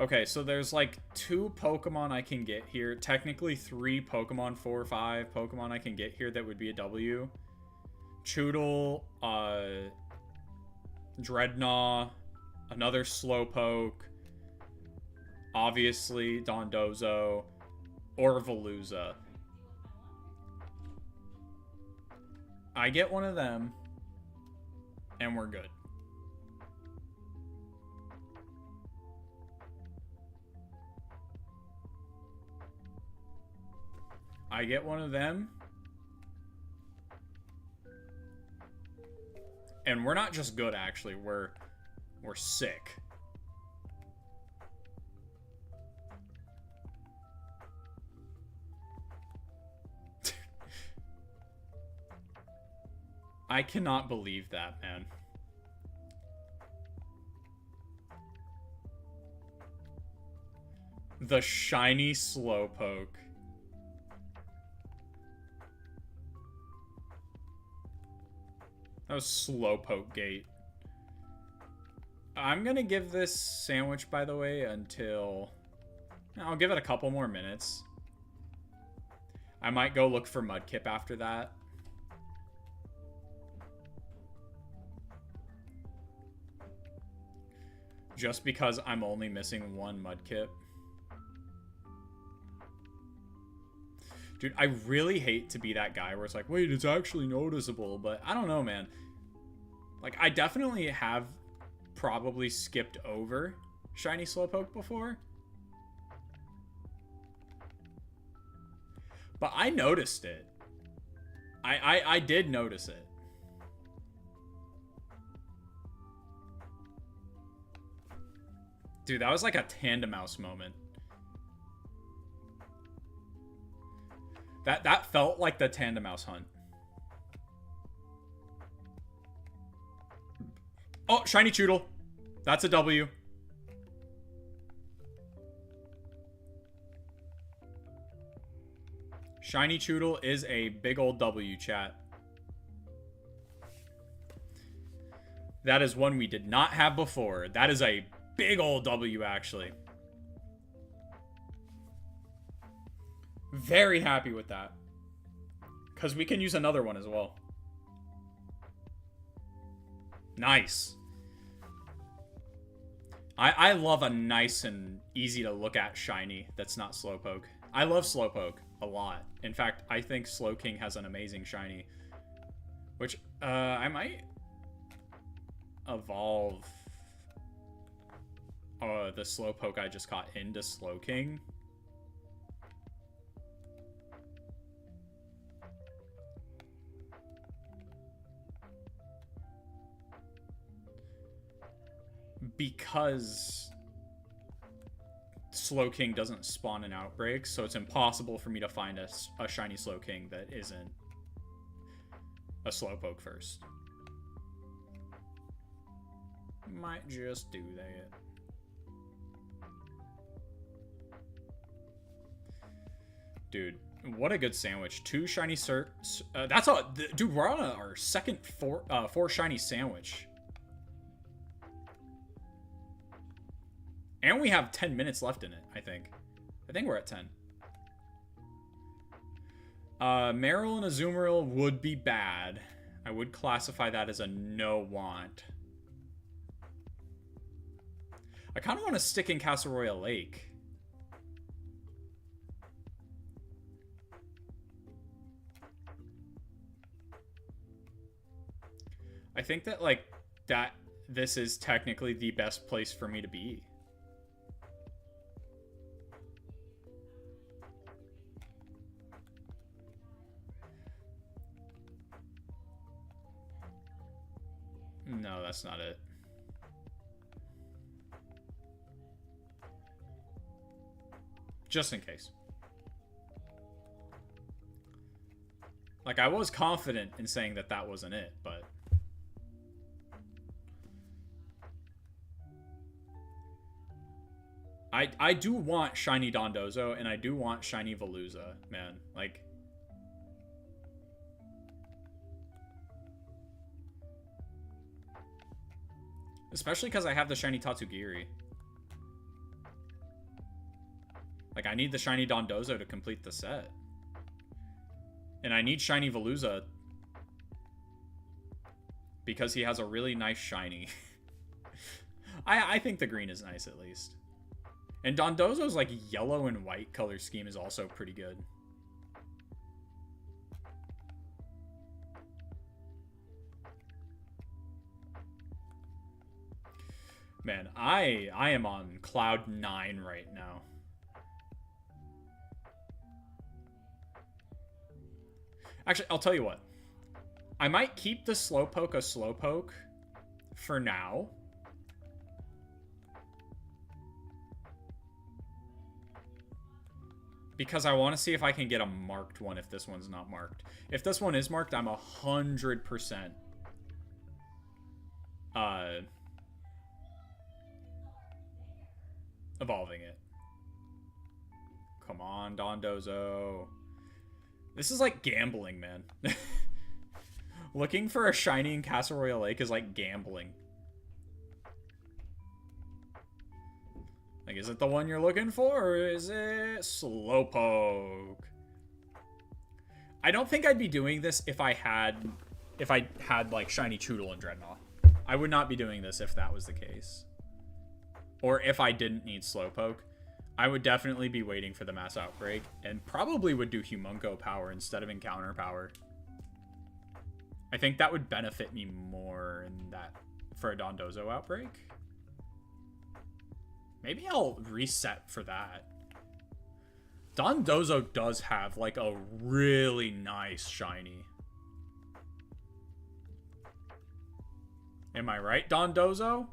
Okay, so there's like 2 Pokemon I can get here. Technically 3 Pokemon, 4 or 5 Pokemon I can get here that would be a W. Choodle, Dreadnought, another Slowpoke, obviously Dondozo, or Veluza. I get one of them, and we're good. I get one of them. And we're not just good, actually. We're sick. I cannot believe that, man. The shiny Slowpoke. That was Slowpoke Gate. I'm gonna give this sandwich, by the way, until... I'll give it a couple more minutes. I might go look for Mudkip after that. just because I'm only missing one Mudkip. Dude, I really hate to be that guy where it's like, wait, it's actually noticeable, but I don't know, man. Like, I definitely have probably skipped over Shiny Slowpoke before. But I noticed it. I did notice it. Dude, that was like a Tandemaus moment. That felt like the Tandemaus hunt. Oh, Shiny Choodle. That's a W. Shiny Choodle is a big old W, chat. That is one we did not have before. That is a big old W, actually. Very happy with that. Because we can use another one as well. Nice. I love a nice and easy to look at shiny that's not Slowpoke. I love Slowpoke a lot. In fact, I think Slowking has an amazing shiny. Which, I might evolve the Slowpoke I just caught into Slowking. Because Slowking doesn't spawn in outbreaks, so it's impossible for me to find a shiny Slowking that isn't a Slowpoke first. Might just do that. Dude, what a good sandwich. 2 shiny that's all. Dude, we're on our second 4 shiny sandwich. And we have 10 minutes left in it, I think. I think we're at 10. Marill and Azumarill would be bad. I would classify that as a no want. I kind of want to stick in Castle Royale Lake. I think that, like, this is technically the best place for me to be. No, that's not it. Just in case. Like, I was confident in saying that that wasn't it, but... I do want shiny Dondozo, and I do want shiny Veluza, man. Like... Especially because I have the shiny Tatsugiri. Like, I need the shiny Dondozo to complete the set. And I need shiny Veluza because he has a really nice shiny. I think the green is nice, at least. And Dondozo's, like, yellow and white color scheme is also pretty good. Man, I am on cloud 9 right now. Actually, I'll tell you what. I might keep the Slowpoke a Slowpoke for now. Because I want to see if I can get a marked one if this one's not marked. If this one is marked, I'm 100% evolving it. Come on, Dondozo. This is like gambling, man. Looking for a shiny in Castle Royale Lake is like gambling. Like, is it the one you're looking for, or is it Slowpoke? I don't think I'd be doing this if I had like shiny Choodle and Dreadnought. I would not be doing this if that was the case. or if I didn't need Slowpoke, I would definitely be waiting for the Mass Outbreak and probably would do Humungo Power instead of Encounter Power. I think that would benefit me more in that for a Dondozo Outbreak. Maybe I'll reset for that. Dondozo does have like a really nice shiny. Am I right, Dondozo?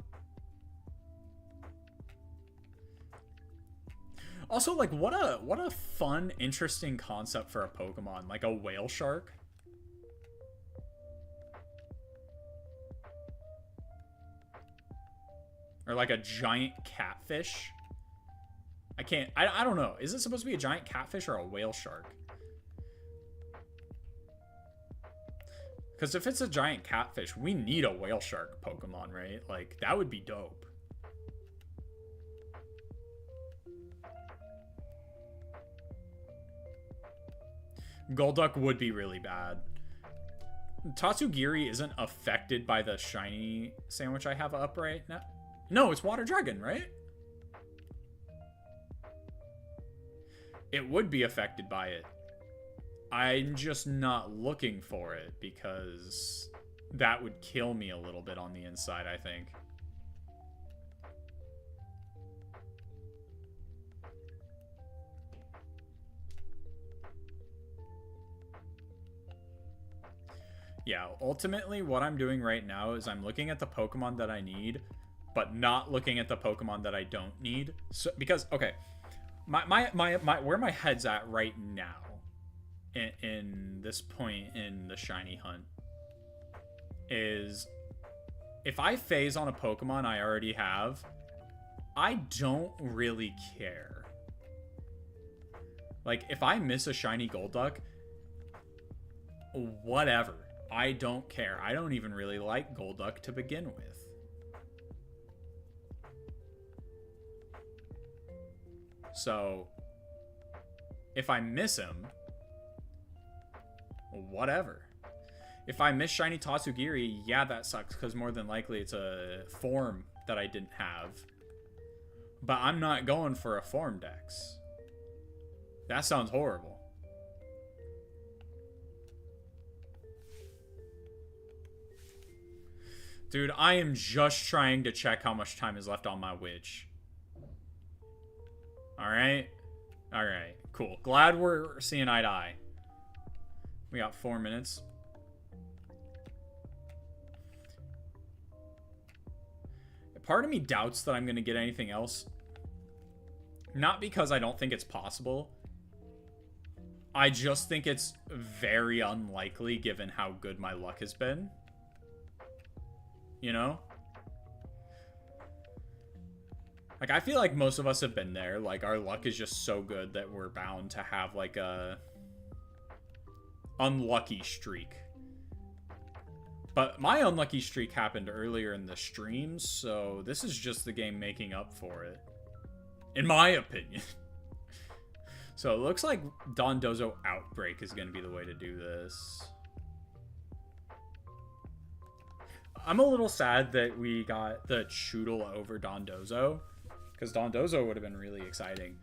Also, like, what a fun, interesting concept for a Pokemon, like a whale shark. Or like a giant catfish. I don't know. Is it supposed to be a giant catfish or a whale shark? Because if it's a giant catfish, we need a whale shark Pokemon, right? Like, that would be dope. Golduck would be really bad. Tatsugiri isn't affected by the shiny sandwich I have up right now. No, it's Water Dragon, right? It would be affected by it. I'm just not looking for it because that would kill me a little bit on the inside, I think. Yeah, ultimately what I'm doing right now is I'm looking at the Pokemon that I need, but not looking at the Pokemon that I don't need. So, because, okay, where my head's at right now in this point in the shiny hunt is if I phase on a Pokemon I already have, I don't really care. Like, if I miss a shiny Golduck, whatever. I don't care. I don't even really like Golduck to begin with. So, if I miss him, whatever. If I miss shiny Tatsugiri, yeah, that sucks, because more than likely it's a form that I didn't have. But I'm not going for a form dex. That sounds horrible. Dude, I am just trying to check how much time is left on my witch. Alright? Alright, cool. Glad we're seeing eye to eye. We got 4 minutes. Part of me doubts that I'm going to get anything else. Not because I don't think it's possible. I just think it's very unlikely given how good my luck has been. You know? Like, I feel like most of us have been there. Like, our luck is just so good that we're bound to have, like, a unlucky streak. But my unlucky streak happened earlier in the stream, so this is just the game making up for it. In my opinion. So it looks like Dondozo Outbreak is going to be the way to do this. I'm a little sad that we got the Choodle over Dondozo, because Dondozo would have been really exciting.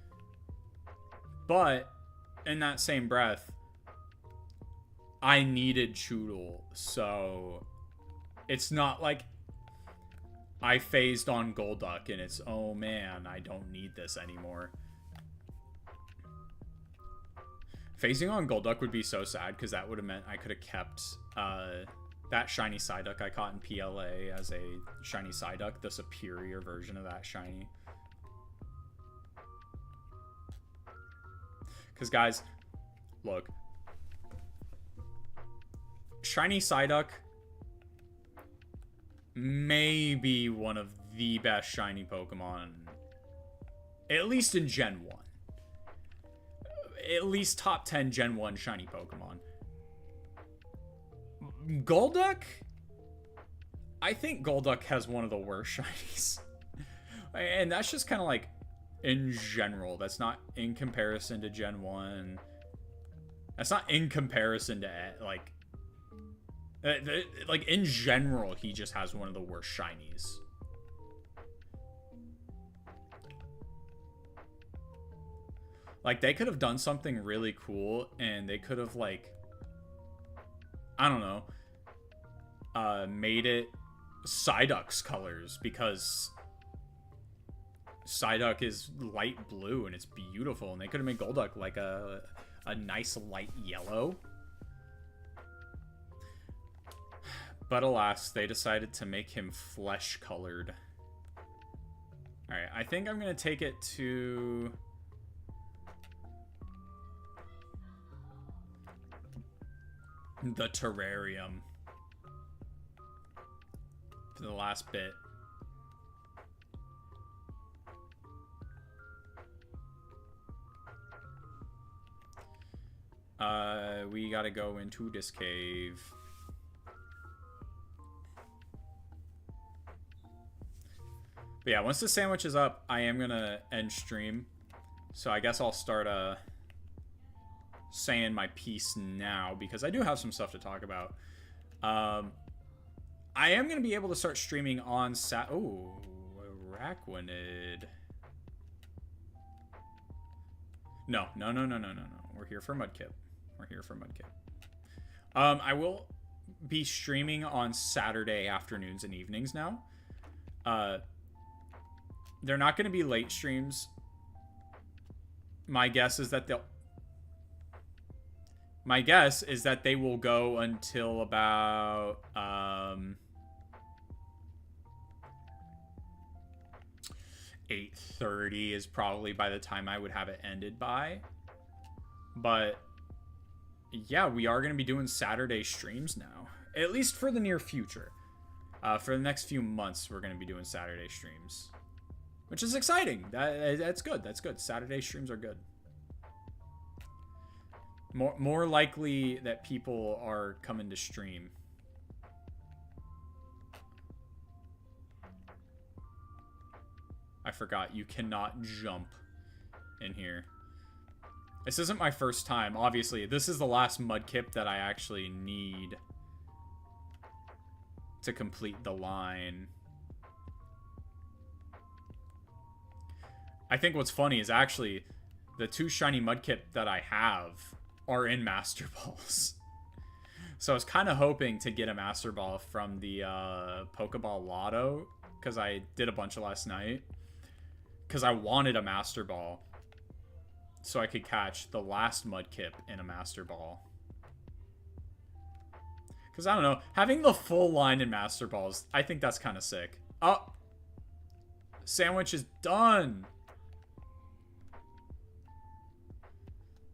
But, in that same breath, I needed Choodle, so it's not like I phased on Golduck and it's, oh man, I don't need this anymore. Phasing on Golduck would be so sad, because that would have meant I could have kept that shiny Psyduck I caught in PLA as a shiny Psyduck, the superior version of that shiny. Because, guys, look. Shiny Psyduck may be one of the best shiny Pokemon, at least in Gen 1. At least top 10 Gen 1 shiny Pokemon. Golduck? I think Golduck has one of the worst shinies. And that's just kind of like in general. That's not in comparison to Gen 1. That's not in comparison to, like in general, he just has one of the worst shinies. Like, they could have done something really cool, and they could have, like, I don't know, made it Psyduck's colors, because Psyduck is light blue and it's beautiful, and they could have made Golduck like a nice light yellow. But alas, they decided to make him flesh colored. Alright, I think I'm gonna take it to the terrarium for the last bit. We gotta go into this cave. But yeah, once the sandwich is up, I am gonna end stream. So I guess I'll start saying my piece now, because I do have some stuff to talk about. I am gonna be able to start streaming on oh, Araquanid. No. We're here for Mudkip. I will be streaming on Saturday afternoons and evenings now. They're not going to be late streams. My guess is that they will go until about 8:30 is probably by the time I would have it ended by. But yeah, we are going to be doing Saturday streams now, at least for the near future. For the next few months, we're going to be doing Saturday streams, which is exciting. That's good. Saturday streams are good. More likely that people are coming to stream. I forgot, you cannot jump in here. This isn't my first time. Obviously, this is the last Mudkip that I actually need to complete the line. I think what's funny is actually the 2 shiny Mudkip that I have are in Master Balls. So I was kind of hoping to get a Master Ball from the Pokeball Lotto, because I did a bunch last night. Because I wanted a Master Ball so I could catch the last Mudkip in a Master Ball. Because, I don't know, having the full line in Master Balls, I think that's kind of sick. Oh! Sandwich is done!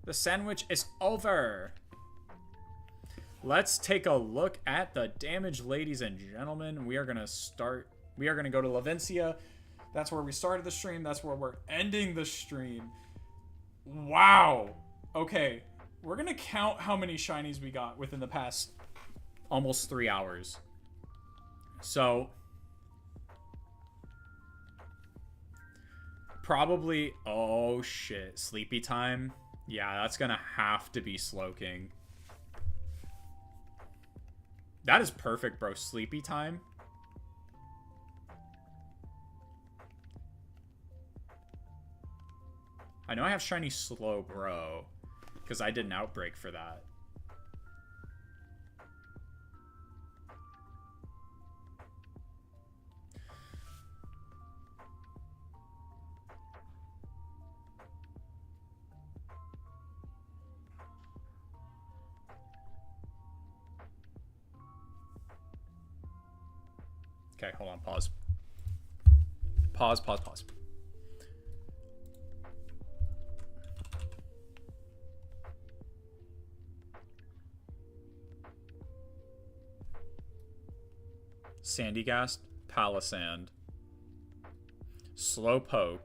The sandwich is over! Let's take a look at the damage, ladies and gentlemen. We are going to go to Lavencia. That's where we started the stream. That's where we're ending the stream. Wow. Okay. We're going to count how many shinies we got within the past almost 3 hours. So, probably... Oh, shit. Sleepy time? Yeah, that's going to have to be Slowking. That is perfect, bro. Sleepy time? I know I have shiny Slowbro, because I did an outbreak for that. Okay, hold on, pause. Pause. Sandygast, Palisand, Slowpoke,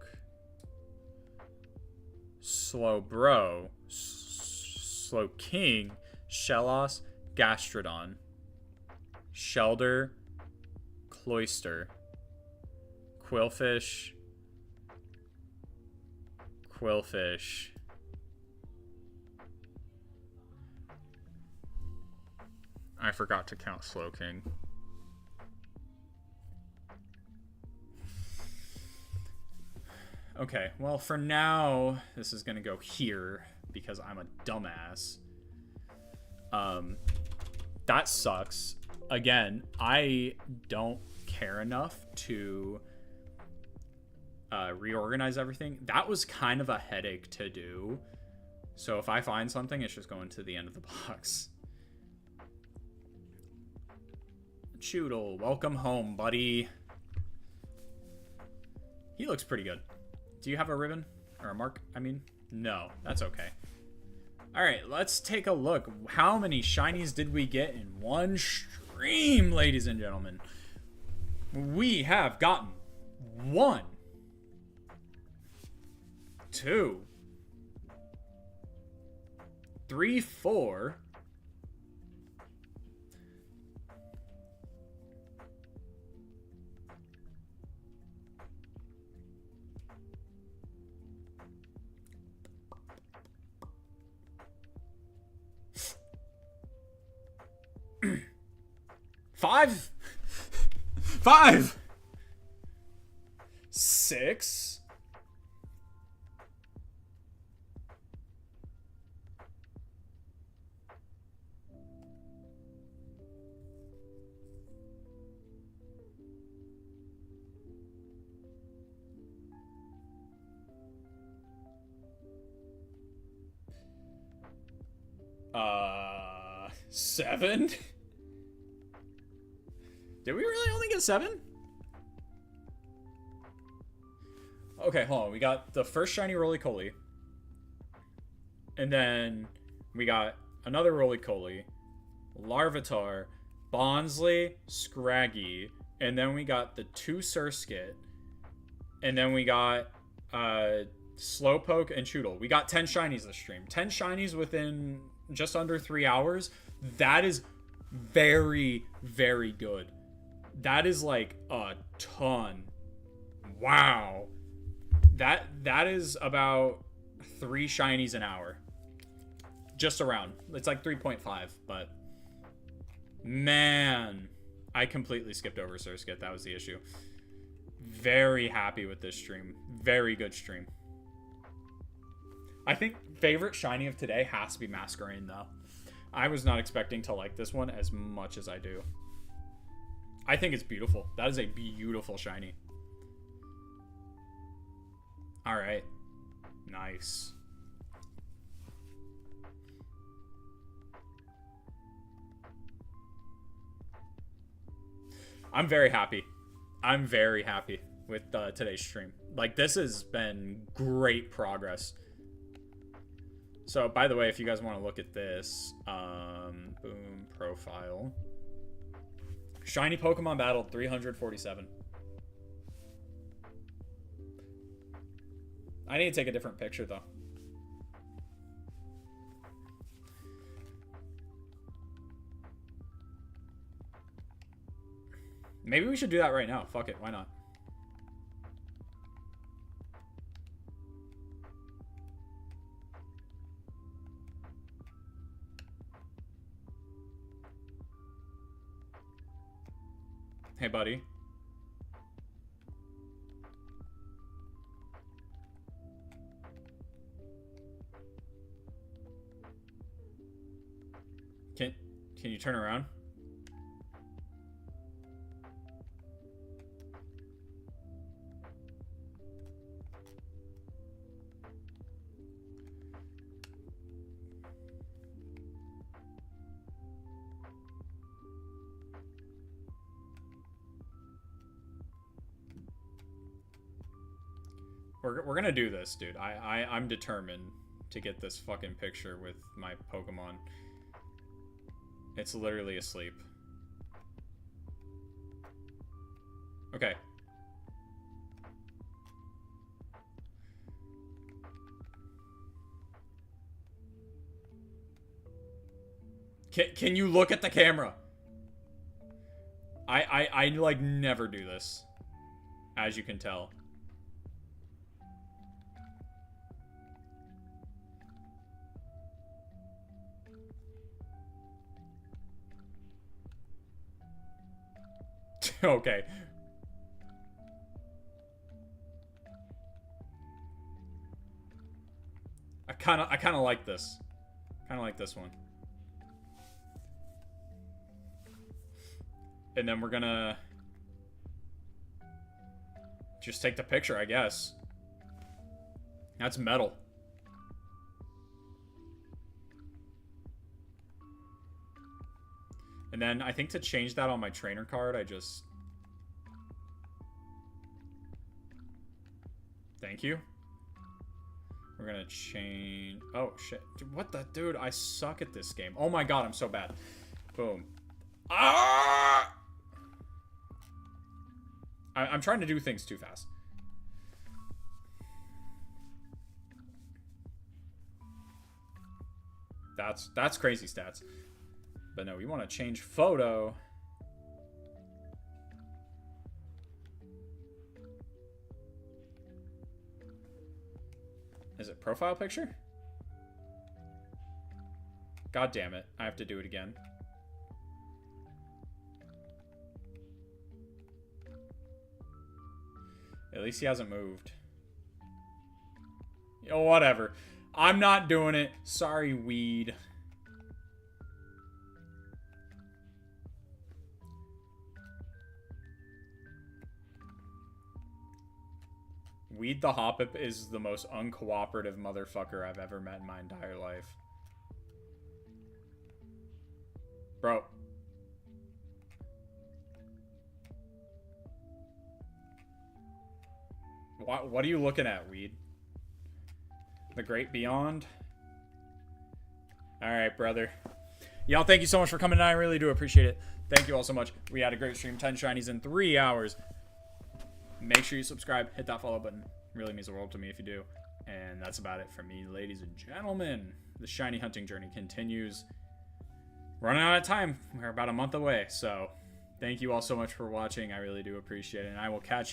Slowbro, Slowking, Shellos, Gastrodon, Shelder, Cloyster, Quillfish, I forgot to count Slowking. Okay, well, for now, this is gonna go here because I'm a dumbass. That sucks. Again, I don't care enough to reorganize everything. That was kind of a headache to do. So if I find something, it's just going to the end of the box. Choodle, welcome home, buddy. He looks pretty good. Do you have a ribbon? Or a mark, I mean? No, that's okay. Alright, let's take a look. How many shinies did we get in one stream, ladies and gentlemen? We have gotten 1, 2, 3, 4, 5, 5, 6, 7. Did we really only get 7? Okay, hold on. We got the first shiny Roly-Coly. And then we got another Roly-Coly, Larvitar, Bonsly, Scraggy, and then we got the 2 Surskit. And then we got Slowpoke and Choodle. We got 10 shinies this stream. 10 shinies within just under 3 hours. That is very, very good. That is like a ton. Wow. That is about 3 shinies an hour. Just around. It's like 3.5, but man, I completely skipped over Surskit. That was the issue. Very happy with this stream. Very good stream. I think favorite shiny of today has to be Masquerain, though. I was not expecting to like this one as much as I do. I think it's beautiful. That is a beautiful shiny. All right. Nice. I'm very happy. I'm very happy with today's stream. Like, this has been great progress. So, by the way, if you guys want to look at this, boom, profile. Shiny Pokemon battled 347. I need to take a different picture, though. Maybe we should do that right now. Fuck it, why not? Hey, buddy. Can you turn around? We're gonna do this, dude. I'm determined to get this fucking picture with my Pokemon. It's literally asleep. Okay. Can you look at the camera? I like never do this, as you can tell. Okay. kind of like this. Kind of like this one. And then we're gonna just take the picture, I guess. That's metal. And then I think to change that on my trainer card, I just... Thank you. We're gonna change... Oh, shit. Dude, what the... Dude, I suck at this game. Oh my god, I'm so bad. Boom. Ah! I'm trying to do things too fast. That's crazy stats. But no, we want to change photo. Is it profile picture? God damn it. I have to do it again. At least he hasn't moved. Oh, whatever. I'm not doing it. Sorry, weed. Weed the Hoppip is the most uncooperative motherfucker I've ever met in my entire life. Bro. What are you looking at, Weed? The Great Beyond? Alright, brother. Y'all, thank you so much for coming in. I really do appreciate it. Thank you all so much. We had a great stream. 10 shinies in 3 hours. Make sure you subscribe. Hit that follow button. It really means the world to me if you do. And that's about it from me, ladies and gentlemen. The shiny hunting journey continues. Running out of time. We're about a month away. So, thank you all so much for watching. I really do appreciate it. And I will catch you